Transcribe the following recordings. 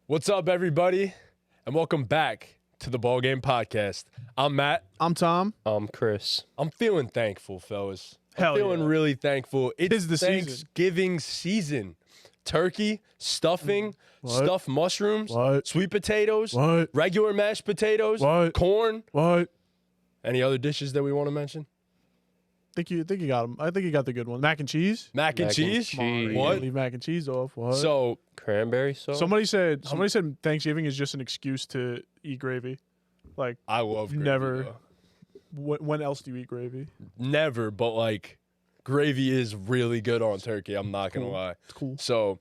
What's up, everybody? And welcome back to the BallGame podcast. I'm Matt. I'm Tom. I'm Chris. I'm feeling thankful, fellas. Hell I'm feeling yeah. really thankful. It's the Thanksgiving season. Turkey, stuffing, stuffed mushrooms, sweet potatoes, regular mashed potatoes, corn. Any other dishes that we want to mention? I think you got them. I think you got the good one. Mac and cheese. Mac and cheese? What? Leave mac and cheese off. What? So Cranberry sauce? somebody said Thanksgiving is just an excuse to eat gravy. Like I love gravy. never. Though. When else do you eat gravy? Never, but like gravy is really good on turkey. I'm not gonna lie. It's cool. So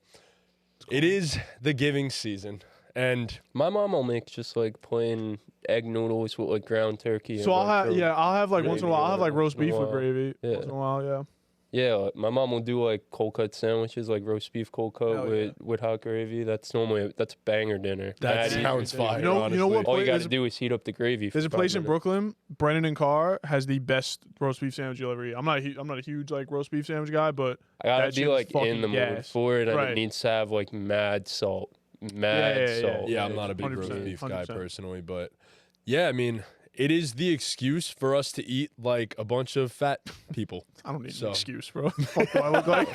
it is the giving season, and My mom will make just like plain egg noodles with like ground turkey. So and I'll have like once in a while. I'll have like roast beef with Wow. gravy. Yeah. Once in a while, yeah. Yeah, like, my mom will do like cold cut sandwiches, like roast beef cold cut Hell with hot gravy. That's banger dinner. that Mad easy. sounds fire. You know honestly. what All you got There's to a- do is heat up the gravy. There's a place in Brooklyn, Brennan and Carr has the best roast beef sandwich you'll ever eat. I'm not a huge like roast beef sandwich guy, but I gotta that be shit is like in fucking the mood gas. for it, and Right. it needs to have like mad salt. Yeah. Yeah, I'm not a big 100%, roast beef guy 100%. personally, but yeah, I mean, it is the excuse for us to eat like a bunch of fat people. I don't need So. an excuse, bro. Fuck do I look like?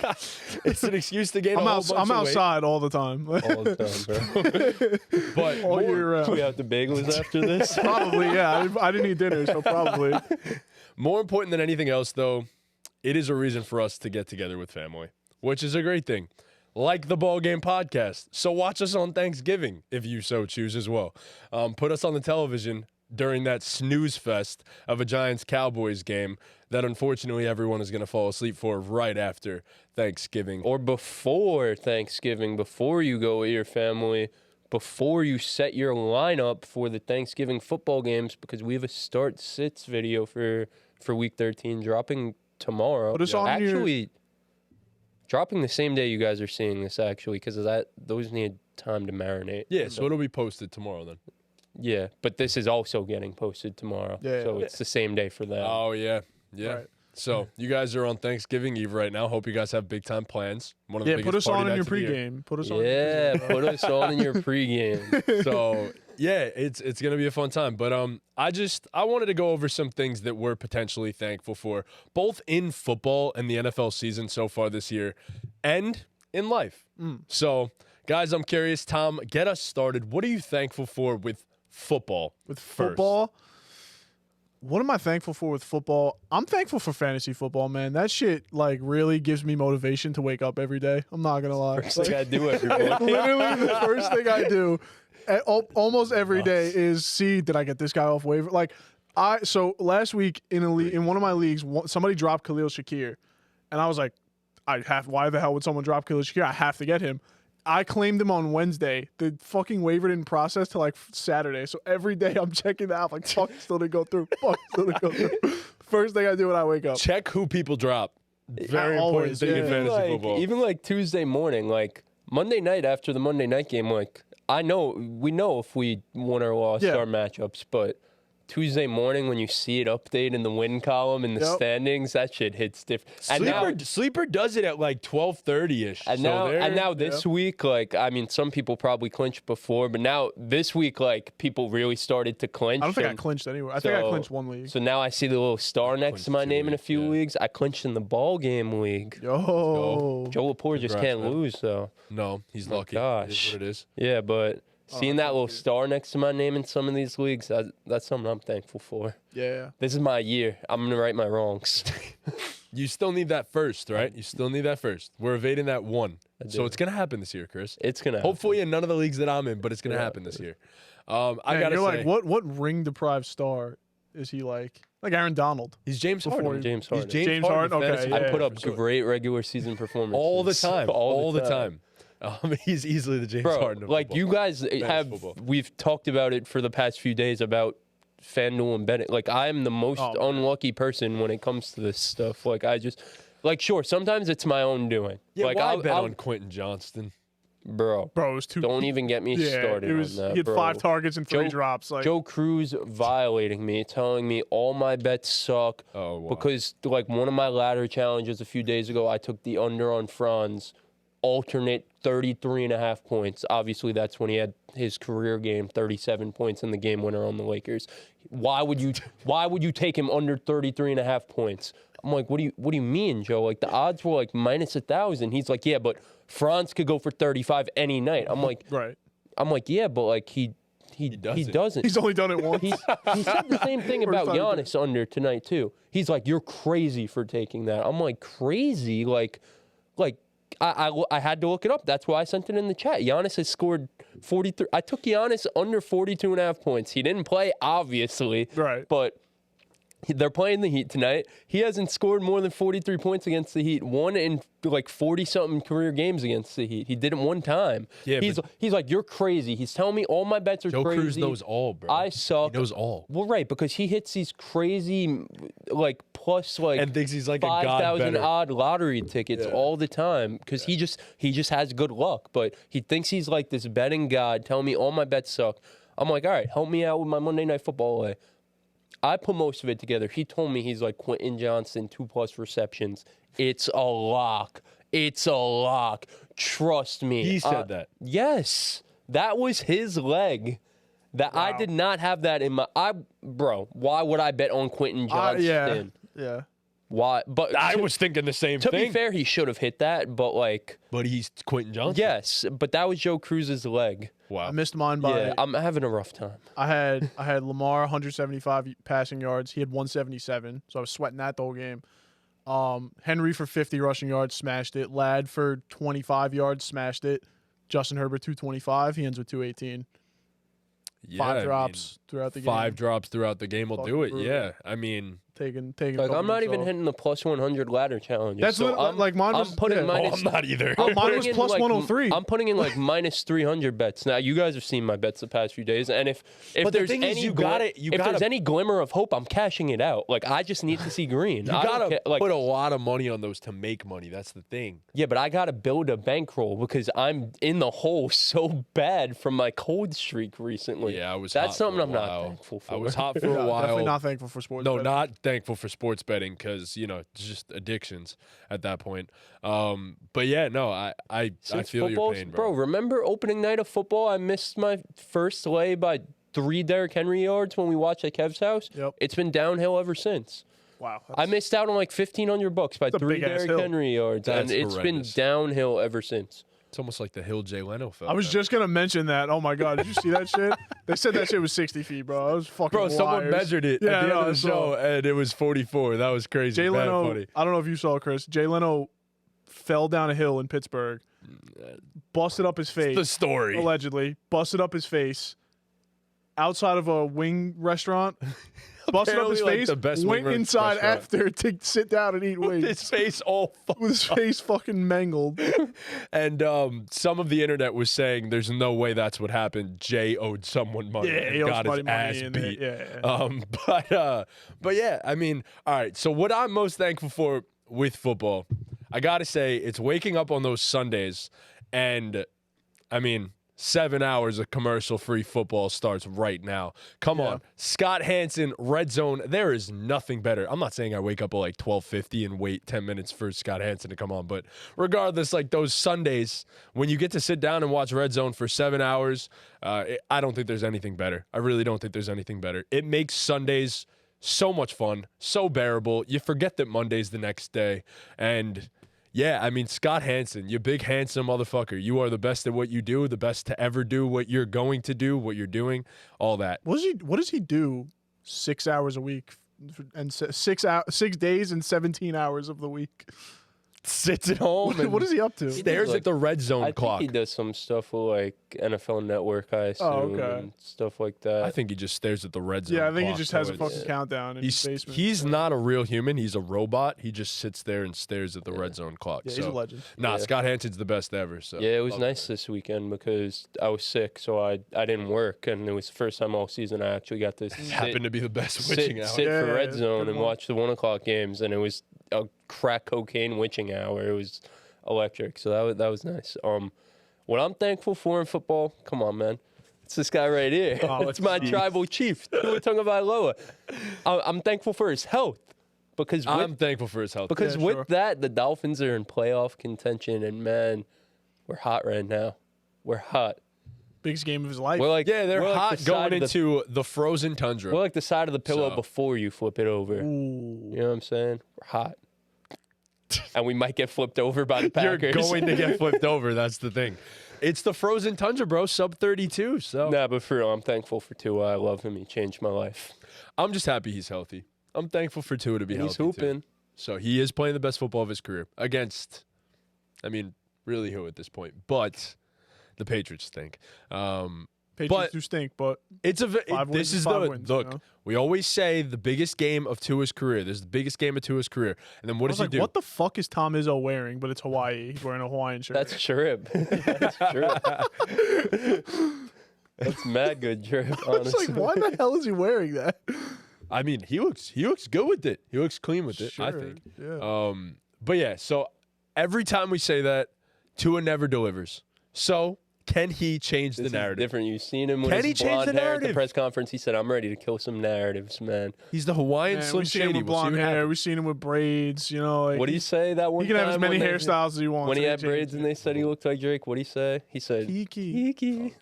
It's an excuse to gain I'm a whole bunch I'm of weight. outside all the time. all the time, bro. But all more, year round. We have the bagels after this. Probably, yeah. I didn't eat dinner, so probably. more important than anything else, though, it is a reason for us to get together with family, which is a great thing. Like the BallGame podcast. So watch us on Thanksgiving if you so choose as well. Put us on the television during that snooze fest of a Giants-Cowboys game that unfortunately everyone is going to fall asleep for right after Thanksgiving. Or before Thanksgiving, before you go with your family, before you set your lineup for the Thanksgiving football games, because we have a start-sits video for Week 13 dropping tomorrow. Put us on actually, dropping the same day you guys are seeing this, actually, because those need time to marinate. Yeah, so it'll be posted tomorrow then. Yeah, but this is also getting posted tomorrow. Yeah. So it's the same day for them. Oh, yeah. Yeah. Right. So you guys are on Thanksgiving Eve right now. Hope you guys have big time plans. One of the Yeah, biggest put us party on in your nights of the year. pregame. Put us on. Yeah, put us on in your pregame. So yeah, it's gonna be a fun time. But I wanted to go over some things that we're potentially thankful for, both in football and the NFL season so far this year, and in life. So guys, I'm curious. Tom, get us started. What are you thankful for with football? With football. What am I thankful for with football? I'm thankful for fantasy football, man. That shit like really gives me motivation to wake up every day. I'm not gonna lie. First thing I do every morning. Literally the first thing I do almost every day is see, did I get this guy off waiver? Like so last week in one of my leagues, somebody dropped Khalil Shakir, and I was like, why the hell would someone drop Khalil Shakir? I have to get him. I claimed him on Wednesday. The fucking waiver didn't process till like Saturday. So every day I'm checking that out. Like, fuck, still didn't go through. Fuck, still didn't go through. First thing I do when I wake up. Check who people drop. Very Always, important thing in yeah. fantasy football. Even like Tuesday morning, like Monday night after the Monday night game, like we know if we won or lost Yeah. our matchups, but Tuesday morning when you see it update in the win column in the Yep. standings, that shit hits different. Sleeper does it at like 12:30ish. And now this week, like, I mean, some people probably clinched before, but now this week, like, people really started to clinch. I don't think I and clinched anywhere. I think I clinched one league. So now I see the little star next to my clinched name in a leagues, few yeah. leagues. I clinched in the BallGame league. Yo. Joe Lepore just Congrats, can't man. lose, so. No, he's My lucky. It gosh. is what it is. Yeah, but seeing that little star next to my name in some of these leagues, that's something I'm thankful for. Yeah. This is my year. I'm going to right my wrongs. You still need that first, right? You still need that first. We're evading that one. So do. it's going to happen this year, Chris. It's going to Hopefully in none of the leagues that I'm in, but it's going to happen this year. I Man, got to you're say, like, what ring deprived star is he like? Like Aaron Donald. he's James Before Harden. James He's Harden. James Harden, with okay, fantasy yeah, I football put up for sure. great regular season performances. all the time. All the time. He's easily the James Harden Bro, of like football. you guys have, football. we've talked about it for the past few days about FanDuel and betting. Like, I am the most unlucky person when it comes to this stuff. Like, I just, like, sure, sometimes it's my own doing. Yeah, like, why I'll, bet I'll- on Quentin Johnston? Bro, Bro, it was too. don't even get me started it was. on that, He had bro. 5 targets and 3 Joe- drops. Like, Joe Cruz violating me, telling me all my bets suck. Oh, wow. Because, like, one of my ladder challenges a few days ago, I took the under on Franz. alternate 33.5 points. Obviously, that's when he had his career game, 37 points in the game winner on the Lakers. Why would you take him under 33.5 points? I'm like, what do you mean, Joe? Like, the odds were like minus 1,000. He's like, yeah, but Franz could go for 35 any night. I'm like, Right. yeah, but like he doesn't. He's only done it once. He said the same thing about Giannis under tonight too. He's like, you're crazy for taking that. I'm like, crazy? Like I had to look it up. That's why I sent it in the chat. Giannis has scored 43. I took Giannis under 42.5 points. He didn't play, obviously. Right. But they're playing the Heat tonight. He hasn't scored more than 43 points against the Heat. One in like 40-something career games against the Heat. He did it one time. Yeah, he's like, you're crazy. He's telling me all my bets are Joe crazy. Cruz knows all, bro. I suck. He knows all. Well, right, because he hits these crazy, like, plus, like, and thinks he's like a god 5,000 better. odd lottery tickets all the time because he just has good luck. But he thinks he's like this betting god telling me all my bets suck. I'm like, all right, help me out with my Monday Night Football lay. I put most of it together. He told me he's like Quentin Johnson, 2+ receptions. It's a lock. It's a lock. Trust me. He said that. Yes. That was his leg. That I did not have that in my... Bro, why would I bet on Quentin Johnson? Yeah. Why? But I was thinking the same to thing. be fair, he should have hit that, but like... But he's Quentin Johnson. Yes, but that was Joe Cruz's leg. Wow. I missed mine by... Yeah, I'm having a rough time. I had Lamar 175 passing yards. He had 177, so I was sweating that the whole game. Henry for 50 rushing yards, smashed it. Ladd for 25 yards, smashed it. Justin Herbert 225. He ends with 218. Yeah, Five drops throughout the game. 5 drops throughout the game will Fucking do it. brutal. Yeah, I mean, taking. Like, I'm not even off. hitting the plus 100 ladder challenge. That's so what, like mine was. I'm putting yeah. minus. I'm not either. Oh, mine putting was in, plus like, 103. I'm putting in like minus 300 bets. Now you guys have seen my bets the past few days, and if But the there's thing is, any you if there's any glimmer of hope, I'm cashing it out. Like, I just need to see green. You I don't gotta like put a lot of money on those to make money. That's the thing. yeah, but I gotta build a bankroll because I'm in the hole so bad from my cold streak recently. Yeah, I was. That's hot something for a I'm not while. thankful for. I was hot for a Yeah, while. definitely not thankful for sports. No, betting. not thankful for sports betting because it's just addictions at that point. But yeah, no, I feel your pain, bro. Remember opening night of football? I missed my first lay by 3 Derrick Henry yards when we watched at Kev's house. Yep. It's been downhill ever since. Wow. I missed out on like $1,500 by That's a 3 big-ass Derrick hill. Henry yards, That's and it's horrendous. been downhill ever since. It's almost like the hill Jay Leno fell. I was down. just gonna mention that. Oh my god, did you see that shit? They said that shit was 60 feet, bro. I was fucking. Bro, someone liars. measured it Yeah, at the no, end I of the saw. show, and it was 44. That was crazy. Jay Bad Leno. funny. I don't know if you saw Chris. Jay Leno fell down a hill in Pittsburgh, busted up his face. The story. Allegedly, busted up his face outside of a wing restaurant. Busted up his Apparently, like, face. the best went wing inside restaurant. after to sit down and eat wings. His face all fucked with his up. face fucking mangled. And some of the internet was saying there's no way that's what happened. Jay owed someone money. Yeah, and he owes got his somebody money ass in there. beat. Yeah. But yeah, I mean, all right. So what I'm most thankful for with football, I gotta say, it's waking up on those Sundays, and I mean, 7 hours of commercial-free football starts right now. Come on. Scott Hansen, Red Zone, there is nothing better. I'm not saying I wake up at like 12:50 and wait 10 minutes for Scott Hansen to come on, but regardless, like those Sundays when you get to sit down and watch Red Zone for 7 hours, I don't think there's anything better. I really don't think there's anything better. It makes Sundays so much fun, so bearable. You forget that Monday's the next day, and yeah, I mean, Scott Hansen, you big, handsome motherfucker. You are the best at what you do, the best to ever do what you're going to do, what you're doing, all that. What does he do 6 hours a week and 6 days and 17 hours of the week? Sits at home and What is he up to? stares like- at the red zone I clock. think he does some stuff with like NFL Network, I assume, okay. and stuff like that. I think he just stares at the red zone Yeah, I think he clock, just so has a it's- fucking countdown in his basement. He's not a real human. He's a robot. He just sits there and stares at the red zone clock. Yeah, he's a legend. Nah, Yeah. Scott Hansen's the best ever. So Yeah, it was love nice this weekend because I was sick, so I didn't work, and it was the first time all season I actually got to Happened to be the best witching hour. sit Yeah, for Red yeah, Zone good and one. watch the 1:00 games, and it was a crack cocaine witching hour. It was electric, so that was nice. What I'm thankful for in football, come on, man. It's this guy right here. Oh, It's my tribal chief, Tua Tagovailoa. I'm thankful for his health because I'm thankful for his health. because Yeah, with sure. that, the Dolphins are in playoff contention, and man, We're hot right now. We're hot. Biggest game of his life. We're like they're we're like hot the going side of the- into the frozen tundra. We're like the side of the pillow So- before you flip it over. Ooh. You know what I'm saying? We're hot. And we might get flipped over by the You're Packers. going to get flipped over. That's the thing. It's the frozen tundra, bro. Sub 32. So Nah, but for real, I'm thankful for Tua. I love him. He changed my life. I'm just happy he's healthy. I'm thankful for Tua to be And healthy. he's hooping. Too. So he is playing the best football of his career against, I mean, really who at this point? But the Patriots stink. Patriots but- do stink, but It's a. Five wins This is is five the wins, look. you know? We always say the biggest game of Tua's career. This is the biggest game of Tua's career. And then what I does was he like, do? what the fuck is Tom Izzo wearing? But it's Hawaii. He's wearing a Hawaiian shirt. That's trip. That's trip. That's mad good trip, I was honestly. like, why the hell is he wearing that? I mean, he looks good with it. He looks clean with it. I Sure, think. Yeah. But yeah. So every time we say that, Tua never delivers. So can he change This the is narrative? different. You've seen him with Can he his change blonde the hair at narrative? the press conference. He said, "I'm ready to kill some narratives, man." He's the Hawaiian Man, Slim we've seen him Shady. with We'll see blonde what hair. happens. We've seen him with braids. You know, like, What do you say that one he can have as time many when they- hairstyles as he wants. When he They had change braids it. and they said he looked like Drake, what did he say? He said, Kiki. "Kiki."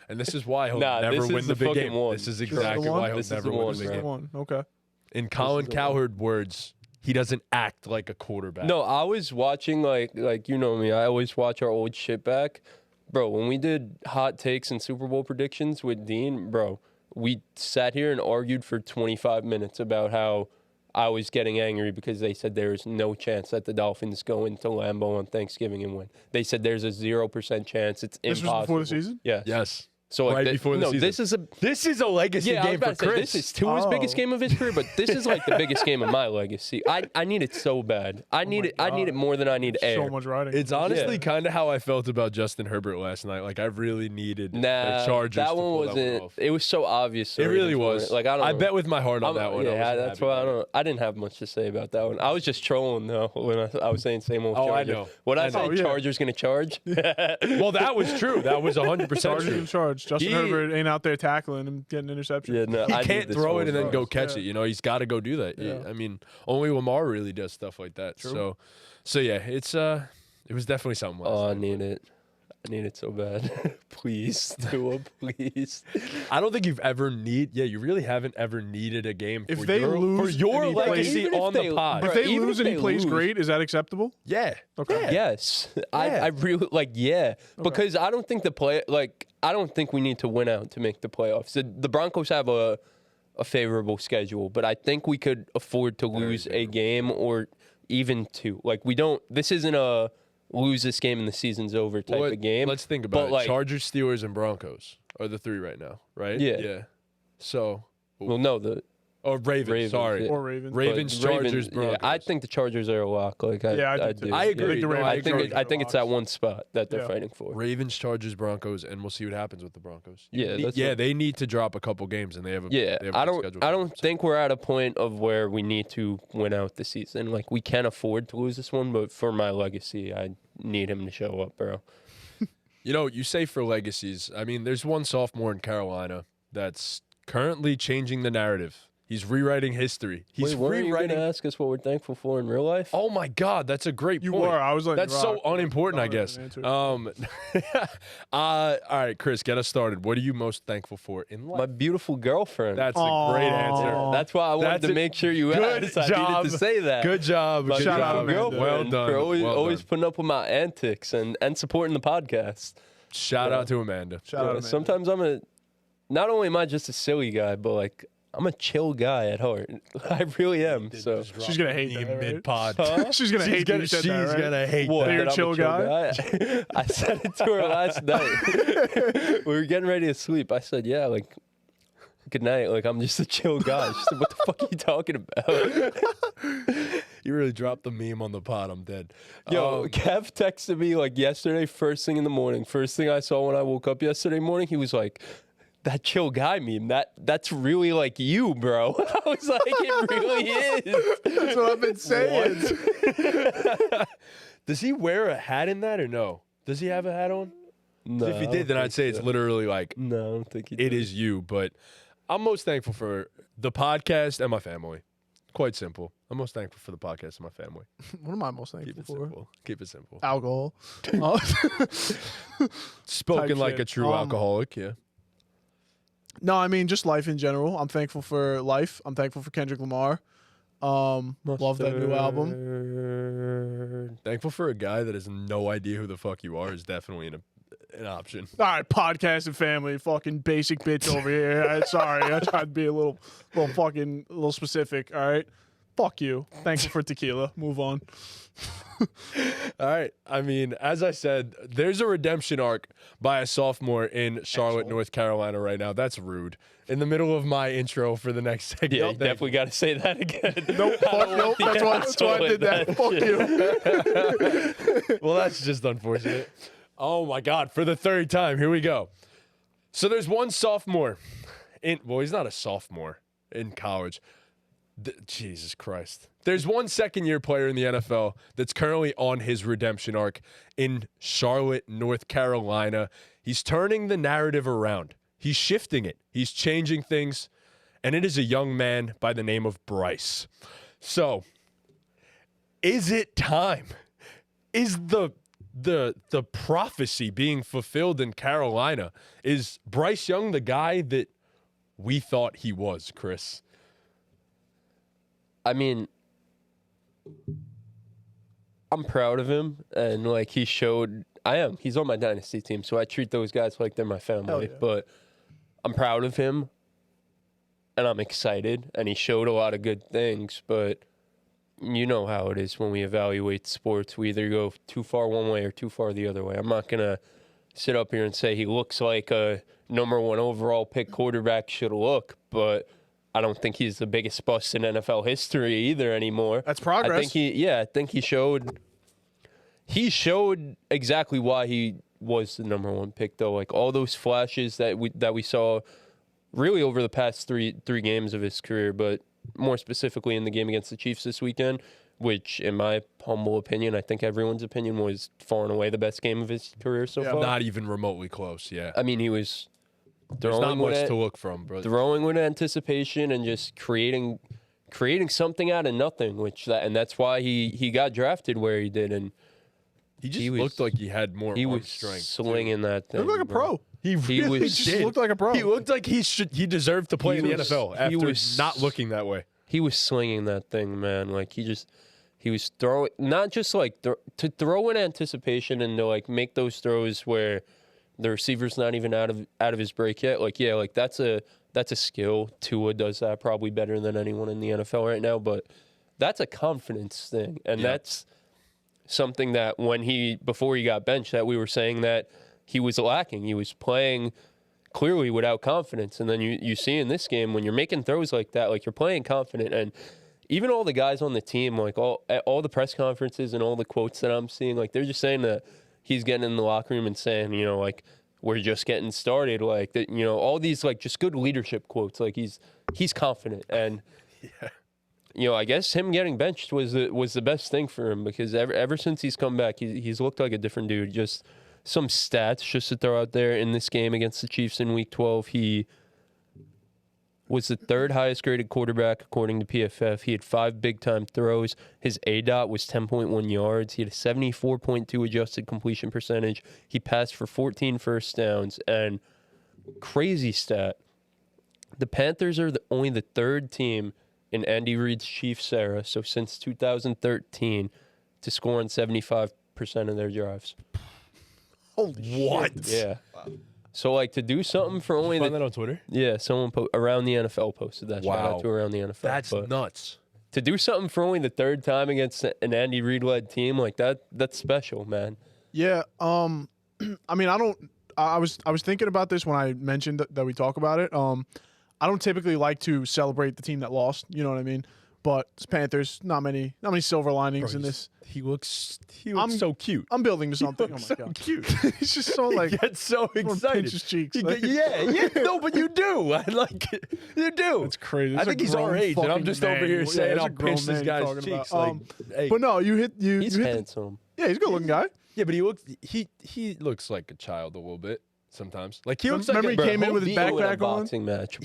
And this is why he'll Nah, never this win is the the big fucking game. one. This is This is the exactly one? why he'll This is never the win one, the This is big the game. one. Okay. In Colin the one. Cowherd words, he doesn't act like a quarterback. No, I was watching like you know me. I always watch our old shit back, bro. When we did hot takes and Super Bowl predictions with Dean, bro, we sat here and argued for 25 minutes about how I was getting angry because they said there is no chance that the Dolphins go into Lambeau on Thanksgiving and win. They said there's a 0% chance. It's This impossible. was before the season? Yeah. Yes. So like Right thi- before the no, season. this is a legacy yeah, I was game about for to say, Chris. this is Tua's biggest Oh. game of his career, but this is like the biggest game of my legacy. I need it so bad. I need it. I need it God. more than I need air. So much riding. It's honestly Yeah. kind of how I felt about Justin Herbert last night. Like I really needed Nah, the Chargers that to one pull wasn't. that one off. It was so obvious. It already really before. was. Like I don't. I know. bet with my heart on that one. I Yeah, wasn't that's happy why I about it. don't. I didn't have much to say about that one. I was just trolling though when I was saying same old. Oh, I Chargers. know. What I I say? know. Yeah. Chargers gonna charge. Well, that was true. That was 100% Chargers true. in charge. Justin He- Herbert ain't out there tackling and getting interceptions. Yeah, no, He I need can't this throw one, it and then bro. go catch Yeah. it. You know, he's got to go do that. Yeah. I mean, only Lamar really does stuff like that. True. So yeah, it was definitely something. Last Oh, I night. need it. I need it so bad. Please, Tua, please. I don't think you've ever you really haven't ever needed a game If for they your, lose for your and he plays- legacy Even if on they- the pod. bro, If they even lose if and he they plays lose- great, is that acceptable? Yeah. Okay. Yeah. Yes, Yeah. I really like because I don't think I don't think we need to win out to make the playoffs. The Broncos have a favorable schedule, but I think we could afford to lose a game or even two. Like we don't. This isn't a lose this game and the season's over type of game. Let's think about But, it. like- Chargers, Steelers, and Broncos are the three right now, right? Yeah. Yeah. So, Well, no, the Ravens. Sorry. yeah. Or Ravens. Ravens, but Chargers, Yeah, Broncos. I think the Chargers are a lock. Like Yeah, I I do too. do. I agree. I think the No, Ravens I I and think Chargers I are think it's locks. that one spot that they're Yeah. fighting for. Ravens, Chargers, Broncos, and we'll see what happens with the Broncos. Yeah, that's what- they need to drop a couple games, and they have a Yeah, they have a I good don't. schedule I for don't them, so. think we're at a point of where we need to win out the season. Like we can afford to lose this one, but for my legacy, I need him to show up, bro. You know, you say for legacies. I mean, there's one sophomore in Carolina that's currently changing the narrative. He's rewriting history. He's Wait, weren't you rewriting. gonna ask us what we're thankful for in real life? Oh my God, that's a great You point. were. I was like, That's so unimportant, I guess. All right, Chris, get us started. What are you most thankful for in life? My beautiful girlfriend. That's a great answer. Aw. That's why I wanted That's to a make sure you good asked. I job. needed to say that. Good job. My Good Shout out job. Amanda. girlfriend Well done. for always, well always done. putting up with my antics and supporting the podcast. Shout out to Amanda. Shout out, Yeah, Amanda. sometimes not only am I just a silly guy, but like I'm a chill guy at heart. I really am. So She's gonna hate that, right? mid-pod. She's gonna hate that you said that, right? gonna hate what? That you're a that I'm chill guy? I said it to her last night. We were getting ready to sleep. I said, "Yeah, like good night. Like I'm just a chill guy." She said, "What the fuck are you talking about?" You really dropped the meme on the pod. I'm dead. Yo, Kev texted me like yesterday, first thing in the morning. First thing I saw when I woke up yesterday morning, he was like, "That chill guy meme, that's really like you, bro." I was like, "It really is." That's what I've been saying. Does he wear a hat in that or no? Does he have a hat on? No, If he I did, then don't I'd say think it's so. literally like No, I don't think he it did. is you. But I'm most thankful for the podcast and my family. Quite simple. I'm most thankful for the podcast and my family. What am I most Keep thankful it for? simple. Keep it simple. Alcohol. Spoken type like shit. a true alcoholic, yeah. No, I mean just life in general. I'm thankful for life. I'm thankful for Kendrick Lamar. Love that new album. Thankful for a guy that has no idea who the fuck you are is definitely an option. All right, podcast and family, fucking basic bitch over here. Sorry, I tried to be a little specific. All right, fuck you. Thankful for tequila. Move on. All right. I mean, as I said, there's a redemption arc by a sophomore in Charlotte, North Carolina right now. That's rude. In the middle of my intro for the next segment. Yeah, you definitely got to say that again. Nope, fuck nope. That's why I did that. Fuck you. Well, that's just unfortunate. Oh my God! For the third time, here we go. So there's one sophomore. He's not a sophomore in college. Jesus Christ. There's one second-year player in the NFL that's currently on his redemption arc in Charlotte, North Carolina. He's turning the narrative around. He's shifting it. He's changing things. And it is a young man by the name of Bryce. So, is it time? Is the prophecy being fulfilled in Carolina? Is Bryce Young the guy that we thought he was, Chris? I mean, I'm proud of him, and like he showed, he's on my dynasty team, so I treat those guys like they're my family. Yeah. But I'm proud of him, and I'm excited, and he showed a lot of good things. But you know how it is when we evaluate sports. We either go too far one way or too far the other way. I'm not gonna sit up here and say he looks like a number 1 overall pick quarterback should look, but I don't think he's the biggest bust in NFL history either anymore. That's progress. I think he showed exactly why he was the number 1 pick, though. Like all those flashes that we saw really over the past three games of his career, but more specifically in the game against the Chiefs this weekend, which in my humble opinion, I think everyone's opinion, was far and away the best game of his career so far. Not even remotely close, yeah. I mean, he was There's not much to look from, bro. Throwing with anticipation and just creating something out of nothing, and that's why he got drafted where he did, and he looked like he had more arm strength. Slinging that thing. He looked like a pro. He just looked like a pro. He looked like he deserved to play in the NFL after not looking that way. He was slinging that thing, man. Like he was throwing, not just like to throw in anticipation and to like make those throws where the receiver's not even out of his break yet. Like, yeah, like that's a skill. Tua does that probably better than anyone in the NFL right now, but that's a confidence thing. And that's something that before he got benched, that we were saying that he was lacking. He was playing clearly without confidence. And then you see in this game, when you're making throws like that, like you're playing confident. And even all the guys on the team, like all the press conferences and all the quotes that I'm seeing, like they're just saying that he's getting in the locker room and saying, you know, like, we're just getting started. Like, that, you know, all these, like, just good leadership quotes. Like, he's confident. And, you know, I guess him getting benched was the best thing for him, because ever since he's come back, he's looked like a different dude. Just some stats just to throw out there. In this game against the Chiefs in Week 12, he was the 3rd highest graded quarterback according to PFF. He had 5 big-time throws. His ADOT was 10.1 yards. He had a 74.2 adjusted completion percentage. He passed for 14 first downs. And crazy stat, the Panthers are only the 3rd team in Andy Reid's Chiefs era, so since 2013, to score on 75% of their drives. Holy what? shit. Yeah. Wow. So, like, to do something for only find that on Twitter? Yeah, someone around the NFL posted that. Wow. Shout out to around the NFL. That's nuts. To do something for only the 3rd time against an Andy Reid-led team like that's special, man. Yeah. I mean, I was thinking about this when I mentioned that we talk about it. I don't typically like to celebrate the team that lost. You know what I mean? But it's Panthers, not many silver linings in this. He looks so cute. I'm building to something. Oh my so god, cute. He's just so like. He gets so excited. Pinch his cheeks. Yeah. No, but you do. I like it. You do. It's crazy. I think he's our age, and I'm just over here saying I'll pinch this guy's cheeks. Hey. But no, He's handsome. Yeah, he's a good looking guy. Yeah, but he looks like a child a little bit sometimes. Like he looks Remember like he came in with his backpack on. Boxing match,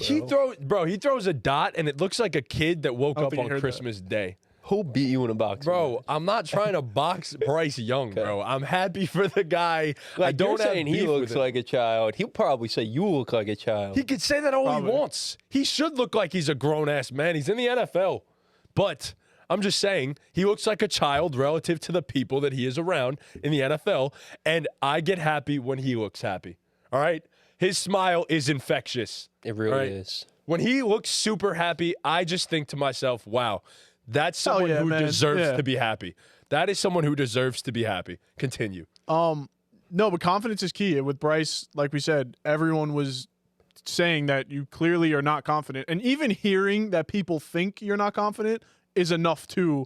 bro. He throws a dot, and it looks like a kid that woke I don't up think on you heard Christmas Day. He'll beat you in a boxing Bro, match. I'm not trying to box Bryce Young, bro. I'm happy for the guy. Like, I don't you're saying have he beef with looks it. like a child. He'll probably say you look like a child. He could say that all Probably. he wants. He should look like he's a grown-ass man. He's in the NFL. But I'm just saying, he looks like a child relative to the people that he is around in the NFL, and I get happy when he looks happy. All right? His smile is infectious. It really all right? is. When he looks super happy, I just think to myself, wow, that's someone yeah, who man. deserves Yeah. to be happy. That is someone who deserves to be happy. Continue. No, but confidence is key. With Bryce, like we said, everyone was saying that you clearly are not confident. And even hearing that people think you're not confident is enough to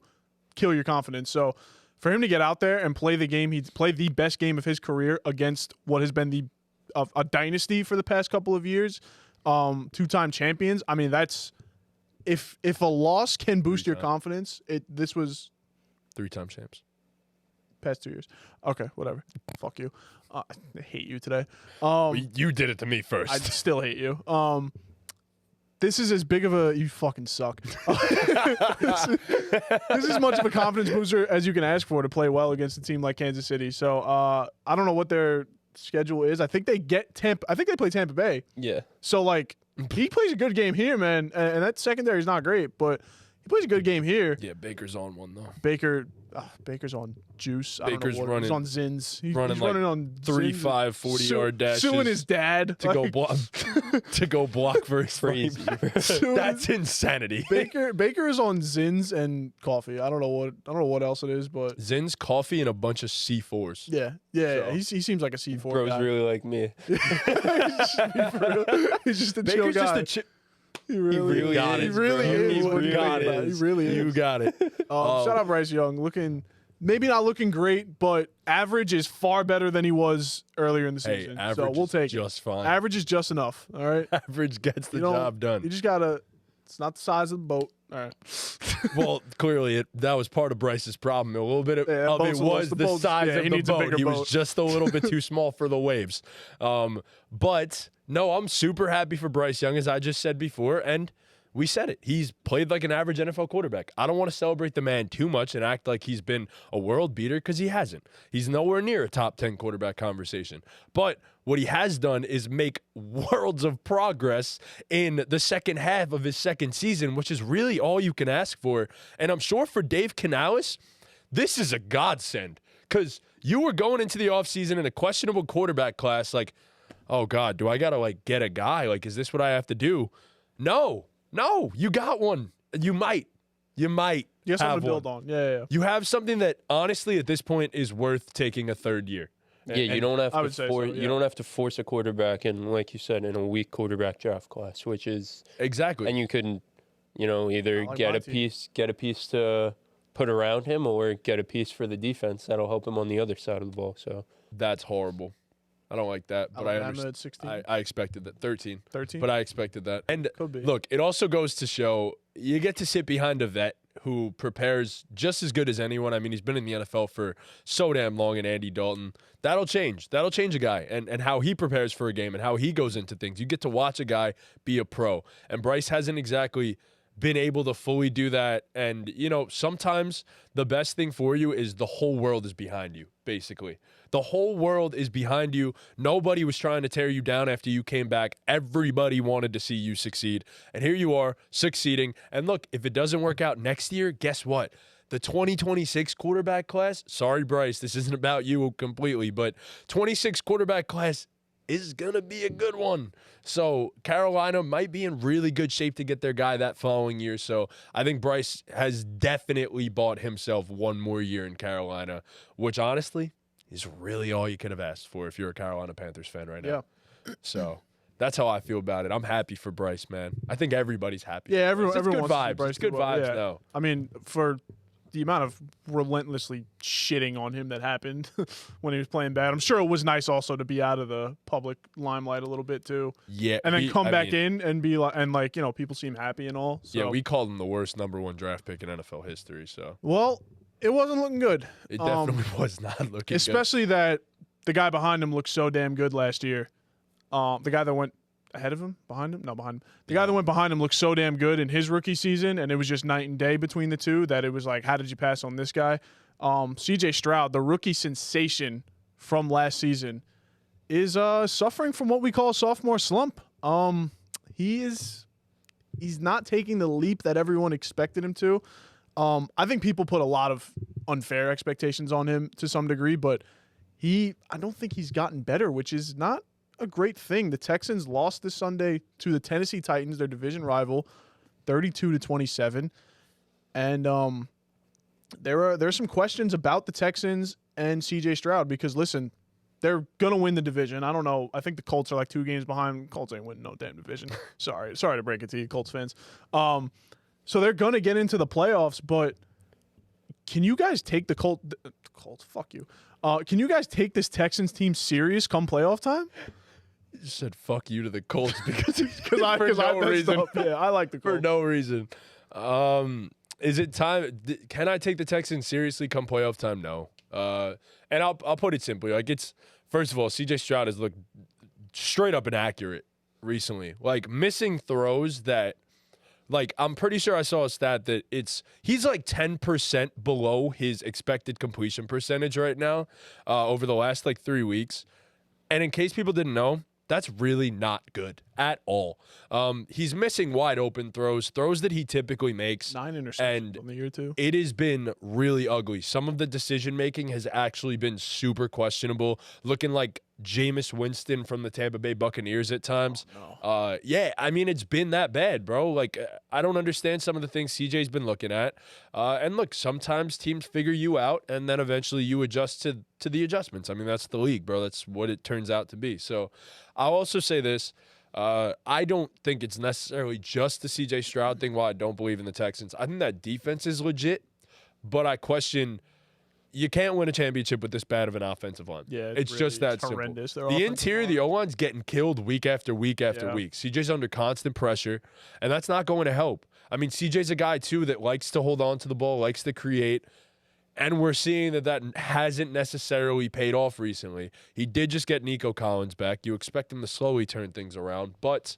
kill your confidence. So for him to get out there and play the game, he played the best game of his career against what has been a dynasty for the past couple of years, two-time champions. I mean, that's if a loss can boost your confidence, this was 3-time champs. past 2 years. Okay, whatever. Fuck you. I hate you today. You did it to me first. I still hate you. This is as big of a you fucking suck. This is as much of a confidence booster as you can ask for to play well against a team like Kansas City. So I don't know what their schedule is. I think they play Tampa Bay. Yeah. So like he plays a good game here, man. And that secondary is not great, but he plays a good game here. Yeah, Baker's on one, though. Baker's on juice. Baker's I don't know what, he's on Zins. He's running like on 3, Zins. 5, 40-yard dashes. Suing his dad to go block for his Crazy. That's insanity. Baker is on Zins and coffee. I don't know what else it is, but Zin's coffee and a bunch of C4s. yeah. So- He seems like a C4 Bro's guy. really like me. He's just a chill Baker's guy. just a he really really is. is, He really bro. is. He what really got it. is. He really is. You got it. Shout out Bryce Young. Maybe not looking great, but average is far better than he was earlier in the Hey, season. average So we'll is take just it. fine. Average is just enough. All right. Average gets the You don't- job done. You just gotta. It's not the size of the boat. All right. Well, clearly that was part of Bryce's problem. A little bit of Yeah, it boat's a was little- the the boat's- size yeah, of he the needs a boat. bigger He was boat. just a little bit too small for the waves. But no, I'm super happy for Bryce Young, as I just said before, and we said it. He's played like an average NFL quarterback. I don't want to celebrate the man too much and act like he's been a world beater, because he hasn't. He's nowhere near a top 10 quarterback conversation. But what he has done is make worlds of progress in the second half of his second season, which is really all you can ask for. And I'm sure for Dave Canales, this is a godsend, because you were going into the offseason in a questionable quarterback class like, oh, God, do I got to, like, get a guy? Like, is this what I have to do? No, you got one. You might You have something have to build one. on. Yeah. You have something that, honestly, at this point is worth taking a third year. Yeah, you don't have I to would say so, yeah. you don't have to force a quarterback in, like you said, in a weak quarterback draft class, which is Exactly. and you can, either I like get my a team. piece to put around him or get a piece for the defense that'll help him on the other side of the ball. So That's horrible. I don't like that, but I Alabama understand. at 16. I expected that. 13. 13. But I expected that. And Could be. look, it also goes to show you get to sit behind a vet who prepares just as good as anyone. I mean, he's been in the NFL for so damn long, and Andy Dalton. That'll change. That'll change a guy and how he prepares for a game and how he goes into things. You get to watch a guy be a pro. And Bryce hasn't exactly been able to fully do that. And, sometimes the best thing for you is the whole world is behind you, basically. The whole world is behind you. Nobody was trying to tear you down after you came back. Everybody wanted to see you succeed. And here you are, succeeding. And look, if it doesn't work out next year, guess what? The 2026 quarterback class, sorry, Bryce, this isn't about you completely, but 26 quarterback class is going to be a good one. So Carolina might be in really good shape to get their guy that following year. So I think Bryce has definitely bought himself one more year in Carolina, which honestly is really all you could have asked for if you're a Carolina Panthers fan right now. Yeah. So that's how I feel about it. I'm happy for Bryce, man. I think everybody's happy. Yeah, It's everyone good wants to see vibes. Bryce It's good do well. vibes Yeah. now. I mean, for the amount of relentlessly shitting on him that happened when he was playing bad, I'm sure it was nice also to be out of the public limelight a little bit too, Yeah. and then come back in and be like, people seem happy and all. So. Yeah, we called him the worst #1 draft pick in NFL history. So Well, it wasn't looking good. it definitely was not looking good. Especially that the guy behind him looked so damn good last year. The guy that went ahead of him, behind him, no, behind him. The guy that went behind him looked so damn good in his rookie season, and it was just night and day between the two that it was like, how did you pass on this guy? C.J. Stroud, the rookie sensation from last season, is suffering from what we call a sophomore slump. He's not taking the leap that everyone expected him to. I think people put a lot of unfair expectations on him to some degree, but I don't think he's gotten better, which is not a great thing. The Texans lost this Sunday to the Tennessee Titans, their division rival, 32-27. And there's some questions about the Texans and C.J. Stroud because, listen, they're going to win the division. I don't know. I think the Colts are like 2 games behind. Colts ain't winning no damn division. Sorry to break it to you, Colts fans. So they're going to get into the playoffs, but can you guys take the Colts? Fuck you. Can you guys take this Texans team serious come playoff time? You just said "fuck you" to the Colts because I for no messed reason. up. Yeah, I like the Colts. For no reason. Is it time? Can I take the Texans seriously come playoff time? No. And I'll put it simply. Like, it's, first of all, C.J. Stroud has looked straight up inaccurate recently. Like, missing throws that, like, I'm pretty sure I saw a stat that he's like 10% below his expected completion percentage right now over the last like 3 weeks. And in case people didn't know, that's really not good at all. He's missing wide open throws that he typically makes. 9 interceptions on the year, too. It has been really ugly. Some of the decision making has actually been super questionable, looking like Jameis Winston from the Tampa Bay Buccaneers at times. Oh, no. Yeah, I mean, it's been that bad, bro. Like, I don't understand some of the things CJ's been looking at. And look, sometimes teams figure you out, and then eventually you adjust to the adjustments. I mean, that's the league, bro. That's what it turns out to be. So I'll also say this. I don't think it's necessarily just the C.J. Stroud thing why I don't believe in the Texans. I think that defense is legit, but I question you can't win a championship with this bad of an offensive line. Yeah, it's really, just that horrendous. simple. The interior, the O-line's getting killed week after week after week. CJ's under constant pressure, and that's not going to help. I mean, CJ's a guy, too, that likes to hold on to the ball, likes to create, and we're seeing that hasn't necessarily paid off recently. He did just get Nico Collins back. You expect him to slowly turn things around, but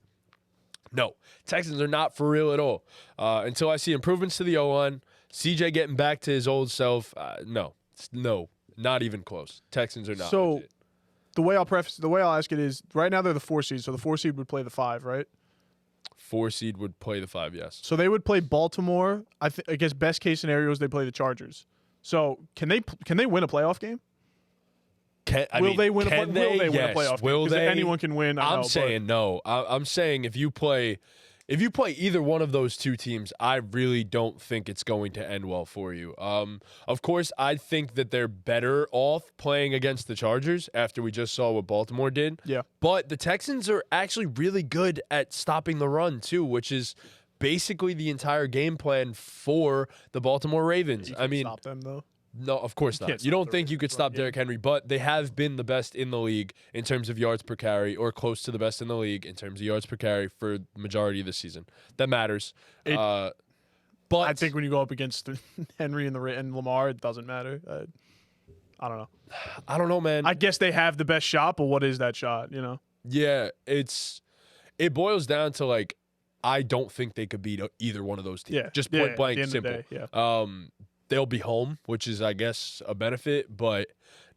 no, Texans are not for real at all. Until I see improvements to the O-line, CJ getting back to his old self, no, not even close. Texans are not. So legit. the way I'll ask it is, right now they're the 4 seed, so the 4 seed would play the 5, right? 4 seed would play the 5, yes. So they would play Baltimore. I guess best case scenario is they play the Chargers. So can they win a playoff game? Will they win a playoff game? Because anyone can win. I'm saying no. I'm saying if you play either one of those two teams, I really don't think it's going to end well for you. Of course, I think that they're better off playing against the Chargers after we just saw what Baltimore did. Yeah. But the Texans are actually really good at stopping the run too, which is basically the entire game plan for the Baltimore Ravens. I mean, stop them though. No, of course not. You don't think you could stop Derrick Henry, but they have been the best in the league in terms of yards per carry, or close to the best in the league in terms of yards per carry for the majority of the season. That matters. But I think when you go up against Henry and Lamar, it doesn't matter. I don't know. I don't know, man. I guess they have the best shot, but what is that shot? You know? Yeah, it boils down to, like, I don't think they could beat either one of those teams. Yeah. Just point blank, simple. Yeah. They'll be home, which is, I guess, a benefit. But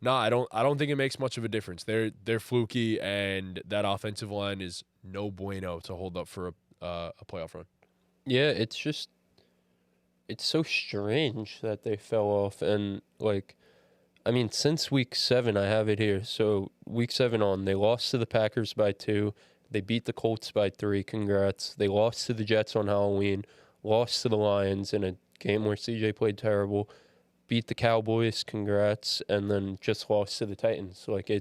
no, I don't think it makes much of a difference. They're fluky, and that offensive line is no bueno to hold up for a playoff run. Yeah, it's so strange that they fell off. And, like, I mean, since week 7, I have it here. So week 7 on, they lost to the Packers by 2. They beat the Colts by 3. Congrats. They lost to the Jets on Halloween. Lost to the Lions in a game where CJ played terrible. Beat the Cowboys. Congrats. And then just lost to the Titans. Like,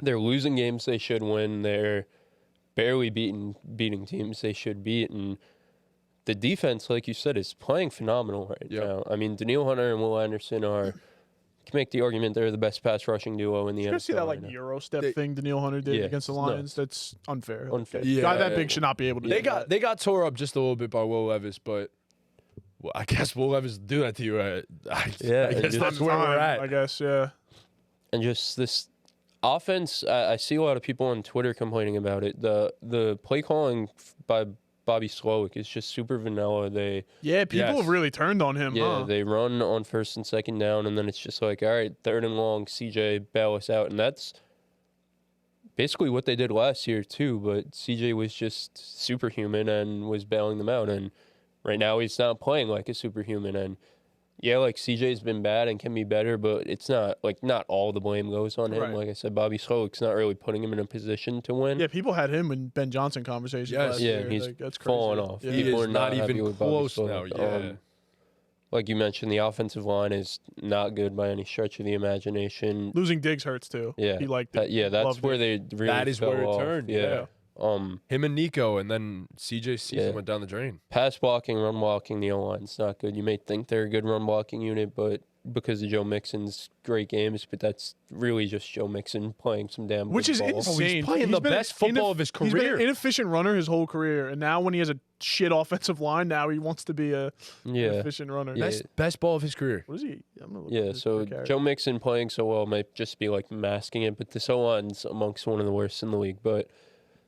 they're losing games they should win. They're barely beating teams they should beat. And the defense, like you said, is playing phenomenal right now. I mean, Daniil Hunter and Will Anderson can make the argument they're the best pass rushing duo in the NFL. You see that like Euro step thing Daniil Hunter did against the Lions? No. That's unfair. Yeah, guy that big should not be able to. They got tore up just a little bit by Will Levis, but I guess Will Levis do that to you. I guess that's where we're at. I guess, yeah. And just this, offense, I see a lot of people on Twitter complaining about it. The play calling by Bobby Slowick is just super vanilla. People have really turned on him. Yeah, they run on first and second down, and then it's just like, all right, third and long, CJ, bail us out. And that's basically what they did last year, too. But CJ was just superhuman and was bailing them out. And right now he's not playing like a superhuman. And yeah, like CJ's been bad and can be better, but it's not all the blame goes on him. Right. Like I said, Bobby Slowick's not really putting him in a position to win. Yeah, people had him in Ben Johnson conversations last year. And he's like, that's crazy. falling off. Yeah. He People is are not happy even with Bobby close now. Slowick. Yeah. Like you mentioned, the offensive line is not good by any stretch of the imagination. Losing Diggs hurts too. Yeah, he liked it. that's Loved where it. they really That is fell where it off. turned. Yeah. Him and Nico, and then CJ's season Yeah. went down the drain. Pass blocking, run blocking, the O-line's not good. You may think they're a good run blocking unit, but because of Joe Mixon's great games, but that's really just Joe Mixon playing some damn Which good is ball. insane. He's playing the been best an football of his He's been career. an inefficient runner his whole career, and now when he has a shit offensive line, now he wants to be an Yeah. efficient runner. Yeah. Best ball of his career. What is he? I'm gonna look at Yeah, his so per Joe Mixon playing so well might just be like masking it, but this O-line's amongst one of the worst in the league. But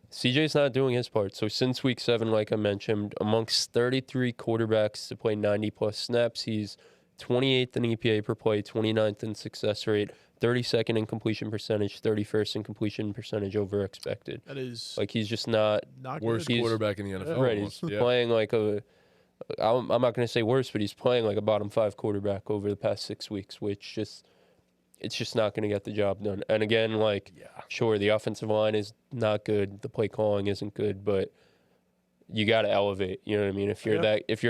CJ's not doing his part. So since week 7, like I mentioned, amongst 33 quarterbacks to play 90-plus snaps, he's 28th in EPA per play, 29th in success rate, 32nd in completion percentage, 31st in completion percentage over expected. That is Like he's just not Worst good. quarterback in the NFL. right. almost. He's Yeah. playing like I'm not going to say worse, but he's playing like a bottom 5 quarterback over the past 6 weeks, which it's just not going to get the job done. And again, like, sure, the offensive line is not good. The play calling isn't good, but you got to elevate. You know what I mean? If you're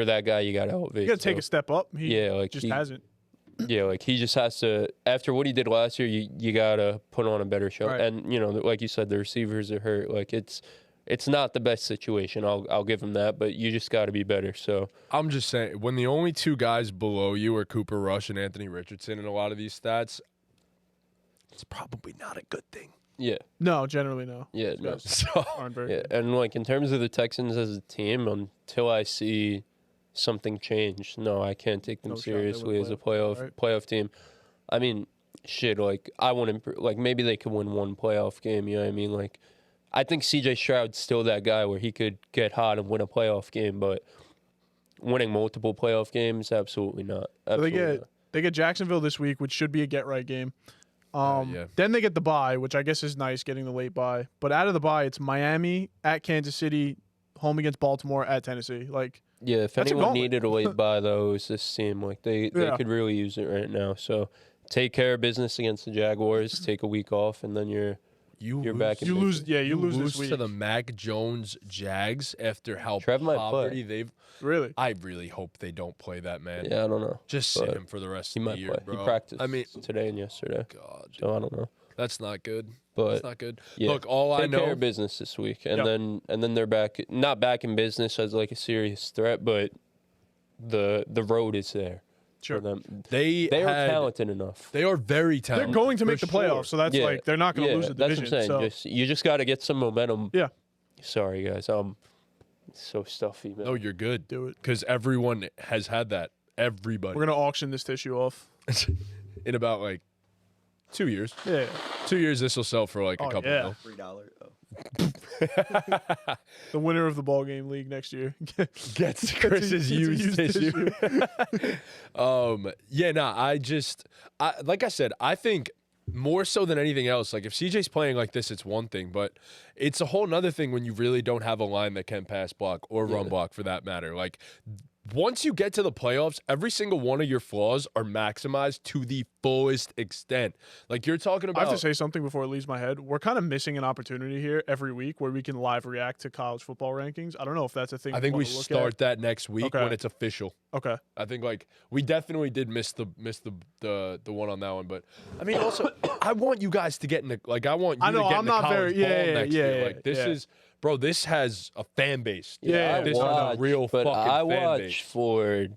that guy, you got to elevate. You got to take a step up. He like just hasn't. Yeah, like he just has to. After what he did last year, you got to put on a better show. Right. And like you said, the receivers are hurt. Like it's not the best situation. I'll give him that, but you just got to be better. So I'm just saying, when the only two guys below you are Cooper Rush and Anthony Richardson in a lot of these stats, it's probably not a good thing. yeah, No, generally no. yeah, These no. guys So aren't very Yeah, good. and like in terms of the Texans as a team, until I see something change, no, I can't take them No shot they would seriously as a play, playoff team. I mean, shit, like I wouldn't like maybe they could win one playoff game. You know what I mean? Like I think C.J. Stroud's still that guy where he could get hot and win a playoff game, but winning multiple playoff games, absolutely not. So Absolutely not. they get Jacksonville this week, which should be a get right game. yeah. Then they get the bye, which I guess is nice, getting the late bye. But out of the bye, it's Miami, at Kansas City, home against Baltimore, at Tennessee. Like, Yeah, if That's a anyone gauntlet. needed a late bye, though, it was this team. Like they Yeah. could really use it right now. So take care of business against the Jaguars. Take a week off, and then you're back in you lose. business. Yeah, you lose this to week. the Mac Jones Jags after how Trev might poverty play. they've. Really? I really hope they don't play that man. Yeah, I don't know. Just sit But him for the rest He of the might year, play. bro. He practiced. I mean, today and yesterday. God, So I don't know. that's not good. But That's not good. yeah, Look, all I take care know. of business this week, and Yep. then they're back. Not back in business as like a serious threat, but the road is there Sure. for them. They They are had- talented enough. They are very They're talented. going to for make the sure. playoffs, so that's Yeah. like they're not going to lose the that's division. what I'm saying. So You just got to get some momentum. Yeah. Sorry, guys. So stuffy, man. No, you're good. do it. Because everyone has had that. Everybody. We're going to auction this tissue off. In about like 2 years. Yeah. 2 years, this will sell for like a Oh, couple yeah. mil. $3. Oh. The winner of the ball game league next year. Gets Chris's used tissue. Yeah, nah, like I said, I think more so than anything else, like if CJ's playing like this, it's one thing, but it's a whole nother thing when you really don't have a line that can pass block or run block for that matter. Like once you get to the playoffs, every single one of your flaws are maximized to the fullest extent. Like you're talking I about. have to say something before it leaves my head. We're kind of missing an opportunity here every week where we can live react to college football rankings. I don't know if that's a thing. I think we wanna look start that next week Okay. when it's official. at. Okay. I think like we definitely did miss the one on that one, but I mean also I want you guys to get in the like I want you I know, to get I'm in the not college very- ball yeah, next yeah, year. yeah, Like this yeah. is bro, this has a fan base. Yeah, this watch, is a real but fucking I fan watch base. for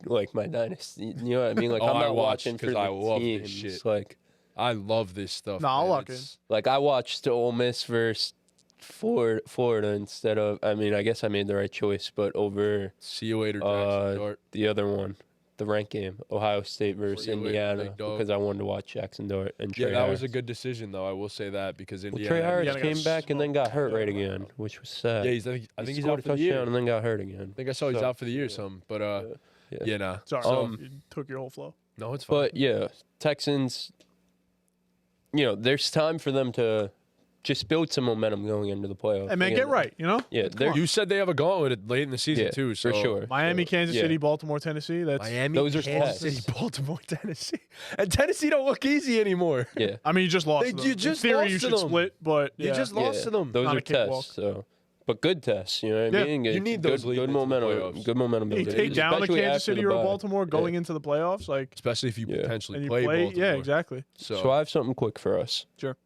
like my dynasty. You know what I mean? Like Oh, I'm I not watch watching for 'cause the I love this teams. shit. Like I love this stuff. No, I'll man. lock It's- I watched Ole Miss versus Florida instead of. I mean, I guess I made the right choice, but over See you later, Jackson Dart. the other one, the rank game, Ohio State versus you went Indiana, big dog. because I wanted to watch Jackson Dart and Yeah, Trey that was a Harris. good decision, though. I will say that because Well, Indiana. Trey Harris Indiana got came back and then got hurt right again, which was sad. Yeah, I think he he's scored out a for the year. touchdown and then got hurt again. I think I saw he's So, out for the year or something. But yeah, nah. Sorry, So- you took your whole flow. No, it's fine. But yeah, Texans, there's time for them to just build some momentum going into the playoffs. Hey, man, Again, get right, Yeah, they're You said they have a gauntlet late in the season yeah, too. So for sure. Miami, Kansas Yeah. City, Baltimore, Tennessee. That's. Miami, Those are Kansas tests. City, Baltimore, Tennessee, and Tennessee don't look easy anymore. Yeah. I mean, you just lost. They- to them. you just In theory, lost you to should them. split, but You yeah. just lost to them. Those Not are a cakewalk. tests. So, but good tests. You know what I Yeah. mean? You It's need good, those leading good into the momentum. playoffs. Good momentum. You building, take down a especially Kansas after City the or a bye. Baltimore going into the playoffs, like, Especially if you Yeah. potentially and you play play. Baltimore. Yeah, exactly. So I have something quick for us. Sure.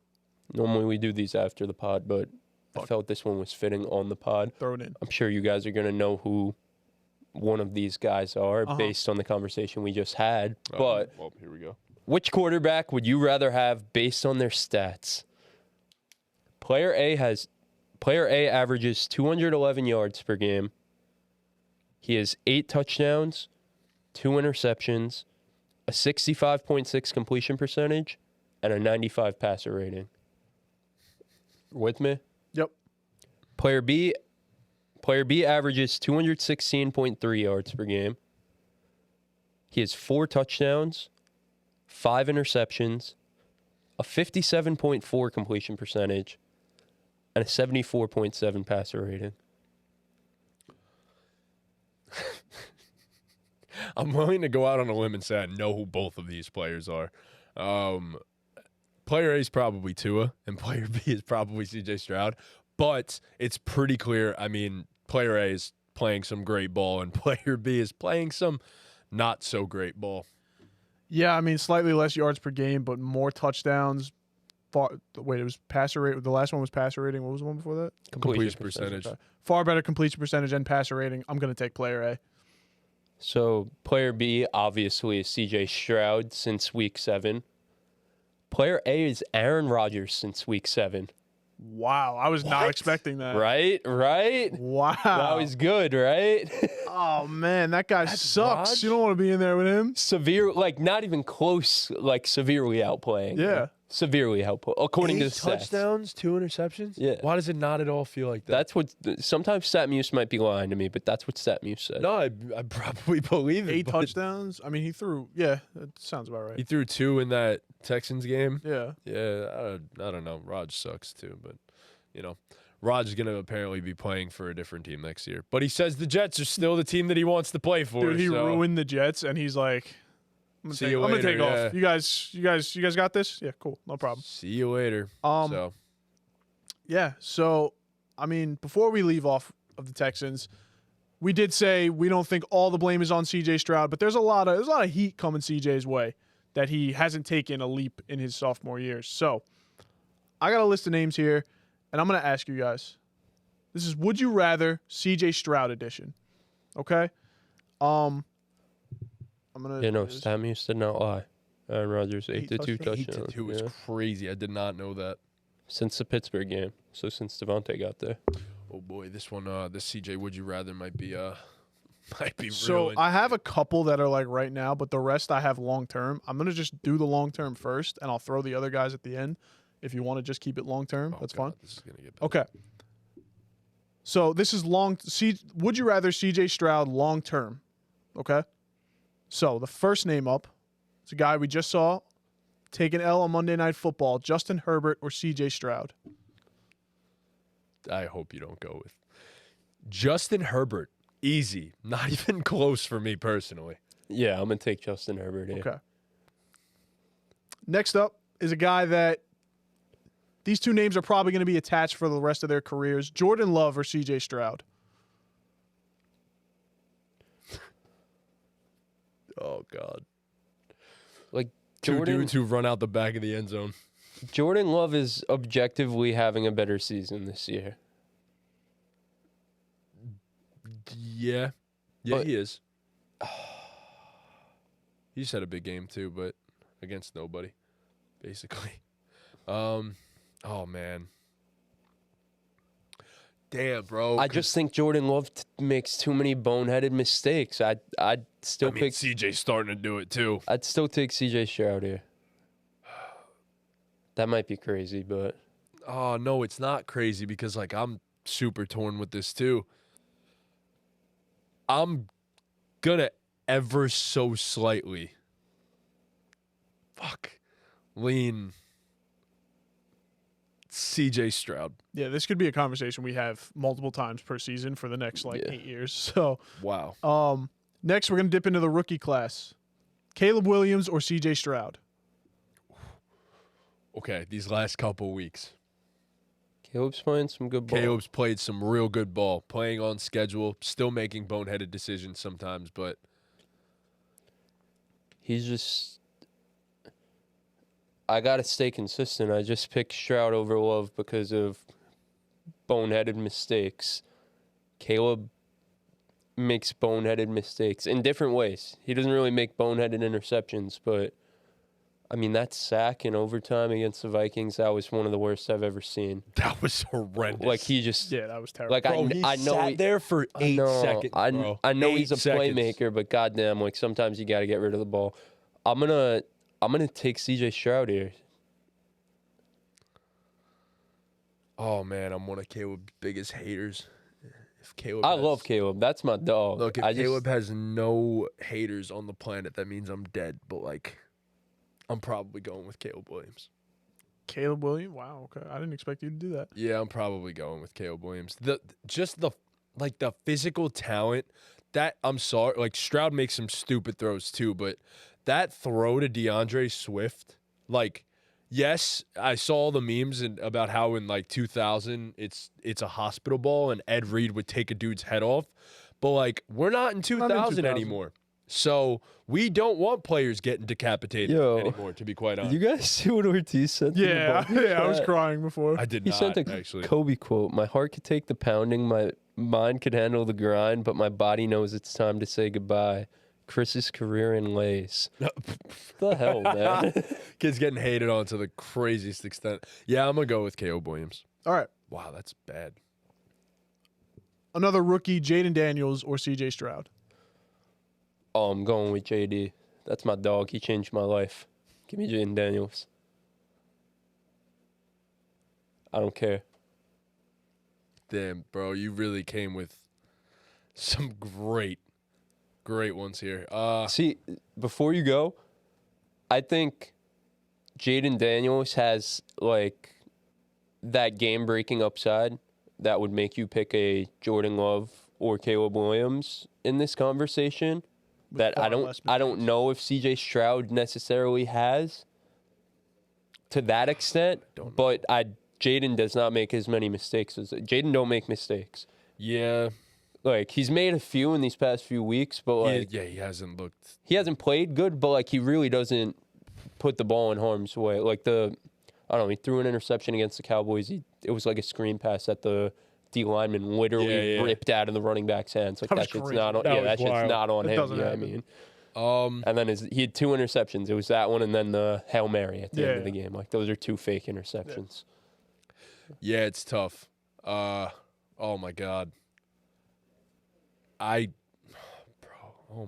Normally we do these after the pod, but I felt this one was fitting on the pod. Throw it in. I'm sure you guys are gonna know who one of these guys are Uh-huh. based on the conversation we just had. But well, here we go. which quarterback would you rather have based on their stats? Player A averages 211 yards per game. He has 8 touchdowns, 2 interceptions, a 65.6 completion percentage, and a 95 passer rating. With me? Yep. Player B averages 216.3 yards per game. He has 4 touchdowns, 5 interceptions, a 57.4 completion percentage, and a 74.7 passer rating. I'm willing to go out on a limb and say I know who both of these players are. Player A is probably Tua, and player B is probably C.J. Stroud. But it's pretty clear. I mean, player A is playing some great ball, and player B is playing some not so great ball. Yeah, I mean, slightly less yards per game, but more touchdowns. Wait, it was passer rate. The last one was passer rating. What was the one before that? Completion percentage. Far better completion percentage and passer rating. I'm going to take player A. So player B obviously is C.J. Stroud since week 7. Player A is Aaron Rodgers since week 7. Wow, I was not What? expecting that. Right? Wow. That was good, right? Oh man, that guy sucks. Raj? You don't want to be in there with him. Severe, like not even close, like severely outplaying. Yeah. Severely outplaying, according to the stats. touchdowns, 2 interceptions. Yeah. Why does it not at all feel like that? That's what, sometimes StatMuse might be lying to me, but that's what StatMuse said. No, I probably believe it. 8 but touchdowns. I mean, he threw. Yeah, that sounds about He right. threw 2 in that Texans game. Yeah. Yeah, I don't know. Raj sucks too, but Raj is going to apparently be playing for a different team next year. But he says the Jets are still the team that he wants to play for. Dude, he so. ruined the Jets, and he's like, "I'm See you gonna take later, off. You guys got this? Yeah, cool, no problem." See you later. So yeah, so I mean, before we leave off of the Texans, we did say we don't think all the blame is on C.J. Stroud, but there's a lot of heat coming C.J.'s way that he hasn't taken a leap in his sophomore years. So I got a list of names here, and I'm gonna ask you guys. This is Would You Rather C.J. Stroud edition. Okay. I'm gonna. Yeah, no, StatMuse did not lie. Aaron Rodgers, 8 to 2 8 touchdowns. 8-2 is yeah. crazy. I did not know that. Since the Pittsburgh game. So since Devontae got there. Oh boy, this one, this CJ Would You Rather might be So real. I have a couple that are like right now, but the rest I have long term. I'm gonna just do the long term first, and I'll throw the other guys at the end. If you want to just keep it long term, Oh, that's God, fine. This is gonna get bad. Okay. So this is long. Would you rather C.J. Stroud long term? Okay. So the first name up, it's a guy we just saw take an L on Monday Night Football: Justin Herbert or C.J. Stroud. I hope you don't go with Justin Herbert. Easy, not even close for me personally. Yeah, I'm going to take Justin Herbert here. Okay. Next up is a guy that these two names are probably going to be attached for the rest of their careers: Jordan Love or C.J. Stroud. Oh God, Like, two Jordan, dudes who run out the back of the end zone. Jordan Love is objectively having a better season this year. Yeah, But- he is. He just had a big game too, but against nobody, basically. Oh man, Damn, bro. I just think Jordan Love makes too many boneheaded mistakes. I'd still pick CJ's starting to do it too. I'd still take C.J. Stroud here. That might be crazy, but Oh, no, it's not crazy because, like, I'm super torn with this too. I'm gonna ever so slightly lean C.J. Stroud. Yeah, this could be a conversation we have multiple times per season for the next 8 years. So, Wow. next we're gonna dip into the rookie class. Caleb Williams or C.J. Stroud. Okay, these last couple weeks, Caleb's playing some good ball. Caleb's played some real good ball, playing on schedule, still making boneheaded decisions sometimes, but He's just. I gotta stay consistent. I just picked Stroud over Love because of boneheaded mistakes. Caleb makes boneheaded mistakes in different ways. He doesn't really make boneheaded interceptions, but I mean that sack in overtime against the Vikings, that was one of the worst I've ever seen. that was horrendous. Like he just Yeah, that was terrible. like Bro, I he know sat there for 8 seconds, bro. I know 8 he's a seconds. playmaker, but goddamn, like sometimes you got to get rid of the ball. I'm gonna take C.J. Stroud here. Oh man, I'm one of Caleb's biggest haters. If Caleb, I love Caleb. That's my dog. Look, if I just, Caleb has no haters on the planet, that means I'm dead. But like, I'm probably going with Caleb Williams. Caleb Williams. Wow. Okay, I didn't expect you to do that. Yeah, I'm probably going with Caleb Williams. The physical talent that I'm sorry, like Stroud makes some stupid throws too, but that throw to DeAndre Swift, like, yes, I saw the memes about how in like 2000 it's a hospital ball and Ed Reed would take a dude's head off, but like we're not in 2000 anymore. So we don't want players getting decapitated anymore, to be quite honest. Did you guys see what Ortiz sent? Yeah, I was crying before. I did He not, sent a actually. Kobe quote. My heart could take the pounding, my mind could handle the grind, but my body knows it's time to say goodbye. Chris's career in lays. The hell, man? Kid's getting hated on to the craziest extent. Yeah, I'm going to go with Caleb Williams. All right, Wow, that's bad. another rookie, Jayden Daniels or C.J. Stroud. Oh, I'm going with JD. That's my dog. He changed my life. Give me Jayden Daniels. I don't care. Damn, bro, you really came with some great ones here. See, before you go, I think Jayden Daniels has like that game-breaking upside that would make you pick a Jordan Love or Caleb Williams in this conversation. That I don't know if C.J. Stroud necessarily has to that extent, but Jayden does not make as many mistakes as Jayden. Don't make mistakes. Yeah. Like he's made a few in these past few weeks, but like he hasn't looked. he hasn't played good, but like he really doesn't put the ball in harm's way. Like I don't know, he threw an interception against the Cowboys. It was like a screen pass that the D lineman literally ripped out of the running back's hands. Like that shit's not on. That shit's not on him. You know what I mean? And then he had 2 interceptions. It was that one and then the Hail Mary at the end of the game. Like those are 2 fake interceptions. Yeah, it's tough. Oh my God. Oh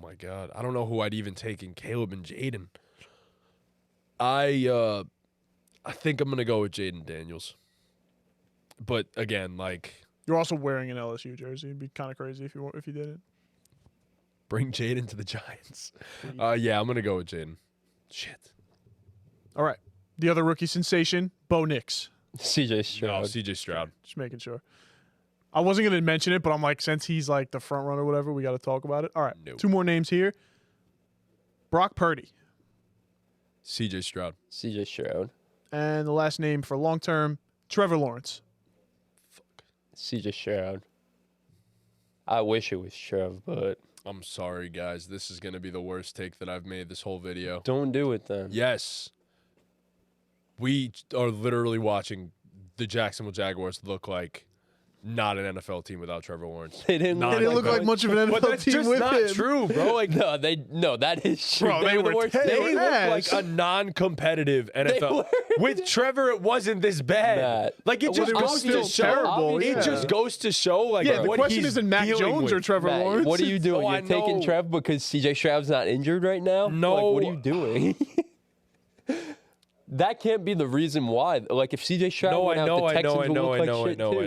my God. I don't know who I'd even take in Caleb and Jayden. I think I'm gonna go with Jayden Daniels. But again, like, You're also wearing an LSU jersey. It'd be kind of crazy if you didn't. bring Jayden to the Giants. Yeah, I'm gonna go with Jayden. Shit. All right, the other rookie sensation, Bo Nix. C.J. Stroud. No, C.J. Stroud. Just making sure. I wasn't going to mention it, but I'm like, since he's like the front runner or whatever, we got to talk about it. All right, Nope. 2 more names here. Brock Purdy. C.J. Stroud. C.J. Stroud. And the last name for long term, Trevor Lawrence. C.J. Stroud. I wish it was Trev, but I'm sorry, guys. This is gonna be the worst take that I've made this whole video. don't do it then. Yes. We are literally watching the Jacksonville Jaguars look like not an NFL team without Trevor Lawrence. They didn't Not They didn't look like much of an But NFL that's team just with not him. true, bro. Like, no, that is true. Bro, they were the were worst. terrible. they look ass. like a non-competitive NFL. were. With Trevor, it wasn't this bad. Matt. Like it Well, just it was goes still to show. terrible, It yeah. just goes to show, like, Yeah, the what question he's isn't Mac dealing Jones or with. Trevor Matt, Lawrence. what are you doing? Oh, I You're taking know. Trev because CJ Stroud's not injured right now? No. Like, what are you doing? That can't be the reason why. Like, if CJ Stroud No, I went out, know, the I Texans know, I would know, look I like know, I shit know, too.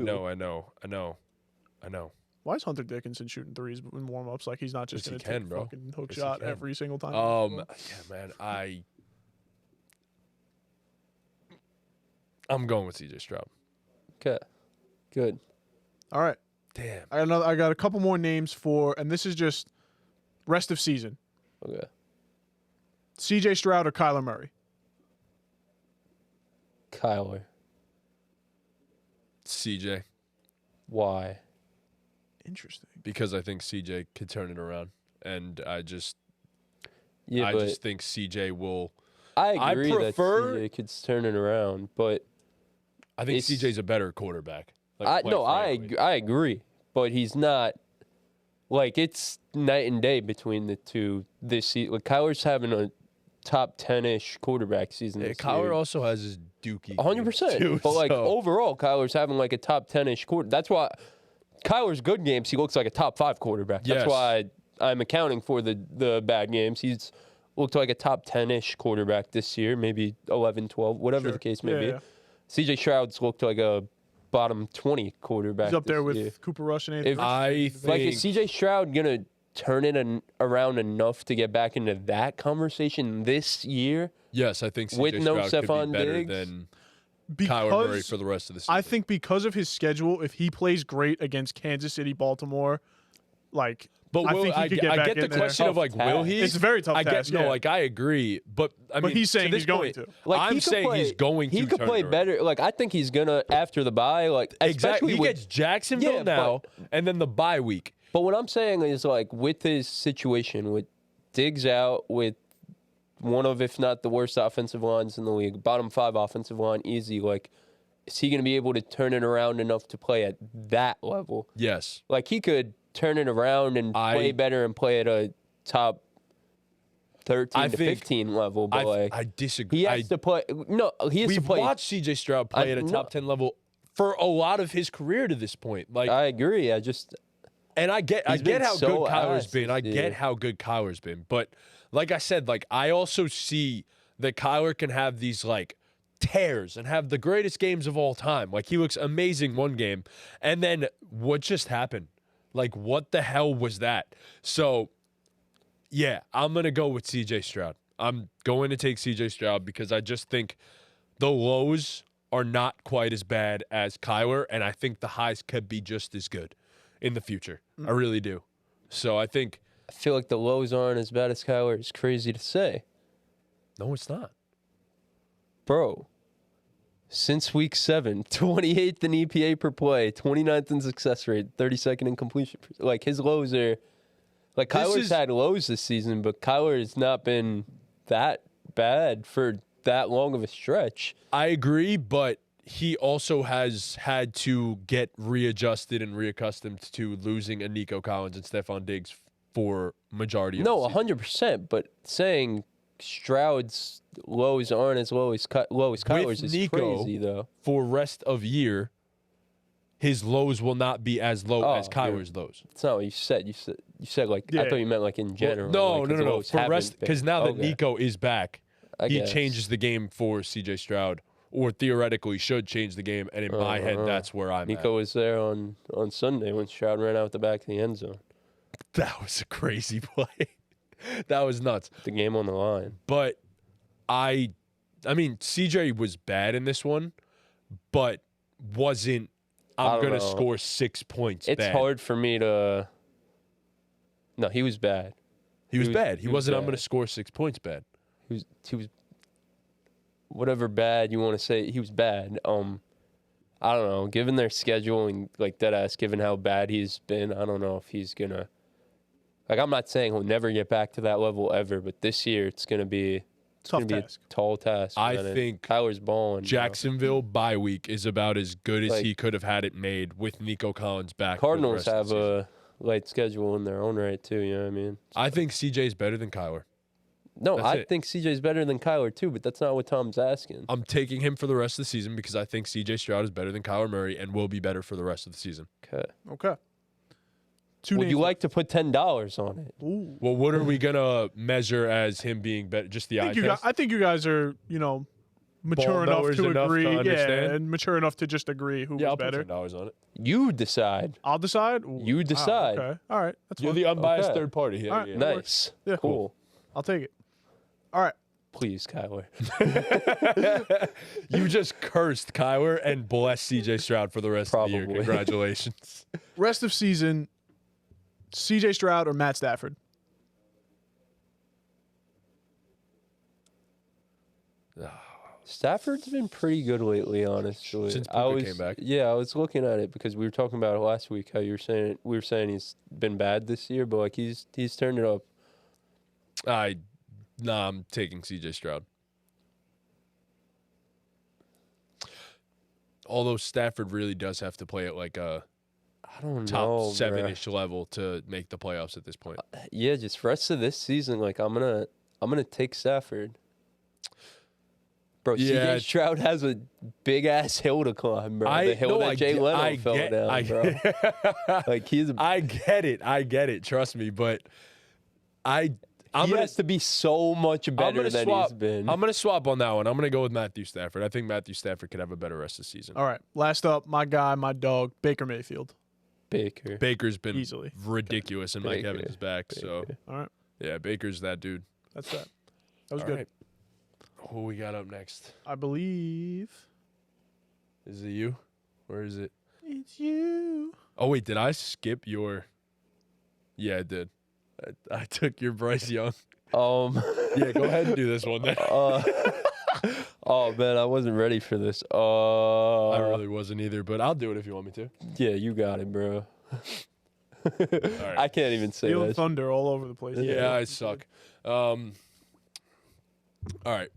I know. Why is Hunter Dickinson shooting threes in warm-ups like he's not just Yes, going he to take can, a bro. fucking hook Yes, he shot can. every single time? Yeah, man, I'm going with CJ Stroud. Okay, good. All right. Damn. I got a couple more names for, and this is just rest of season. Okay. CJ Stroud or Kyler Murray? Kyler. CJ, Why? Interesting. because I think CJ could turn it around, and I just Yeah, but think CJ will. I agree prefer- that CJ could turn it around, but I think It's- CJ's a better quarterback. Like, I agree, but he's not. Like, it's night and day between the two this season. Like, Kyler's having a top 10-ish quarterback season. This Kyler year. also has his dookie. 100%. too, But like so- overall, Kyler's having like a top 10-ish quarter. That's why Kyler's good games, he looks like a top 5 quarterback. That's Yes. why I'm accounting for the bad games. He's looked like a top 10-ish quarterback this year, maybe 11, 12, whatever Sure. the case may Yeah, be. yeah. CJ Stroud's looked like a bottom 20 quarterback. He's up there this with year. Cooper Rush and If- Anthony I Richardson. Like, think is CJ Stroud gonna turn it around enough to get back into that conversation this year? yes, I think CJ with no Stroud could Stephon be better Diggs? than because Kyler Murray for the rest of the season. I think because of his schedule, if he plays great against Kansas City, Baltimore, like, But I will, think he could get I back get the in there. question of like, Tough will task. he? It's a very tough I get task, no, yeah. like I agree, but I mean, he's saying to this he's going point, to. Like, I'm he could saying play, he's going to. He could turn play it around. better. Like, I think he's gonna after the bye. Like, Exactly. especially He with, gets Jacksonville Yeah, now, and then the bye week. But what I'm saying is, like, with his situation, with Diggs out, with one of, if not the worst offensive lines in the league, bottom 5 offensive line, easy. Like, is he gonna be able to turn it around enough to play at that level? Yes, Like, he could turn it around and play better and play at a top 13 I to think- 15 level. But like, I disagree. he has to play. No, he has to We've play. watched CJ Stroud play at a no. top 10 level for a lot of his career to this point. Like, I agree. I get been how so good Kyler's ass been. I this get year. how good Kyler's been. But like I said, like I also see that Kyler can have these like tears and have the greatest games of all time. Like he looks amazing one game, and then what just happened? Like what the hell was that? So yeah, I'm gonna go with CJ Stroud. I'm going to take CJ Stroud because I just think the lows are not quite as bad as Kyler, and I think the highs could be just as good in the future. I really do. So I think feel like the lows aren't as bad as Kyler. It's crazy to say, no, it's not. bro. Since week 7, 28th in EPA per play, 29th in success rate, 32nd in completion. Like his lows are, like This Kyler's is- had lows this season, but Kyler has not been that bad for that long of a stretch. I agree, but he also has had to get readjusted and reaccustomed to losing a Nico Collins and Stephon Diggs for majority of No, the season. 100%. But saying Stroud's lows aren't as low as Kyler's is Nico, crazy, though. For rest of year, his lows will not be as low as Kyler's lows. That's not what you said. You said like I Yeah. those you meant like in general. No, like no, his no, no. lows For haven't rest, been. because now that Okay. Nico is back, I he guess. changes the game for CJ Stroud, or theoretically should change the game. And in my head, that's where I'm Nico at. was there on Sunday when Stroud ran out the back of the end zone. That was a crazy play. That was nuts. The game on the line. But I mean, CJ was bad in this one, but wasn't. I I'm don't gonna know. score 6 points. It's bad. hard for me to. No, he was bad. He was bad. He was wasn't. I'm bad. gonna score 6 points. Bad. He was. Whatever bad you want to say, he was bad. I don't know. Given their schedule and like deadass, given how bad he's been, I don't know if he's gonna. Like, I'm not saying he'll never get back to that level ever, but this year it's gonna be It's Tough gonna be task. a tall task. I man. think Kyler's balling. Jacksonville bye week is about as good as Like- he could have had it made with Nico Collins back. Cardinals for the rest of have the season. a light schedule in their own right too. You know what I mean? I think CJ is better than Kyler. No, That's I it. think CJ's better than Kyler too, but that's not what Tom's asking. I'm taking him for the rest of the season because I think CJ Stroud is better than Kyler Murray and will be better for the rest of the season. Okay. Okay. Two Would names you left. like to put $10 on it? Ooh. Well, what are we gonna measure as him being better? Just the eye test. I think you guys are, mature Ball enough knowers to enough to agree. understand? and mature enough to just agree who Yeah, I'll was put better. $10 on it. You decide. I'll decide. Ooh, You wow, decide. okay. All right. That's You're fine. the unbiased Okay. third party. Yeah, All right. yeah. That Nice. Yeah. Cool. I'll take it. All right. Please, Kyler. You just cursed Kyler and blessed CJ Stroud for the rest of the year. Probably. Congratulations. Rest of season, C.J. Stroud or Matt Stafford? Stafford's been pretty good lately, honestly. Since I Puka was, came back. Yeah, I was looking at it because we were talking about it last week. How we were saying he's been bad this year, but like he's turned it up. I'm taking CJ Stroud. Although Stafford really does have to play at like a I don't top know, bruh. 7-ish level to make the playoffs at this point. Yeah, just rest of this season, like I'm gonna take Stafford. Bro, Yeah. CJ Stroud has a big ass hill to climb, bro. The hill that Jay Leno fell down, bro. Like he's a, I get it. Trust me, but he has to be so much better than he's been. I'm gonna swap on that one. I'm gonna go with Matthew Stafford. I think Matthew Stafford could have a better rest of the season. All right. Last up, my guy, my dog, Baker Mayfield. Baker. Baker's been Easily. ridiculous, and Mike Baker. Evans is back. So All right. yeah, Baker's that dude. That's that. That was All good. right. Who we got up next? I believe Is it you, or is it? it's you. Oh wait, did I skip your? Yeah, I did. I took your Bryce Young. Yeah, go ahead and do this one then. Oh man, I wasn't ready for this. I really wasn't either, but I'll do it if you want me to. Yeah, you got it, bro. right. I can't even say Feeling that. thunder all over the place. Yeah, I suck. All right.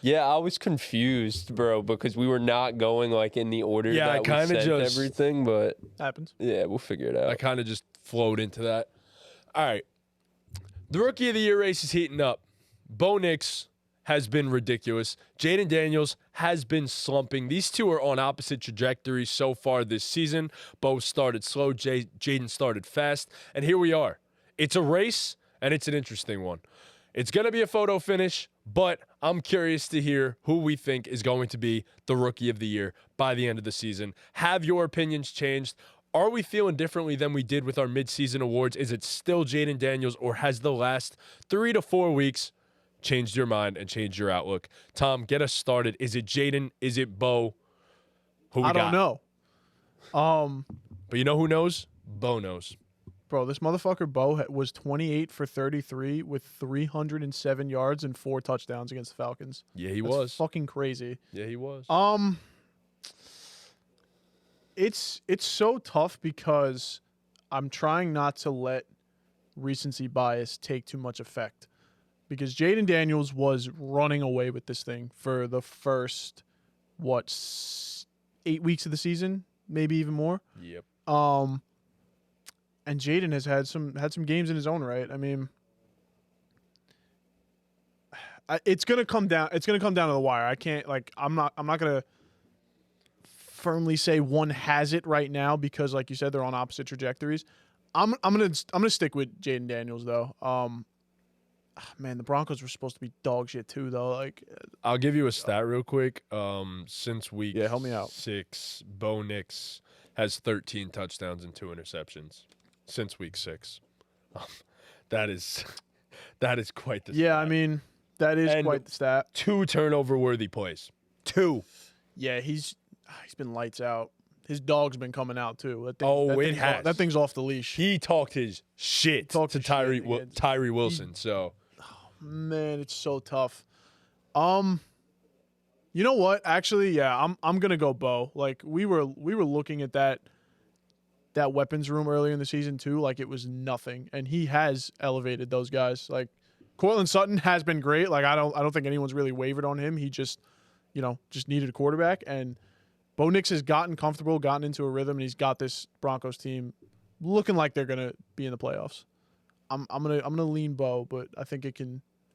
Yeah, I was confused, bro, because we were not going like in the order Yeah, I that we kinda sent just- everything, but Happens. yeah, we'll figure it out. I kind of just flowed into that. All right. The Rookie of the Year race is heating up. Bo Nix has been ridiculous. Jayden Daniels has been slumping. These two are on opposite trajectories so far this season. Bo started slow. Jayden started fast. And here we are. It's a race, and it's an interesting one. It's going to be a photo finish, but I'm curious to hear who we think is going to be the Rookie of the Year by the end of the season. Have your opinions changed? Are we feeling differently than we did with our midseason awards? Is it still Jayden Daniels, or has the last 3 to 4 weeks changed your mind and changed your outlook? Tom, get us started. Is it Jayden? Is it Bo? Who we I got? don't know. But you know who knows? Bo knows. Bro, this motherfucker Bo was 28 for 33 with 307 yards and 4 touchdowns against the Falcons. Yeah, he That's was. fucking crazy. Yeah, he was. It's so tough because I'm trying not to let recency bias take too much effect. Because Jayden Daniels was running away with this thing for the first 8 weeks of the season, maybe even more. Yep. And Jayden has had some games in his own right. I mean, it's gonna come down. It's gonna come down to the wire. I can't I'm not gonna firmly say one has it right now because, like you said, they're on opposite trajectories. I'm gonna stick with Jayden Daniels though. Man, the Broncos were supposed to be dog shit too though. Like, I'll give you a stat real quick. Since week Yeah, help me out. 6, Bo Nix has 13 touchdowns and 2 interceptions since week 6. That is quite the yeah, stat. I mean that is And- quite the stat. 2 turnover-worthy plays. 2. Yeah, he's been lights out. His dog's been coming out too. That thing's off the leash. He talked his shit Talked to his shit Tyree Wilson. So Man, it's so tough. You know what? Actually, yeah, I'm gonna go Bo. Like we were looking at that weapons room earlier in the season too, like it was nothing, and he has elevated those guys. Like Cortland Sutton has been great. Like I don't think anyone's really wavered on him. He just needed a quarterback, and Bo Nix has gotten comfortable, gotten into a rhythm, and he's got this Broncos team looking like they're gonna be in the playoffs. I'm gonna lean Bo, but I think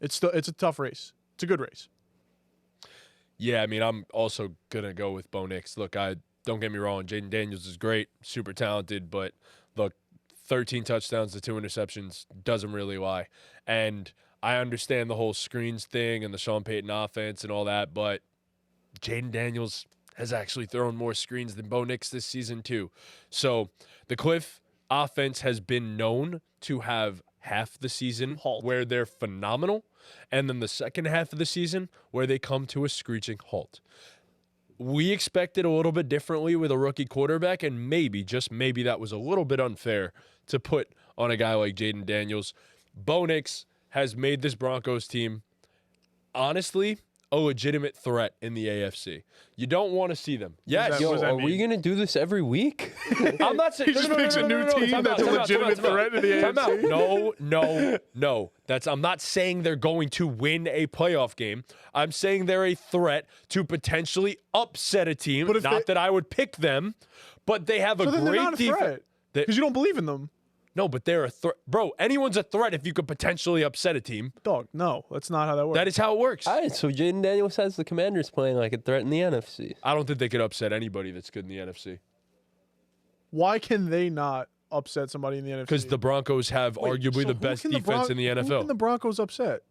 it's a tough race. It's a good race. Yeah, I mean, I'm also gonna go with Bo Nix. Look, don't get me wrong, Jayden Daniels is great, super talented, but look, 13 touchdowns to 2 interceptions doesn't really lie. And I understand the whole screens thing and the Sean Payton offense and all that, but Jayden Daniels has actually thrown more screens than Bo Nix this season too. So the Cliff offense has been known to have half the season where they're phenomenal, and then the second half of the season where they come to a screeching halt. We expected a little bit differently with a rookie quarterback, and maybe, just maybe, that was a little bit unfair to put on a guy like Jayden Daniels. Bo Nix has made this Broncos team, honestly, a legitimate threat in the AFC. You don't want to see them. Yes. Yo, are we going to do this every week? I'm not saying... He just picks a new team that's a legitimate threat in the AFC. No. I'm not saying they're going to win a playoff game. I'm saying they're a threat to potentially upset a team. Not that I would pick them, but they have a great defense. Because you don't believe in them. No, but they're a threat. Bro, anyone's a threat if you could potentially upset a team. Dog, no. That's not how that works. That is how it works. All right, so Jayden Daniels has the Commanders playing like a threat in the NFC. I don't think they could upset anybody that's good in the NFC. Why can they not upset somebody in the NFC? Because the Broncos have arguably the best defense in the NFL. Who can the Broncos upset?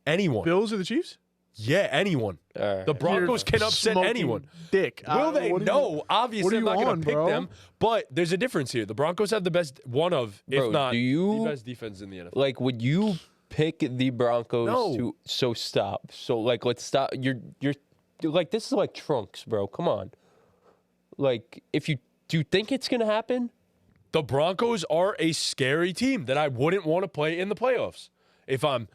Anyone. Bills or the Chiefs? Yeah, anyone. Right. The Broncos can upset anyone. Dick. Will they? No. Obviously, I'm not going to pick them. But there's a difference here. The Broncos have the best, if not the best defense in the NFL. Like, would you pick the Broncos to... So stop. So, like, let's stop. You're like, this is like trunks, bro. Come on. Like, do you think it's going to happen? The Broncos are a scary team that I wouldn't want to play in the playoffs. If I'm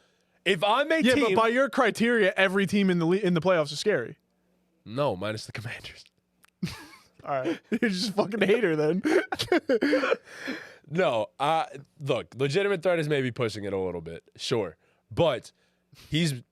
a team... but by your criteria, every team in the playoffs is scary. No, minus the Commanders. All right. You're just a fucking hater then. No, look, legitimate threat is maybe pushing it a little bit, sure. But he's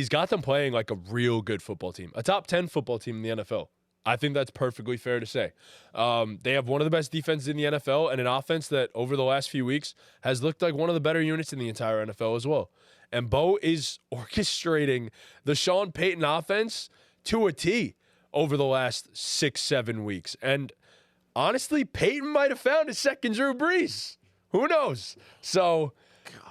got them playing like a real good football team, a top 10 football team in the NFL. I think that's perfectly fair to say. They have one of the best defenses in the NFL and an offense that over the last few weeks has looked like one of the better units in the entire NFL as well. And Bo is orchestrating the Sean Payton offense to a T over the last 6-7 weeks. And honestly, Payton might have found his second Drew Brees. Who knows? So,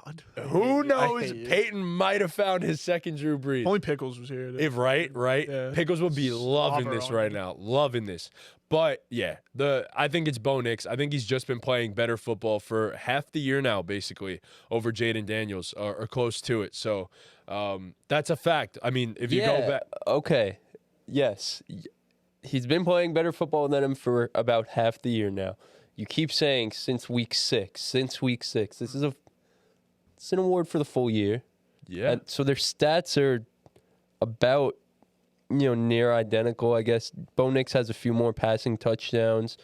God, who knows? Payton might have found his second Drew Brees. Only Pickles was here. Right? Yeah. Pickles would be loving this right now. Loving this. But, yeah, I think it's Bo Nix. I think he's just been playing better football for half the year now, basically, over Jayden Daniels, or close to it. So, that's a fact. I mean, if you go back. Okay. Yes. He's been playing better football than him for about half the year now. You keep saying since week 6. This is it's an award for the full year. Yeah. And so their stats are about, near identical, I guess. Bo Nix has a few more passing touchdowns.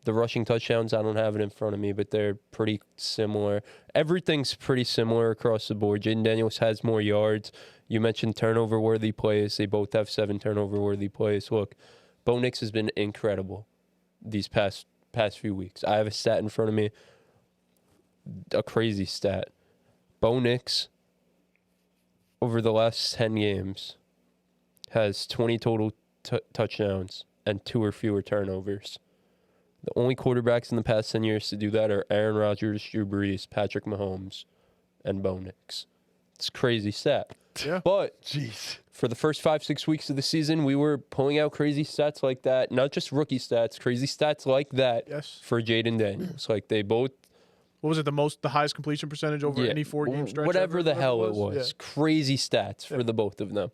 The rushing touchdowns, I don't have it in front of me, but they're pretty similar. Everything's pretty similar across the board. Jayden Daniels has more yards. You mentioned turnover-worthy plays. They both have 7 turnover-worthy plays. Look, Bo Nix has been incredible these past few weeks. I have a stat in front of me, a crazy stat. Bo Nix, over the last 10 games, has 20 total touchdowns and 2 or fewer turnovers. The only quarterbacks in the past 10 years to do that are Aaron Rodgers, Drew Brees, Patrick Mahomes, and Bo Nix. It's a crazy stat. Yeah. But Jeez. For the first 5-6 weeks of the season, we were pulling out crazy stats like that. Not just rookie stats, crazy stats like that for Jayden Daniels. Like they both... What was it, the highest completion percentage over any 4-game stretch? Whatever the hell it was. Yeah. Crazy stats for the both of them.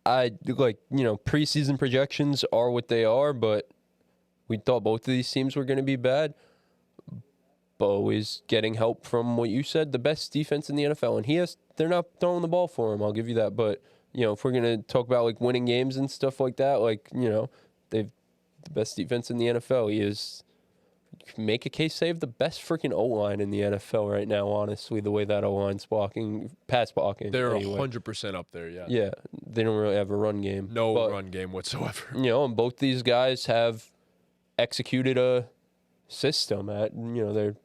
Preseason projections are what they are, but we thought both of these teams were going to be bad. Bo is getting help from what you said, the best defense in the NFL, and they're not throwing the ball for him. I'll give you that. But if we're gonna talk about like winning games and stuff like that, they've the best defense in the NFL. He is make a case they have the best freaking O-line in the NFL right now, honestly, the way that O-line's pass blocking. They're anyway. 100% up there, yeah. Yeah, they don't really have a run game. No run game whatsoever. And both these guys have executed a system at, their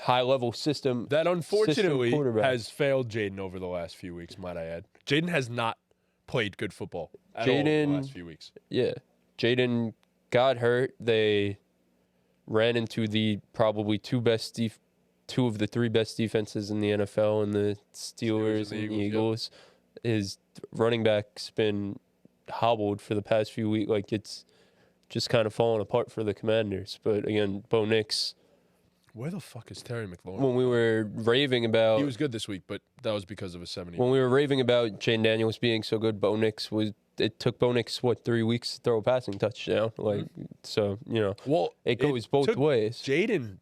high-level system. That unfortunately quarterback. has failed Jayden over the last few weeks, might I add. Jayden has not played good football at all in the last few weeks. Yeah. Jayden got hurt. They ran into the probably two of the three best defenses in the NFL, and the Steelers and the Eagles. Yep. His running back's been hobbled for the past few weeks. Like, it's just kind of falling apart for the Commanders. But again, Bo Nix. Where the fuck is Terry McLaurin? When we were raving about... He was good this week, but that was because of a 70. When we were raving about Jayden Daniels being so good, Bo Nix was... It took Bo Nix, 3 weeks to throw a passing touchdown? So, well, it goes both ways. Jayden,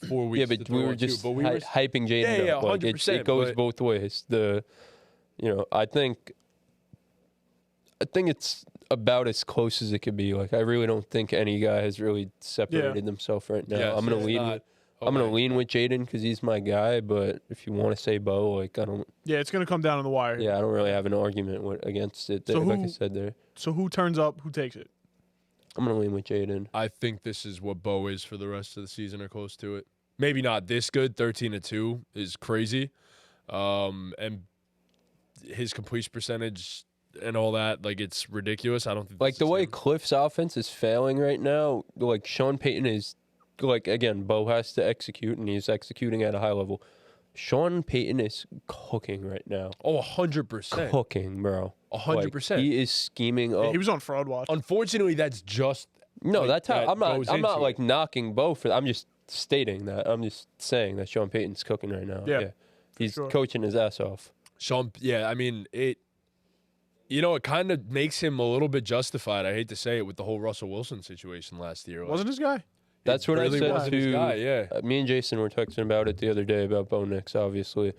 4 weeks. Yeah, but we were just hyping Jayden up. 100%. It goes both ways. I think it's about as close as it could be. I really don't think any guy has really separated themselves right now. Yes, I'm gonna lean with Jayden because he's my guy. But if you want to say Bo, I don't. Yeah, it's gonna come down on the wire. Yeah, I don't really have an argument against it. Like I said there. So who turns up? Who takes it? I'm gonna lean with Jayden. I think this is what Bo is for the rest of the season or close to it. Maybe not this good. 13-2 is crazy, and his completion percentage and all that, it's ridiculous. I don't think the way Cliff's offense is failing right now. Sean Payton is. Again, Bo has to execute, and he's executing at a high level. Sean Payton is cooking right now. Oh, 100%. Cooking, bro. 100%. He is scheming up. Yeah, he was on Fraud Watch. Unfortunately, that's just... No, that's how... I'm not knocking Bo for that. I'm just stating that. I'm just saying that Sean Payton's cooking right now. Yeah. He's coaching his ass off. It kind of makes him a little bit justified. I hate to say it, with the whole Russell Wilson situation last year. Wasn't his guy? That's what really I said wasn't to his guy, yeah. Me and Jason were texting about it the other day about Bo Nix, obviously.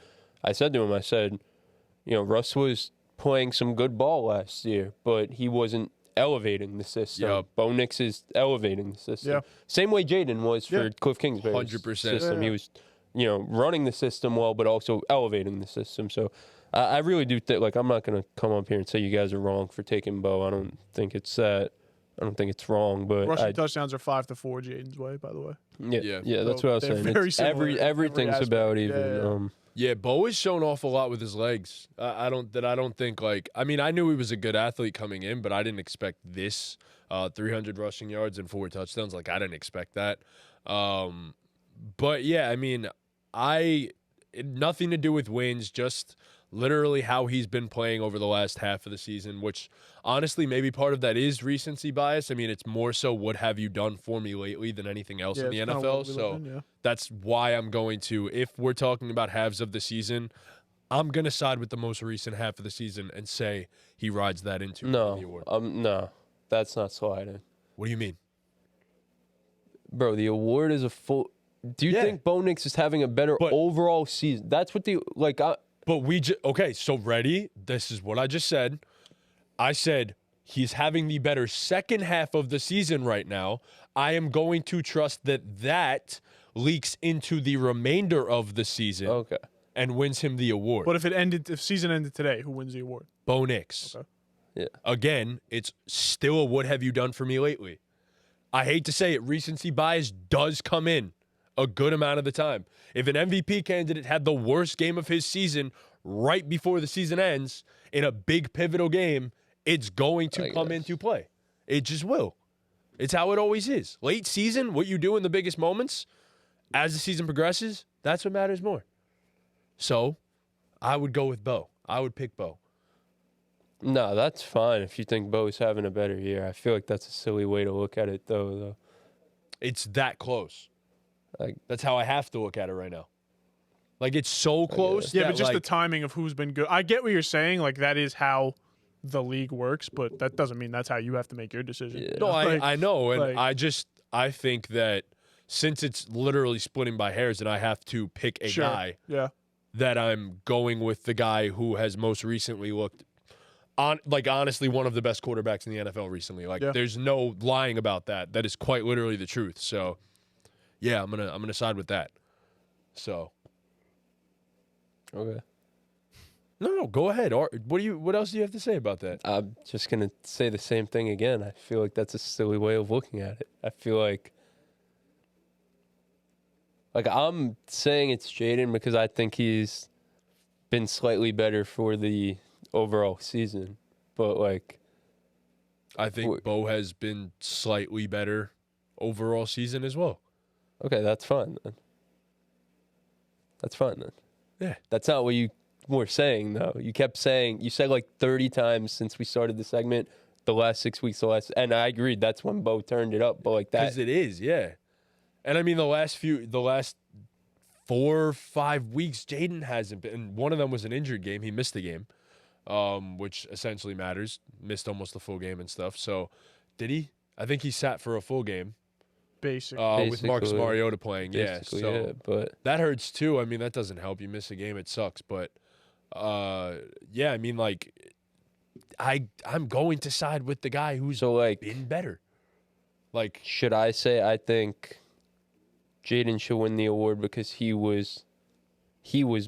I said to him, Russ was playing some good ball last year, but he wasn't elevating the system. Yep. Bo Nix is elevating the system. Yeah. Same way Jayden was for Cliff Kingsbury's 100%. system. Yeah. He was, running the system well, but also elevating the system. So I really do think, I'm not going to come up here and say you guys are wrong for taking Bo. I don't think it's that. I don't think it's wrong, but rushing touchdowns are 5-4 Jayden's way, by the way. Yeah, that's what I was saying. Very similar. Everything's about even. Yeah, Bo has shown off a lot with his legs. I don't think I knew he was a good athlete coming in, but I didn't expect this 300 rushing yards and 4 touchdowns. I didn't expect that. But yeah, nothing to do with wins, just literally how he's been playing over the last half of the season, which honestly maybe part of that is recency bias. It's more so what have you done for me lately than anything else in the NFL. So that's why I'm going to, if we're talking about halves of the season, I'm going to side with the most recent half of the season and say he rides that into the award. No, that's not sliding. What do you mean? Bro, the award is a full... Do you think Bo Nix is having a better overall season? That's what okay, so ready? This is what I just said. I said he's having the better second half of the season right now. I am going to trust that leaks into the remainder of the season and wins him the award. But if season ended today, who wins the award? Bo Nix. Okay. Yeah. Again, it's still a what have you done for me lately. I hate to say it, recency bias does come in a good amount of the time. If an MVP candidate had the worst game of his season right before the season ends in a big pivotal game, it's going to come into play. It just will. It's how it always is. Late season, what you do in the biggest moments, as the season progresses, that's what matters more. So, I would go with Bo. I would pick Bo. No, that's fine if you think Bo's having a better year. I feel like that's a silly way to look at it, though. It's that close. That's how I have to look at it right now. It's so close. Yeah, but just the timing of who's been good. I get what you're saying. That is how the league works, but that doesn't mean that's how you have to make your decision. Yeah. No, I know. And I think that since it's literally splitting by hairs and I have to pick a guy, that I'm going with the guy who has most recently looked honestly one of the best quarterbacks in the NFL recently. There's no lying about that. That is quite literally the truth. So yeah, I'm gonna side with that. So Okay. no, go ahead. What else do you have to say about that? I'm just going to say the same thing again. I feel like that's a silly way of looking at it. I feel like I'm saying it's Jayden because I think he's been slightly better for the overall season. But, like, I think Bo has been slightly better overall season as well. okay, that's fine then. That's fine then. Yeah. That's not what you were saying, though. You said like 30 times since we started the segment, the last 6 weeks, and I agreed that's when Bo turned it up, but like that. Because it is, yeah. And I mean, the last 4 or 5 weeks, Jayden hasn't been. And one of them was an injured game. He missed the game, which essentially matters. Missed almost the full game and stuff. So, did he? I think he sat for a full game. Basically. With Marcus Mariota playing, yeah. So yeah, but that hurts too. I mean, that doesn't help. You miss a game, it sucks. But yeah, I mean, like, I'm going to side with the guy who's been better. Like, should I say I think Jayden should win the award because he was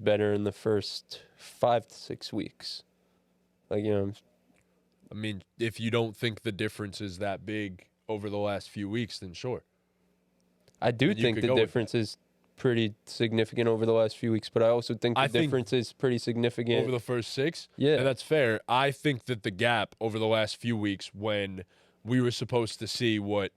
better in the first 5 to 6 weeks. Like, I mean, if you don't think the difference is that big over the last few weeks, then sure. I do think the difference is pretty significant over the last few weeks, but I also think the difference is pretty significant over the first 6. Yeah, and that's fair. I think that the gap over the last few weeks, when we were supposed to see what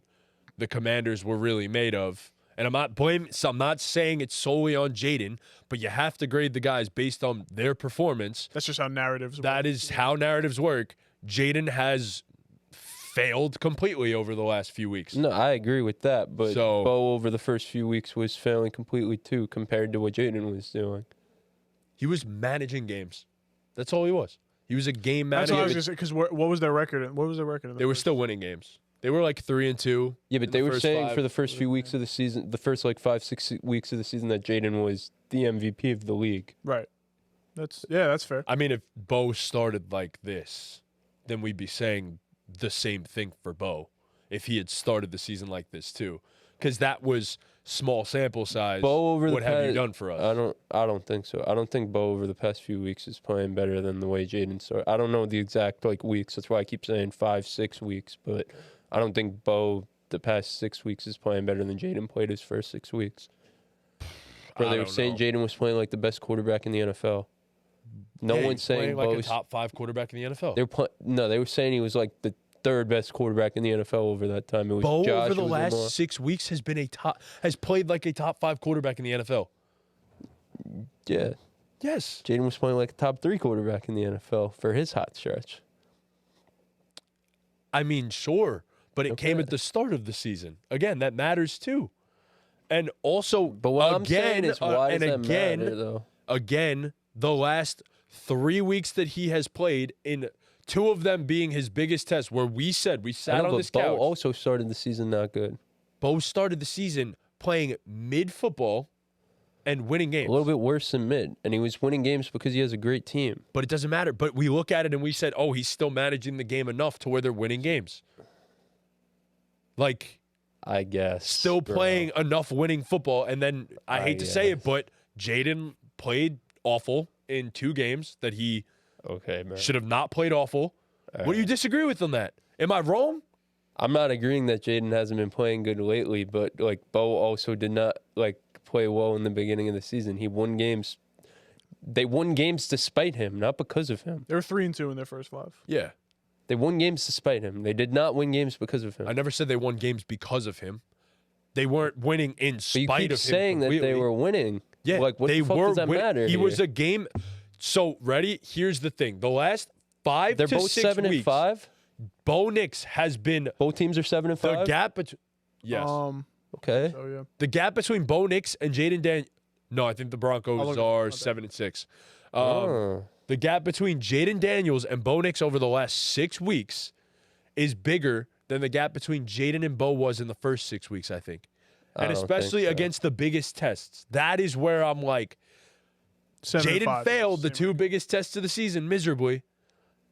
the Commanders were really made of, and I'm not saying it's solely on Jayden, but you have to grade the guys based on their performance. That's just how narratives work. That is how narratives work. Jayden has failed completely over the last few weeks. No, I agree with that, but Bo over the first few weeks was failing completely too compared to what Jayden was doing. He was managing games. That's all he was. He was a game manager. That's what I was going to say, because what was their record? What was their record? They were still winning games. They were like 3-2. Yeah, but they were saying for the first few weeks of the season, the first like 5-6 weeks of the season, that Jayden was the MVP of the league. Right. That's fair. I mean, if Bo started like this, then we'd be saying the same thing for Bo if he had started the season like this too, because that was small sample size. Bo over what have you done for us? I don't think so. I don't think Bo over the past few weeks is playing better than the way Jayden started. I don't know the exact like weeks. That's why I keep saying 5-6 weeks, but I don't think Bo the past 6 weeks is playing better than Jayden played his first 6 weeks. Bro, they were saying Jayden was playing like the best quarterback in the NFL. No one's saying like a top 5 quarterback in the NFL. They were saying he was like the third best quarterback in the NFL over that time. It was Bo Josh, over the last 6 weeks has played like a top 5 quarterback in the NFL. Yeah. Yes. Jayden was playing like a top 3 quarterback in the NFL for his hot stretch. I mean, sure, but it came at the start of the season. Again, that matters too. And also, but what I'm saying is, why does that matter, though? Again, the last 3 weeks that he has played, in 2 of them being his biggest test, where we sat on this couch. Bo also started the season not good. Bo started the season playing mid football and winning games. A little bit worse than mid, and he was winning games because he has a great team. But it doesn't matter. But we look at it and we said, oh, he's still managing the game enough to where they're winning games. Like, I guess. Still playing enough winning football. And then I hate to say it, but Jayden played awful in 2 games that he should have not played awful. What do you disagree with on that? Am I wrong? I'm not agreeing that Jayden hasn't been playing good lately, but like Bo also did not like play well in the beginning of the season. He won games. They won games despite him, not because of him. They were 3-2 in their first 5. Yeah. They won games despite him. They did not win games because of him. I never said they won games because of him. They weren't winning in spite of him. You keep saying that they were winning. Yeah, like what the fuck does that matter? He was a game. So ready? Here's the thing: the last 5 They're to both 6 7 weeks, and 5. Bo Nix has been. Both teams are 7 and 5. The gap between. Yes. Okay. So yeah. The gap between Bo Nix and Jayden Daniels. No, I think the Broncos are 7 and 6. The gap between Jayden Daniels and Bo Nix over the last 6 weeks is bigger than the gap between Jayden and Bo was in the first 6 weeks, I think. And especially against the biggest tests. That is where I'm like, Jayden failed the 2 biggest tests of the season miserably.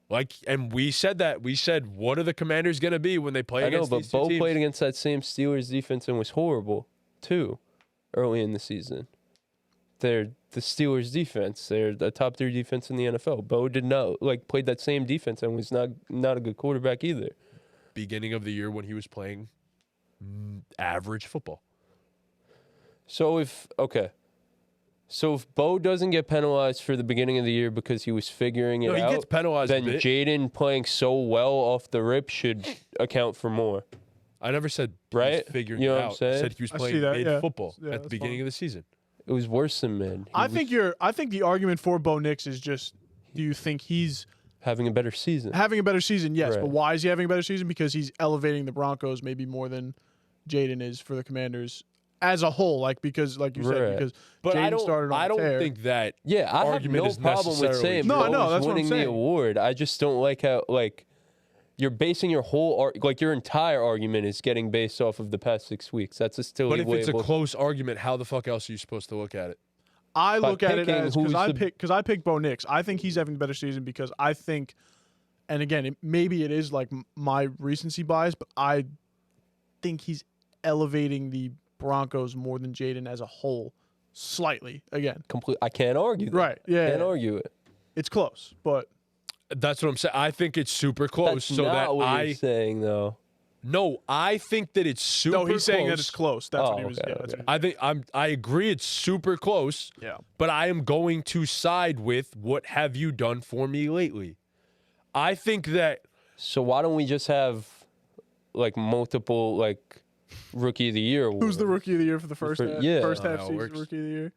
Like, and we said that. We said, what are the Commanders going to be when they play against these 2 teams? Bo played against that same Steelers defense and was horrible. too, early in the season. They're the Steelers' defense. They're the top 3 defense in the NFL. Bo did not played that same defense and was not a good quarterback either. Beginning of the year when he was playing average football. So if Bo doesn't get penalized for the beginning of the year because he was figuring it out, he gets penalized then a bit. Jayden playing so well off the rip should account for more. I never said he Right? was figuring You know it what I'm out. I saying? said he was I playing see that, mid yeah. football Yeah, at the that's beginning fine. of the season. It was worse than mid. I think the argument for Bo Nix is just, do you think he's having a better season. having a better season? Yes, Right. but why is he having a better season? Because he's elevating the Broncos maybe more than Jayden is for the Commanders as a whole. Because you said, Right. because But I Jayden started on I a don't tear. think that Yeah, I have argument no is problem with necessarily saying true. No, I know, Bo's that's what I'm winning the saying. award. I just don't like how you're basing your whole your entire argument is getting based off of the past 6 weeks. That's a still. But if it's a close argument, how the fuck else are you supposed to look at it? I by look at it picking as who's because the- I picked Bo Nix. I think he's having a better season because I think, and again, maybe it is my recency bias, but I think he's elevating the Broncos more than Jayden as a whole, slightly. Again, I can't argue that. right? Yeah, Can't argue it. it's close, but That's what I'm saying. I think it's super close. That's so not that what you're saying though. No, I think that it's super no, he's close. saying that it's close. That's Oh, what he was. okay, Yeah, that's okay. what I agree it's super close, yeah. but I am going to side with what have you done for me lately. I think that So why don't we just have multiple rookie of the year awards? Who's the rookie of the year for the first half? yeah. First I half don't know how it season works. rookie of the year.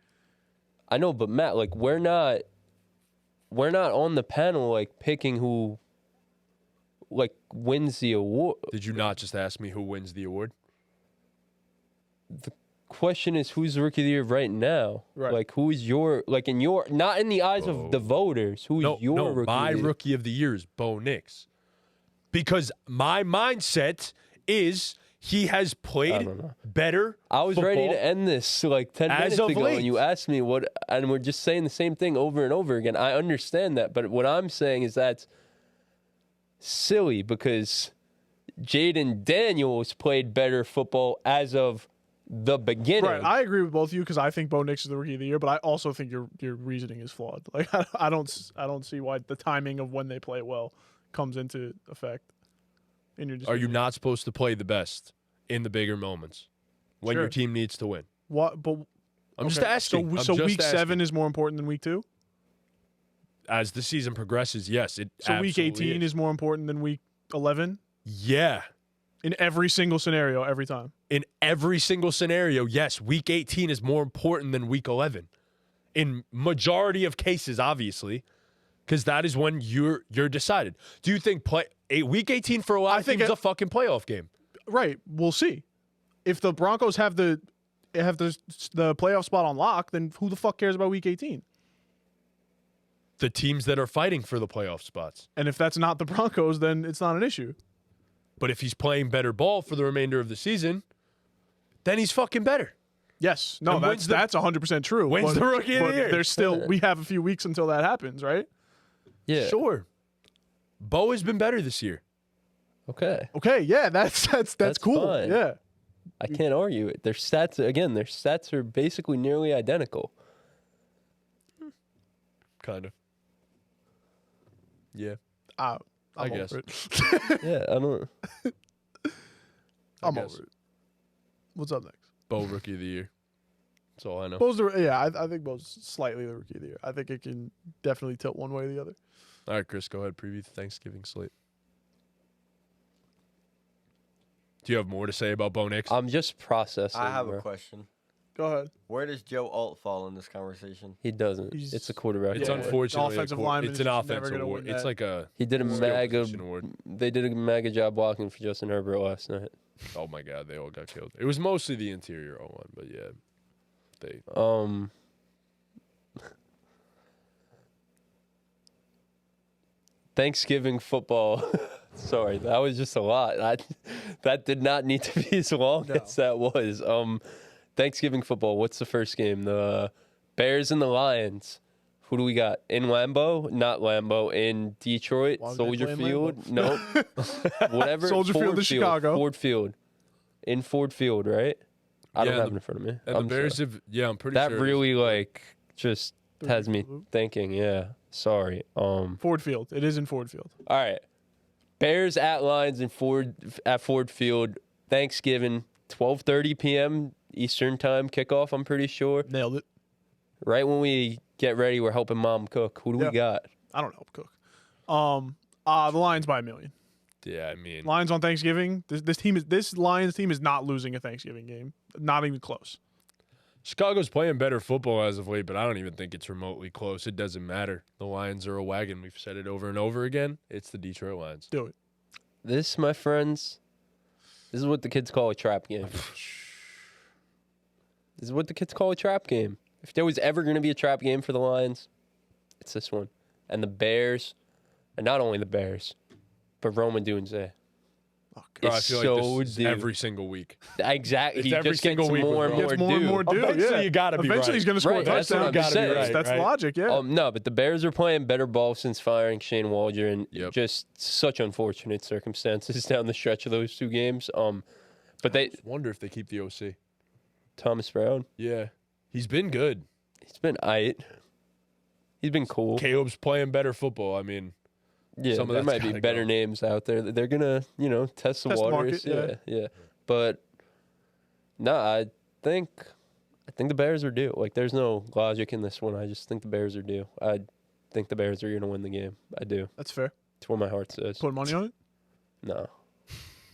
I know, but Matt, we're not on the panel picking who wins the award. did you not just ask me who wins the award? Question is who's the rookie of the year right now? Right. Who is your in your not in the eyes of the voters? Who's your rookie? My of the year? rookie of the year is Bo Nix. Because my mindset is he has played don't know. better. I was ready football. to end this 10 minutes of ago, late. and you asked me what, and we're just saying the same thing over and over again. I understand that, but what I'm saying is that's silly because Jayden Daniels played better football as of the beginning. Right, I agree with both of you because I think Bo Nix is the rookie of the year, but I also think your reasoning is flawed. I don't see why the timing of when they play well comes into effect in your Are decision. you not supposed to play the best in the bigger moments when your Sure. team needs to win? What? But I'm just okay, asking. So, I'm just week asking. 7 is more important than week 2. As the season progresses, yes, it So week absolutely 18 is more important than week 11 Yeah. in every single scenario, every time. In every single scenario, yes, week 18 is more important than week 11. In majority of cases, obviously, because that is when you're decided. Do you think week 18 for a lot of think teams is it- a fucking playoff game? Right. We'll see. If the Broncos have the playoff spot on lock, then who the fuck cares about week 18? The teams that are fighting for the playoff spots. And if that's not the Broncos, then it's not an issue. But if he's playing better ball for the remainder of the season, then he's fucking better. Yes. No, And when's that's 100% true. when's the rookie of the but year? There's still we have a few weeks until that happens, right? Yeah. Sure. Bo has been better this year. Okay. Okay, yeah, that's cool. fine. Yeah. I can't argue it. Their stats are basically nearly identical. Kind of. Yeah. I'm I guess. over it. Yeah, I don't. I'm guess. over it. What's up next? Bo rookie of the year. That's all I know. I think Bo's slightly the rookie of the year. I think it can definitely tilt one way or the other. All right, Chris, go ahead. Preview the Thanksgiving slate. Do you have more to say about Bo Nix? I'm just processing. I have bro. a question. Go ahead. Where does Joe Alt fall in this conversation? He doesn't. He's- It's a quarterback. It's Yeah, award. unfortunately the offensive a lineman it's is an just never offensive gonna award. win It's that. like a He did a skill mega. position award. They did a mega job blocking for Justin Herbert last night. Oh my God, they all got killed. It was mostly the interior O-line, but yeah, they. Thanksgiving football. Sorry, that was just a lot. That did not need to be as long as that was. Thanksgiving football. What's the first game? The Bears and the Lions. Who do we got? In Lambeau? Not Lambeau. In Detroit? Why would they Soldier play in Field? No. Whatever. Soldier Field Ford in Chicago. Ford Field. In Ford Field, right? I don't Yeah, have it in front of me. And I'm the Bears sorry. have, yeah, I'm pretty That sure. really like just has me Loop. thinking. Yeah, sorry. Ford Field. It is in Ford Field. All right. Bears at Lions in Ford Field. Thanksgiving, 12:30 p.m. Eastern time kickoff. I'm pretty sure. Nailed it. Right when we get ready, we're helping Mom cook. Who do Yeah. we got? I don't help cook. The Lions by 1 million. Yeah, I mean, Lions on Thanksgiving. This Lions team is not losing a Thanksgiving game. Not even close. Chicago's playing better football as of late, but I don't even think it's remotely close. It doesn't matter. The Lions are a wagon. We've said it over and over again. It's the Detroit Lions. Do it. This, my friends, this is what the kids call a trap game. This is what the kids call a trap game. If there was ever going to be a trap game for the Lions, it's this one. And the Bears, and not only the Bears, but Roman Dunze. Oh, Bro, God. I feel so like this is dude. every single week. Exactly. It's He every just gets single week with more and Roman. more Gets more and due. more due. Eventually yeah. you gotta be Eventually right. he's going to score Right, a that's touchdown. what I'm saying. That's the Right. logic, yeah. No, but the Bears are playing better ball since firing Shane Waldron. Yep. Just such unfortunate circumstances down the stretch of those two games. But I just wonder if they keep the OC. Thomas Brown, Yeah. He's been good. he's been aight. He's been cool. Caleb's playing better football. I mean, Yeah, some of there that's might be gotta better go. names out there. They're gonna, test the Test the waters. market, yeah. But no, I think the Bears are due. Like, there's no logic in this one. I just think the Bears are due. I think the Bears are gonna win the game. I do. That's fair. It's what my heart says. Put money on it? No.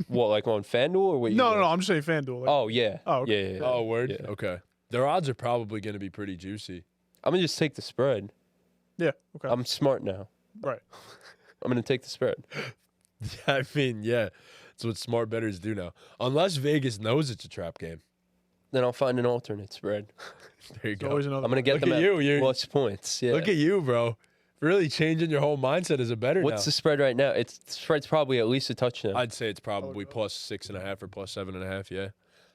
What, like on FanDuel or what? No, I'm just saying FanDuel. Like, Oh yeah. Oh, okay. Yeah. oh, word? Yeah. Okay. Their odds are probably going to be pretty juicy. I'm gonna just take the spread. yeah. Okay. I'm smart now. right. I'm gonna take the spread. I mean, yeah. That's what smart bettors do now. Unless Vegas knows it's a trap game. Then I'll find an alternate spread. There you There's always go. another. I'm gonna get Look them at at you, you're- plus points. Yeah. Look at you, bro. Really changing your whole mindset as a bettor now. What's the spread right now? The spread's probably at least a touchdown. I'd say it's probably plus 6.5 or plus 7.5. Yeah,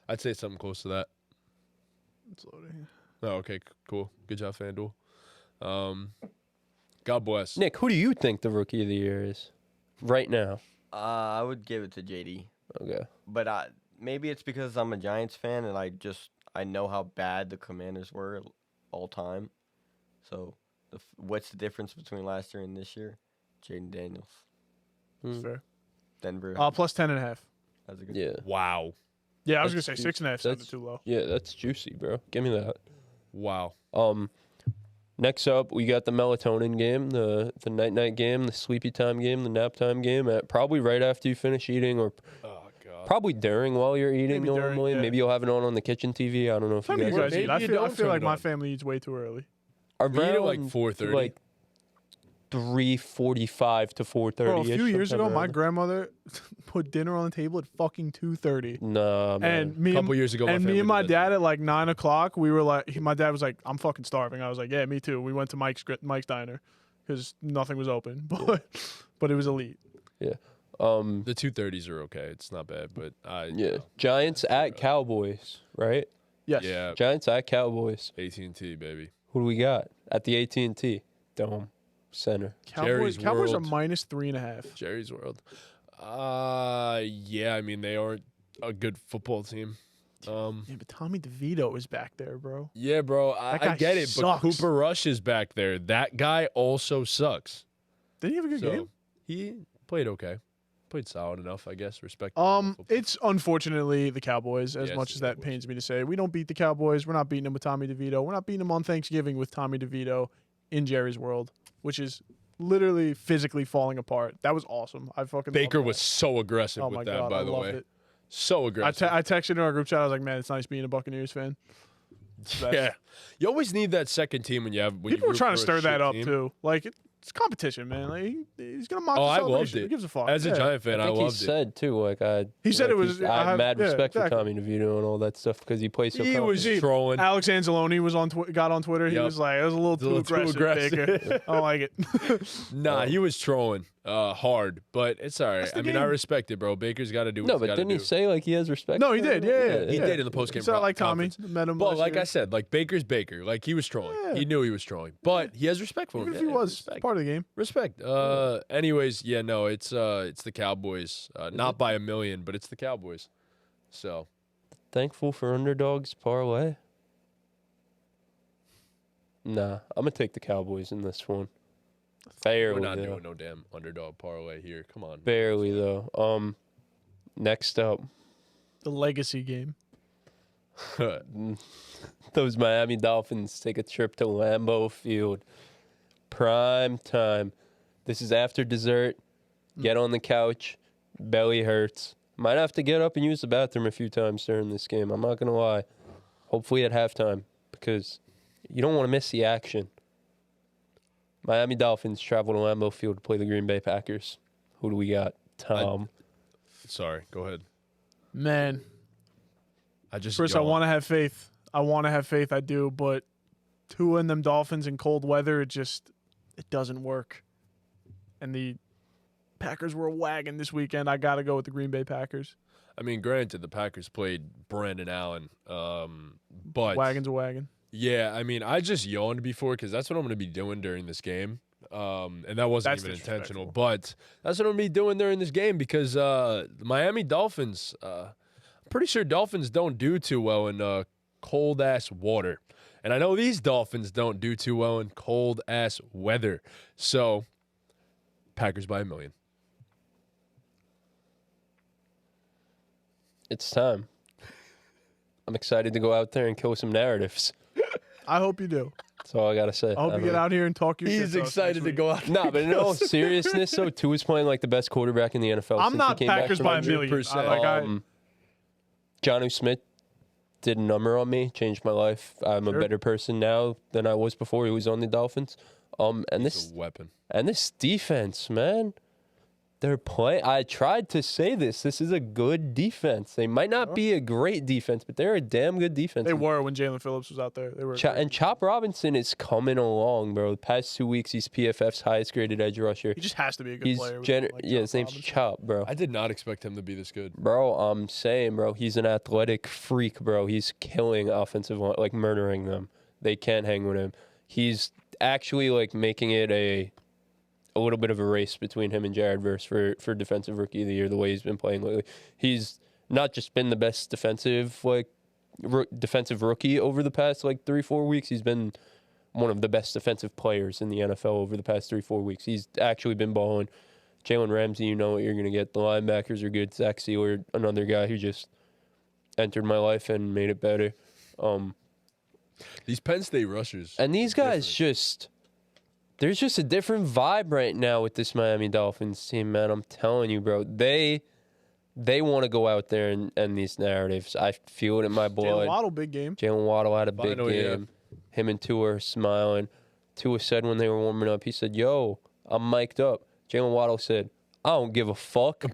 I'd say something close to that. It's loading. Oh, okay, cool. Good job, FanDuel. God bless. Nick, who do you think the rookie of the year is right now? I would give it to JD, Okay. but maybe it's because I'm a Giants fan and I know how bad the Commanders were all time. So what's the difference between last year and this year? Jayden Daniels, It's Mm. fair. Denver. Plus 10.5. That's a good. Yeah. Wow. Yeah, I was That's gonna say ju- 6.5 sounded that's- too low. Yeah, that's juicy, bro. Give me that. Wow. Next up, we got the melatonin game, the night game, the sleepy time game, the nap time game. Probably right after you finish eating, or Oh, God. probably during while you're eating. Maybe during, Normally, yeah. maybe you'll have it on the kitchen TV. I don't know if Time you you guys guys maybe eat. I you feel don't turn like it my on. family eats way too early. are We eat at like around, 4:30. like 3:45 to 4:30. Bro, a few years ago, my grandmother put dinner on the table at fucking 2:30. Nah, man. And me, Couple years ago, my and me family and my did that dad too. at like 9 o'clock, we were like, my dad was like, I'm fucking starving. I was like, yeah, me too. We went to Mike's diner because nothing was open, but it was elite. The The 2:30s are okay. It's not bad, but yeah, Giants at Cowboys, right? Yes. yeah, Giants at Cowboys. AT&T baby. Who do we got at the AT&T Dome Center? Cowboys are World. minus 3.5. Jerry's World. Yeah. I mean, they aren't a good football team. Yeah, but Tommy DeVito is back there, bro. Yeah, bro. That I guy get it, sucks. but Cooper Rush is back there. That guy also sucks. Did he have a good So game? he played okay. Played solid enough, I guess. Respect. football. It's unfortunately the Cowboys, as Yeah, much it's as the that Cowboys. pains me to say. We don't beat the Cowboys. We're not beating them with Tommy DeVito. We're not beating them on Thanksgiving with Tommy DeVito in Jerry's World, which is literally physically falling apart. That was awesome. I fucking Baker loved was that. so aggressive Oh my with that, god, by I the loved way. it. So aggressive. I texted in our group chat. I was like, man, it's nice being a Buccauneers fan. It's the best. Yeah, you always need that second team when you have. When People you were root trying to for a stir that shit up team. too. Like it's competition, man. Like he's gonna mock Oh, the I loved celebration. it. Who gives a fuck? As a Yeah. Giant fan, I I think he loved it. said too, like He said like it was- I I have have- mad yeah, respect exactly. for Tommy DeVito and all that stuff because he plays so. He was confident. trolling. Alex Anzalone was on got on Twitter. He Yep. was like, "It was a little too aggressive, Baker." I don't like it. Nah, he was trolling hard, but it's all right. That's the I mean, I game. respect it, bro. Baker's got to do what No, he's but got to didn't do. he say like he has respect? No, he for did. him? Yeah, He yeah. did in the postgame It's not like Tommy. conference. Met him. But last like year. I said, like Baker's Baker. Like he was trolling. Yeah. He knew he was trolling, but he has respect for him. even if he Yeah, was respect. part of the game. Respect. Anyways, yeah, no, it's the Cowboys. Not by a million, but it's the Cowboys. So thankful for underdogs parlay? Nah, I'm gonna take the Cowboys in this one. Fairly, We're not though. doing no damn underdog parlay here. Come on. Barely though. Next up, The legacy game. those Miami Dolphins take a trip to Lambeau Field. Prime time. This is after dessert. Get on the couch. Belly hurts. Might have to get up and use the bathroom a few times during this game. I'm not gonna lie. Hopefully at halftime, because you don't want to miss the action. Miami Dolphins travel to Lambeau Field to play the Green Bay Packers. Who do we got? Tom. Sorry, go ahead. Man, I Chris, I want to have faith. I do, but Tua and them Dolphins in cold weather, it doesn't work. And the Packers were a wagon this weekend. I got to go with the Green Bay Packers. I mean, granted, the Packers played Brandon Allen, but Wagon's a wagon. yeah, I mean, I just yawned before because that's what I'm going to be doing during this game. And that wasn't That's even intentional, disrespectful. but that's what I'm going to be doing during this game because the Miami Dolphins, I'm pretty sure Dolphins don't do too well in cold-ass water. And I know these Dolphins don't do too well in cold-ass weather. So, Packers by 1 million. It's time. I'm excited to go out there and kill some narratives. I hope you do. That's all I gotta say. I hope you get out here and talk your shit. He's to us excited next to week. go out. No, but in all seriousness, though, Tua's playing like the best quarterback in the NFL. I'm since not he came back Packers from by a injury. million. 100%. Jonnu Smith did a number on me, changed my life. I'm a Sure. better person now than I was before he was on the Dolphins. And He's a weapon. this defense, man. They're playing. I tried to say this. This is a good defense. They might not be a great defense, but they're a damn good defense. They were when Jalen Phillips was out there. They were. And Chop Robinson is coming along, bro. The past 2 weeks, he's PFF's highest graded edge rusher. He just has to be a good He's player. with, yeah, Chop his name's Robinson. Chop, bro. I did not expect him to be this good. Bro, I'm saying, bro, he's an athletic freak, bro. He's killing offensive line, like murdering them. They can't hang with him. He's actually like making it a little bit of a race between him and Jared Verse for defensive rookie of the year. The way he's been playing lately, he's not just been the best defensive rookie over the past 3-4 weeks. He's been one of the best defensive players in the NFL over the past 3-4 weeks. He's actually been balling. Jalen Ramsey, you know what you're going to get. The linebackers are good. Zach Sealer, another guy who just entered my life and made it better. These Penn State rushers. And these guys there's just a different vibe right now with this Miami Dolphins team, man. I'm telling you, bro. They want to go out there and end these narratives. I feel it in my Jalen blood. Waddle, big game. Jalen Waddle had a big Finally, yeah. game. Him and Tua are smiling. Tua said when they were warming up, he said, "Yo, I'm mic'd up." Jalen Waddle said, "I don't give a fuck."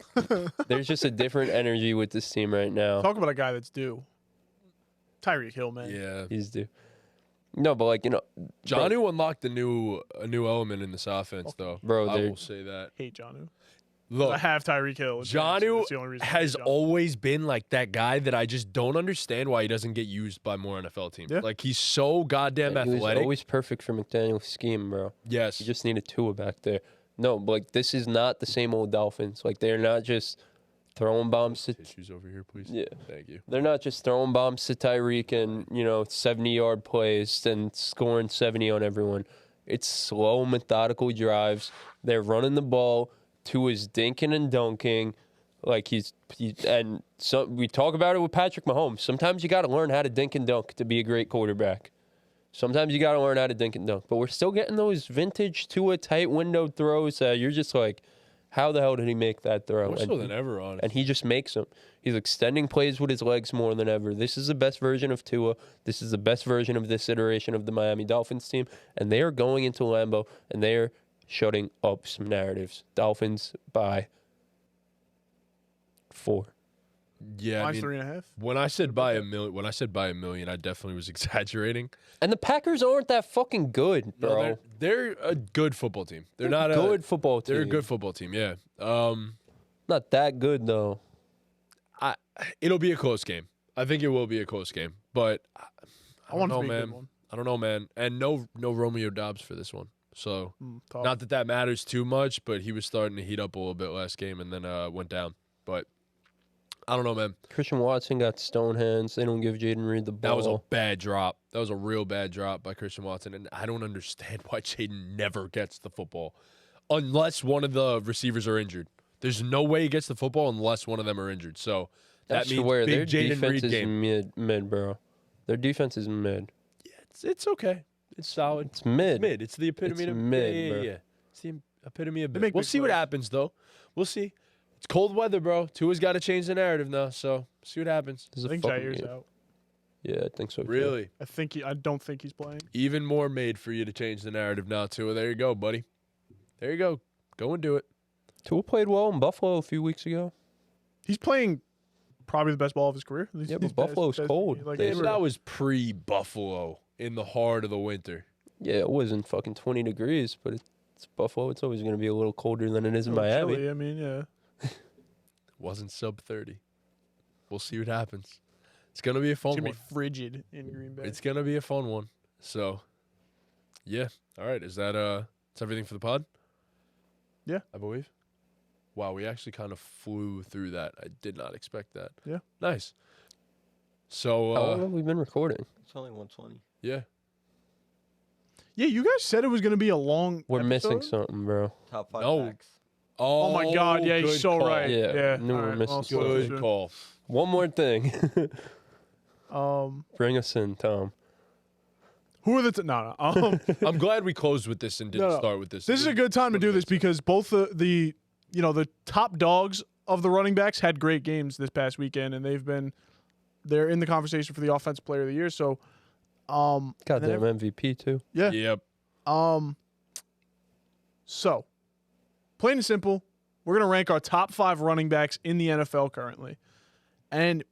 There's just a different energy with this team right now. Talk about a guy that's due. Tyreek Hill, man. Yeah. He's due. No, but Jonnu unlocked a new element in this offense, though. Bro, I they're- will say that. Hate Jonnu. I Look, have Tyreek Hill. It's the only Jonnu reason I has hate Jonnu. always been like that guy that I just don't understand why he doesn't get used by more NFL teams. Yeah. Like, he's so goddamn he was athletic. always perfect for McDaniel's scheme, bro. Yes. You just need a Tua back there. No, but this is not the same old Dolphins. They're not just throwing bombs to Tissues over here, please. Yeah. Thank you. They're not just throwing bombs to Tyreek and, 70-yard plays and scoring 70 on everyone. It's slow, methodical drives. They're running the ball. Tua's dinking and dunking. And so we talk about it with Patrick Mahomes. Sometimes you got to learn how to dink and dunk to be a great quarterback. Sometimes you got to learn how to dink and dunk. But we're still getting those vintage Tua tight window throws that you're just like, how the hell did he make that throw? More so than ever, honestly. And he just makes them. He's extending plays with his legs more than ever. This is the best version of Tua. This is the best version of this iteration of the Miami Dolphins team. And they are going into Lambeau, and they are shutting up some narratives. Dolphins by 4. Yeah, I Mine's mean, 3.5. when I said by a million, I definitely was exaggerating. And the Packers aren't that fucking good, No, bro. they're a good football team. They're not good a football team. They're a good football team. Yeah. Not that good, though. It'll be a close game. I think it will be a close game, but I don't want it to know, be a good man. one. I don't know, man. And no Romeo Doubs for this one. So Tough. not that matters too much, but he was starting to heat up a little bit last game and then went down. But I don't know, man. Christian Watson got stone hands. They don't give Jayden Reed the ball. That was a bad drop. That was a real bad drop by Christian Watson, and I don't understand why Jayden never gets the football unless one of the receivers are injured. There's no way he gets the football unless one of them are injured. So that That's means where their big Jayden defense Reed is game. mid, bro. Their defense is mid. Yeah, it's okay. It's solid. It's mid. Mid. It's the epitome It's of mid, yeah, bro. yeah. It's the epitome of They mid. make We'll big see what plays. happens, though. We'll see. It's cold weather, bro. Tua's got to change the narrative now, so see what happens. This is I a think fucking Jair's game. out. Yeah, I think so. too. Really? I don't think he's playing. Even more made for you to change the narrative now, Tua. There you go, buddy. There you go. Go and do it. Tua played well in Buffalo a few weeks ago. He's playing probably the best ball of his career. Yeah, but Buffalo's cold. Like, They Yeah, they but were- that was pre-Buffalo in the heart of the winter. Yeah, it wasn't fucking 20 degrees, but it's Buffalo. It's always going to be a little colder than it is in a little Miami. chilly, I mean, yeah. Wasn't sub 30. We'll see what happens. It's going to be a fun It's gonna one. be frigid in Green Bay. It's going to be a fun one. So, yeah. All right. Is that that's everything for the pod? Yeah. I believe. Wow, we actually kind of flew through that. I did not expect that. Yeah. Nice. So, How long have we been recording? It's only 120. yeah. Yeah, you guys said it was gonna be a long. We're missing episode? something, bro. Top 5 No. facts. Oh my God! Yeah, good he's so call. right. Yeah, Yeah, knew we were alright, missing well, something. so- Good call. One more thing. Um, Bring us in, Tom. who are the no? I'm glad we closed with this and didn't No. start with this. This is a good time to What do it this is. because both the top dogs of the running backs had great games this past weekend, and they're in the conversation for the offensive player of the year. So, Goddamn MVP, too. yeah. Yep. So, plain and simple, we're gonna rank our top 5 running backs in the NFL currently, and